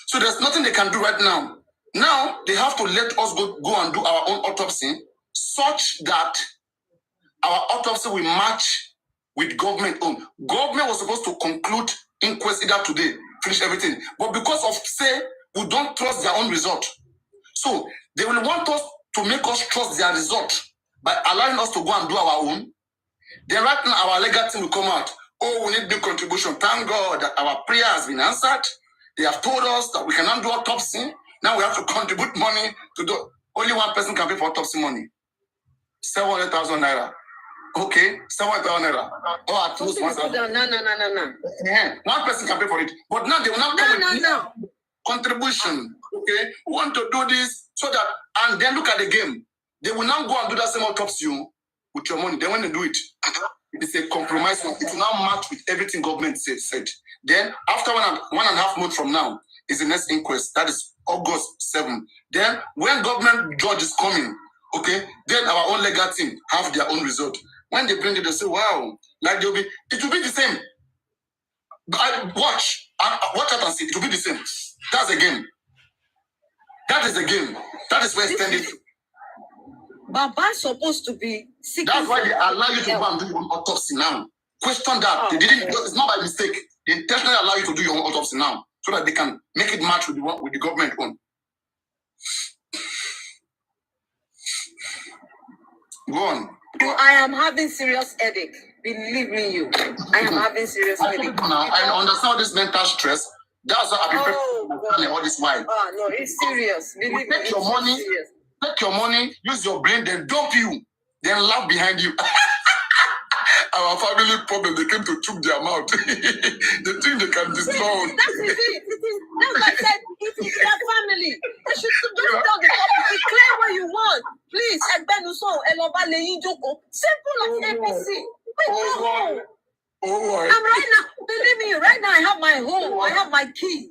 So there's nothing they can do right now. Now, they have to let us go and do our own autopsy such that our autopsy will match with government own. Government was supposed to conclude inquest either today, finish everything. But because of, say, we don't trust their own result. So they will want us to make us trust their result by allowing us to go and do our own. Then right now, our legal team will come out. Oh, we need big contribution. Thank God that our prayer has been answered. They have told us that we cannot do autopsy. Now we have to contribute money to do. Only one person can pay for autopsy money. 700,000 naira. Okay, 700,000 naira. Or at most 1,000. No. Yeah, one person can pay for it. But now they will not come with contribution. Okay, we want to do this so that, and then look at the game. They will now go and do that same autopsy with your money. Then when they do it, it's a compromise. It will now match with everything government said. Then after 1.5 months from now is the next inquest. That is August 7. Then when government judge is coming, okay, then our own legal team have their own result. When they bring it, they say, wow, like it will be the same. Watch out and see. It will be the same. That's the game. That is the game. That is where it's standing. Baba's supposed to be sick. That's why they allow you to go and do your own autopsy now. Question that. They didn't. It's not by mistake. They intentionally allow you to do your own autopsy now so that they can make it match with the government one. Go on. I am having serious headache. Believe me, you. I am having serious headache. I understand this mental stress. That's what I've been all this while. No, it's serious. Believe me, take your money, serious. Take your money, use your brain, then dump you, then laugh behind you. Our family problem, they came to choke their mouth. They think they can destroy. That's it. That's what I said. It is their family. They should just tell the public, declare what you want. Please, simple as ABC. I'm right now, believe me, right now I have my home. I have my key.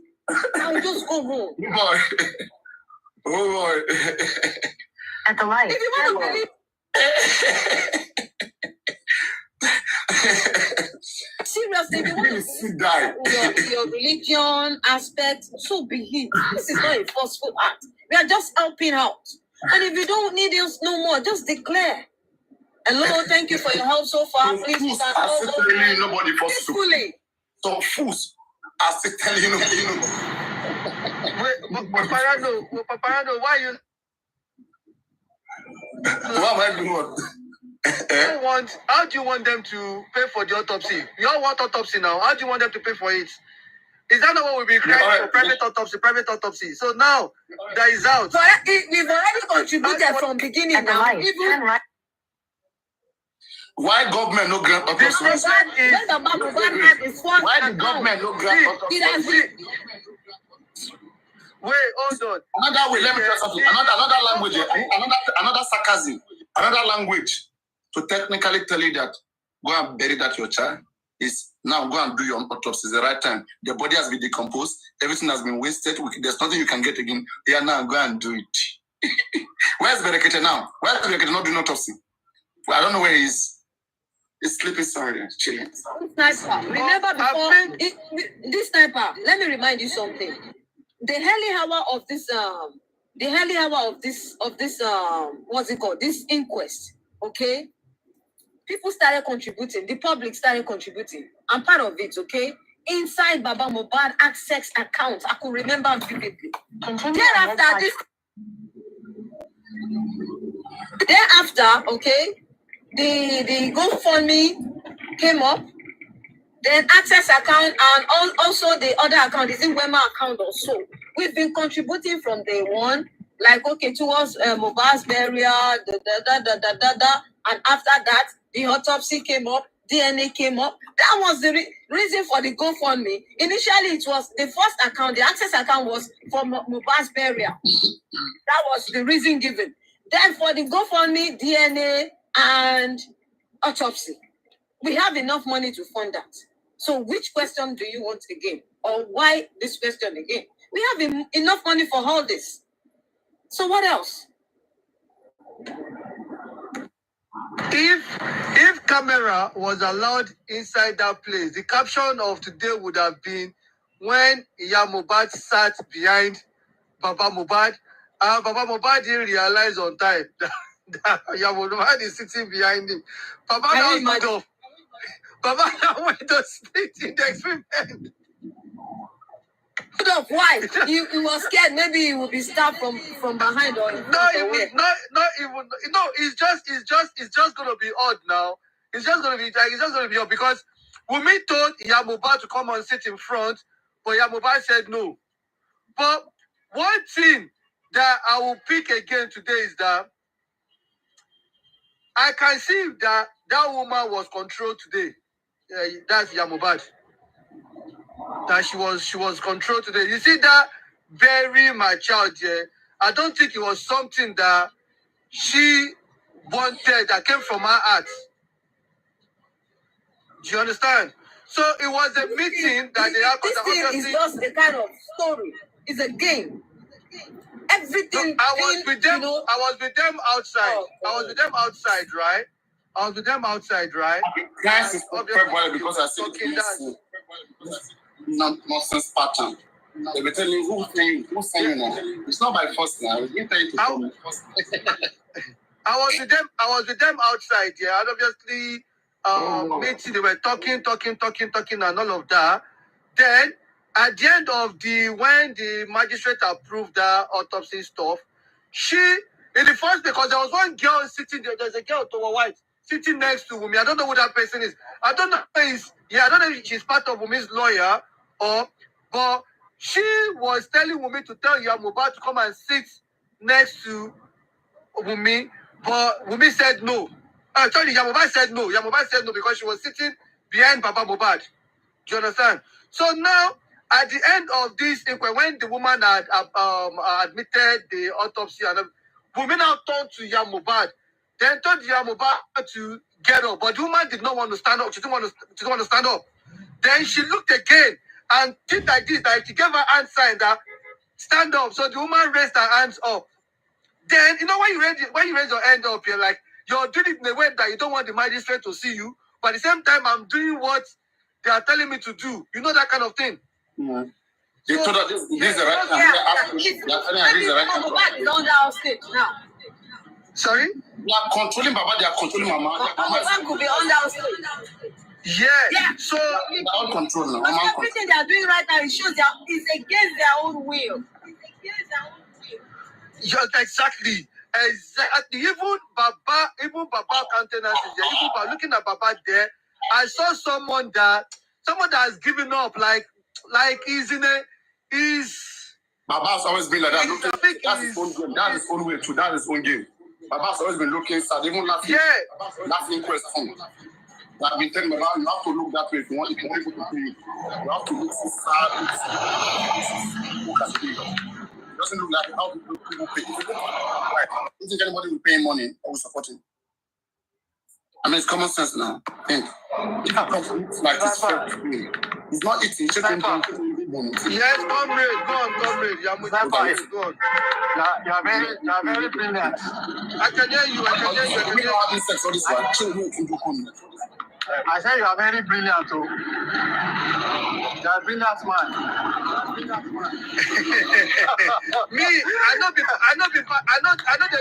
I'll just go home. At the light. If you want to believe. Seriously, if you want to your religion aspect, so be it. This is not a forceful act. We are just helping out. And if you don't need us no more, just declare. Hello, thank you for your help so far. Please, you can all go nobody peacefully. So fools are still telling you. Wait, Paparano, why you? What am I doing? How do you want them to pay for the autopsy? You all want autopsy now. How do you want them to pay for it? Is that not what we've been crying for? Private autopsy. So now that is out. We've already contributed from beginning now. Why government no grant autopsy? Why the government no grant autopsy? Wait, hold on. Another way, let me tell you something. Another language, another sarcasm, another language to technically tell you that go and bury that your child is now go and do your autopsy. It's the right time. The body has been decomposed. Everything has been wasted. There's nothing you can get again. Yeah, now go and do it. Where's Berekete now? Where's Berekete not doing autopsy? Well, I don't know where he is. He's sleeping, sorry, chilling. Sniper. Remember before this sniper, let me remind you something. The early hour of this what's it called? This inquest, okay? People started contributing, the public started contributing. I'm part of it, okay? Inside Baba Mohbad access account, I could remember vividly. Thereafter, okay, the GoFundMe came up, then access account and also the other account is in Wema account also. We've been contributing from day one, like okay, towards Mohbad's burial, and after that, the autopsy came up, DNA came up. That was the reason for the GoFundMe. Initially, it was the first account, the access account was for Mohbad's burial. That was the reason given. Then for the GoFundMe, DNA and autopsy. We have enough money to fund that. So which question do you want again? Or why this question again? We have enough money for all this. So what else? If camera was allowed inside that place, the caption of today would have been when Mohbad sat behind Baba Mohbad. Baba Mohbad didn't realize on time that Mohbad is sitting behind him. Baba now stood up. Baba now went to split in the experiment. Why? He was scared. Maybe he would be stabbed from behind or it's just gonna be odd now. It's just gonna be odd because Wunmi told Mohbad to come and sit in front, but Mohbad said no. But one thing that I will pick again today is that I can see that woman was controlled today. That's Mohbad. That she was controlled today. You see that very mature there. I don't think it was something that she wanted that came from her heart. Do you understand? So it was a meeting that they had. This thing is just a kind of story. It's a game. Everything. I was with them outside. I was with them outside, right? Guys, it's because I said nonsense pattern. They were telling you who's saying now. It's not my first now. You tell you to come first. I was with them outside, yeah. And obviously, meeting, they were talking, and all of that. Then at the end of when the magistrate approved that autopsy stuff, in the first, because there was one girl sitting there, there's a girl to a white sitting next to Wumi. I don't know who that person is. I don't know if she's part of Wumi's lawyer but she was telling Wumi to tell Mohbad to come and sit next to Wumi, but Wumi said no. Sorry, Mohbad said no. Mohbad said no because she was sitting behind Baba Mohbad. Do you understand? So now, at the end of this, when the woman had admitted the autopsy, and Wumi now turned to Mohbad, then told Mohbad to get up, but the woman did not want to stand up. She didn't want to stand up. Then she looked again and did like this, like she gave her hand sign that stand up. So the woman raised her hands up. Then when you raise your hand up, you're like you're doing it in a way that you don't want the magistrate to see you, but at the same time, I'm doing what they are telling me to do. You know that kind of thing. Mm-hmm. They told her this is the right time. Mohbad is on that stage now. Sorry? They are controlling Baba, they are controlling Mama. Mohbad could be on that stage. Yeah. So they're all controlling. Everything they are doing right now, it shows that it's against their own will. Yeah, exactly. Even Baba countenance is there. Even by looking at Baba there, I saw someone that has given up, like he's Baba's always been like that. That's his own game. That's his own way too. That's his own game. Baba's always been looking sad. Even last Inquest phone. I've been telling Baba, you have to look that way if you want people to pay you. You have to look so sad. It doesn't look like how people pay. If you look right, you think anybody will pay him money or will support him? I mean, it's common sense now. Think. Like it's not eating. It's just yes, comrade. Go on. You are very brilliant. I can hear you. I say you are very brilliant too. You are a brilliant man. Me, I know they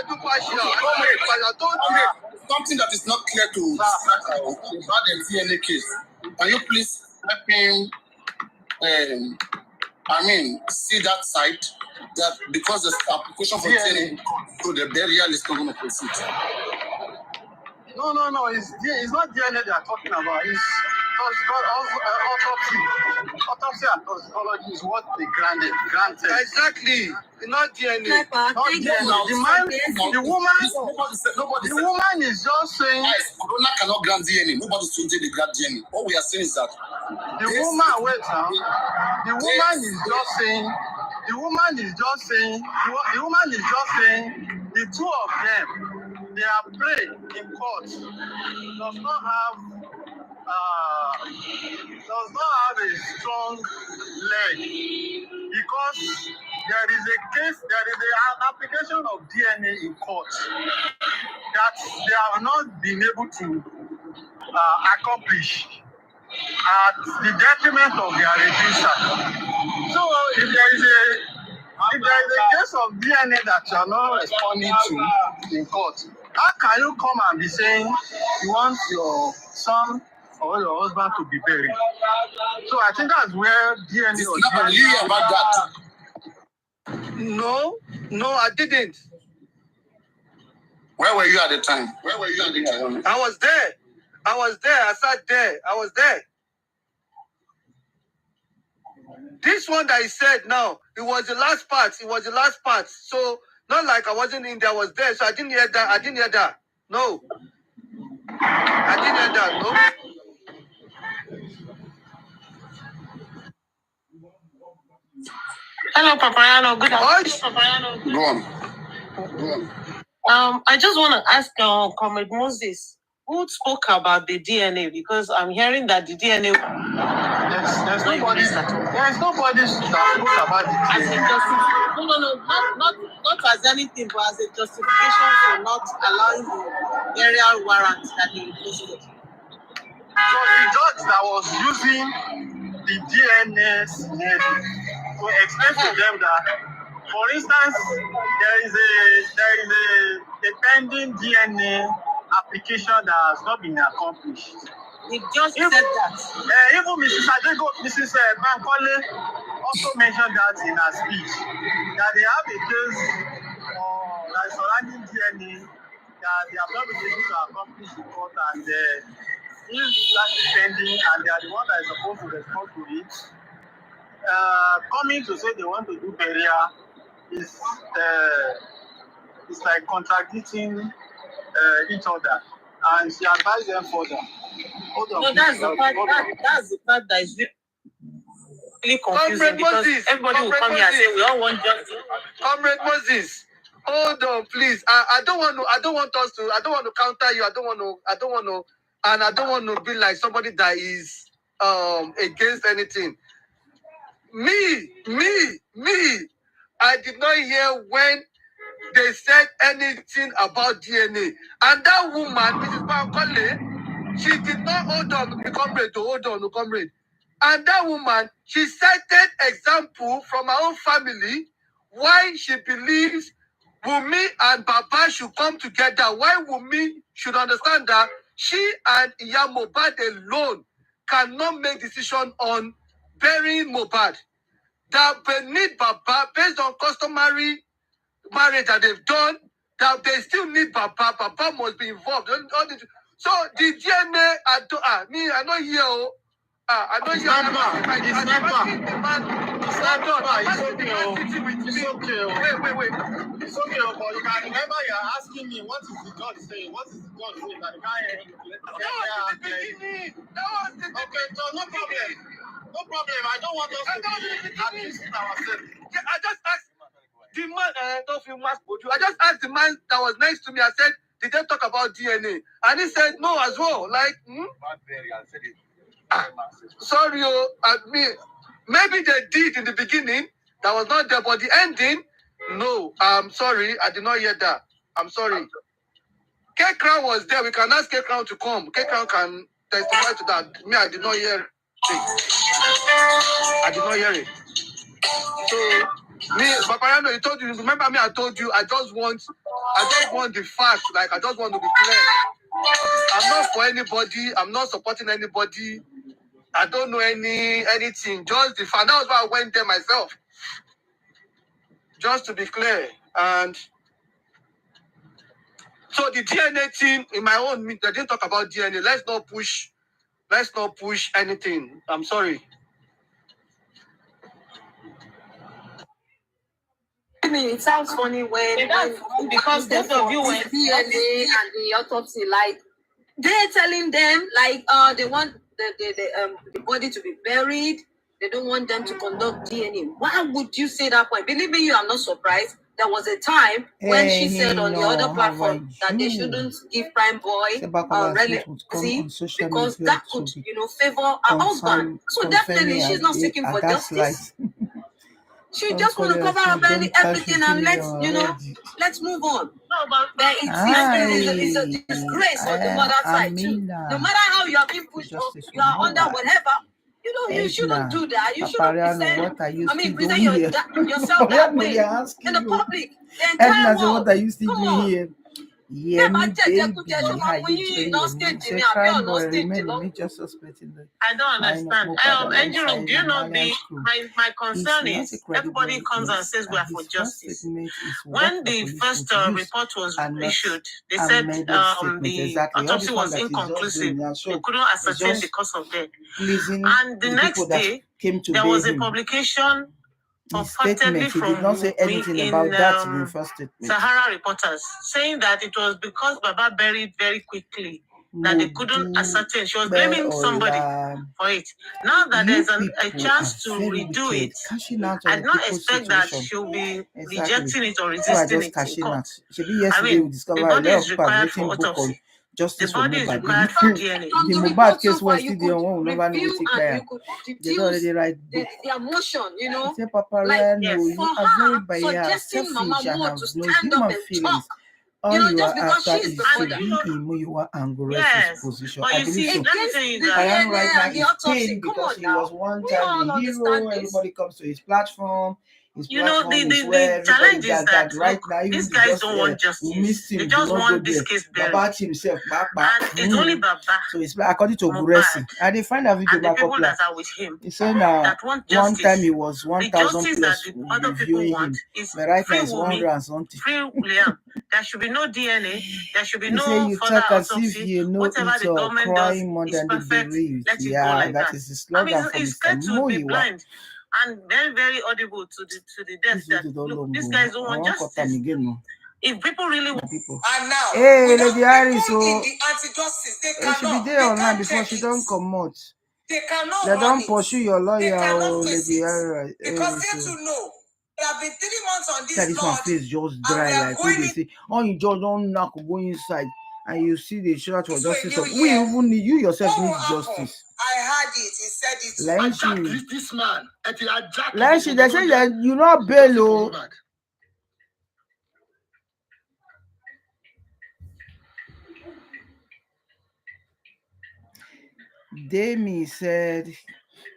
do partial. I told you. Something that is not clear to about the DNA case. Can you please help him? See that side that because the application for DNA, so the burial is not going to proceed. No. It's not DNA they are talking about. It's autopsy. Autopsy and toxicology is what they granted. Exactly. Not DNA. Not DNA. The woman is just saying. Corona cannot grant DNA. Nobody's saying they grant DNA. What we are saying is that the woman is just saying. The two of them, they are praying in court. Does not have a strong leg because there is an application of DNA in court that they have not been able to accomplish at the detriment of their register. So if there is a case of DNA that you are not responding to in court, how can you come and be saying you want your son or your husband to be buried? So I think that's where DNA or DNA about that. No, I didn't. Where were you at the time? I was there. I sat there. I was there. This one that he said now, it was the last part. So not like I wasn't in there, I was there. So I didn't hear that. No. I didn't hear that. No. Hello, Papayano. Good afternoon. Go on. I just want to ask Comrade Moses, who spoke about the DNA? Because I'm hearing that the DNA. There's nobody that spoke about the DNA. As a justification, not as anything, but as a justification for not allowing the burial warrant that they requested. So the judge that was using the DNA to explain to them that, for instance, there is a pending DNA application that has not been accomplished. He just said that. Even Mrs. Bankole also mentioned that in her speech, that they have a case that is surrounding DNA that they have not been able to accomplish the court, and if that is pending and they are the one that is supposed to respond to it, coming to say they want to do burial is like contradicting each other, and she advised them further. No, that's the part that is really confusing, because everybody will come here and say we all want justice. Comrade Moses, hold on, please. I don't want to counter you. I don't want to be like somebody that is against anything. Me. I did not hear when they said anything about DNA. And that woman, Mrs. Bankole, she did not hold on, comrade. And that woman, she cited example from her own family why she believes Wunmi and Baba should come together. Why Wunmi should understand that she and Iya Mohbad alone cannot make decision on burying Mohbad. That they need Baba based on customary marriage that they've done, that they still need Baba. Baba must be involved. So the DNA, I know here. I know you are asking the man. It's okay. Wait. It's okay, but you can remember you are asking me what is the God saying? What is the God saying? That okay, so no problem. I don't want us to be abusing ourselves. Yeah, I just asked the man. Don't feel mask, but I just asked the man that was next to me. I said, did they talk about DNA? And he said no as well. Like, sorry, maybe they did in the beginning. That was not there, but the ending, no. I'm sorry, I did not hear that. I'm sorry. K-Crown was there. We can ask K-Crown to come. K-Crown can testify to that. Me, I did not hear it. So, me, Papayano, he told you. Remember me? I told you. I just want the facts. Like, I just want to be clear. I'm not for anybody. I'm not supporting anybody. I don't know anything. Just the fact. That was why I went there myself. Just to be clear. And so the DNA team, in my own, they didn't talk about DNA. Let's not push anything. I'm sorry. I mean, it sounds funny when because both of you went DNA and the autopsy, like they're telling them like they want the body to be buried. They don't want them to conduct DNA. Why would you say that point? Believe me, I'm not surprised. There was a time when she said on the other platform that they shouldn't give Prime Boy relevancy because that could, favor her husband. So definitely she's not seeking for justice. She just want to cover up everything and let's move on. No, but it's a disgrace on the mother side too. No matter how you are being pushed up, you are under whatever. You shouldn't do that. You shouldn't present yourself that way in the public. The entire world. Come on. Yeah, me baby, how you doing? Just suspecting that. I don't understand. Angel, do you know my concern is everybody comes and says we are for justice. When the first report was issued, they said the autopsy was inconclusive. They couldn't ascertain the cause of death. And the next day, there was a publication purportedly from did not say anything about that in the first statement. Sahara Reporters saying that it was because Baba buried very quickly that they couldn't ascertain. She was blaming somebody for it. Now that there's a chance to redo it, I do not expect that she'll be rejecting it or resisting it in court. I mean, the body is required for autopsy. The body is required for DNA. The Mohbad case was still the one who never knew it. They already write book. The emotion, Say, Papa, you are very biased, selfish, and have no human feelings. All you are after is to be in your Angora's position. I believe so. I am right now is pain because he was one time a hero. Everybody comes to his platform. His You know, platform the is where everybody challenge is that right look, now, even these if guys just don't want we justice. missed him, They do just not go want this there. case buried. Baba himself, And it's only Baba, so it's according to Mohbad, Guresi. And they find a video and the back up people like that are with him he said now that want one justice. time he was The 1,000 justice that plus the other people reviewing want him, is but right free now it's 100 Wunmi, and something. free Liam. There should be no DNA. There should be He say no you further talk as if autopsy. you know Whatever it's the all government does crying more is than they perfect. believe. Let it go Yeah, like that that. is the I slogan mean, from it's Mr. scared to be Muiwa. blind and very, very audible to the death This that video don't look, long these go. guys don't I want want cut them justice. again, no. If people really want, People. and now, Hey, without Lady Harris, people in so the anti-justice, they she be cannot. there They online can't before check she it. don't come out. They cannot They run don't it. pursue your They lawyer, cannot face Lady it. Harris. Because they to know. There have been 3 months on That this this one Lord, face just and dry we are like going when they say, oh, you just don't knock go inside and you see the shout for into a justice new of we year. even need you yourself What will need happen? justice. I heard it. He said it. Like This man. they say that you not bail. Oh. Demi said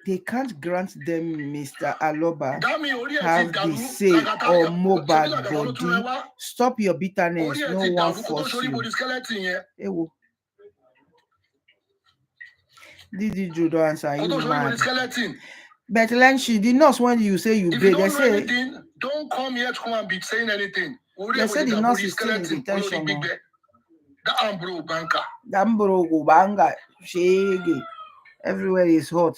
they can't grant them Mr. Aloba have the say or mobile body. Stop your bitterness. No one force you. Ewo. Did you do answer you mad? But Lenshi, the nurse when you say you bail, they say anything, don't come here to come and be saying anything. they say the nurse is still in detention. That Ambro banker. Dambro Gubanga, Shege. Everywhere is hot.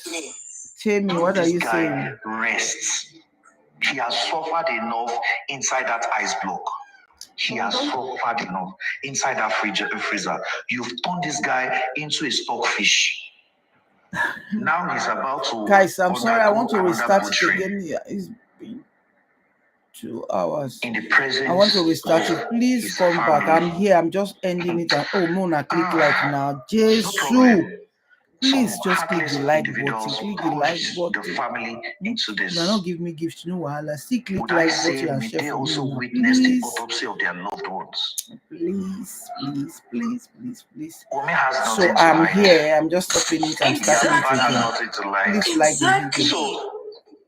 Tell me, what are you saying? Rests. He has suffered enough inside that ice block. He has suffered enough inside that freezer. You've turned this guy into a stockfish. Now he's about to. Guys, I'm sorry, I want to restart it again. Yeah, it's been 2 hours. In the presence I want to restart it. Please come back. I'm here. I'm just ending it. And oh, Mona, click like now. Jesus. Please just click the like button. Click the like button. The family into this. Now, don't give me gifts. No, I'll still click Would like I say button and share they for also me. witnessed the autopsy of their loved ones? Please. Women has So I'm here. I'm just stopping it and starting it again. Please like the video. So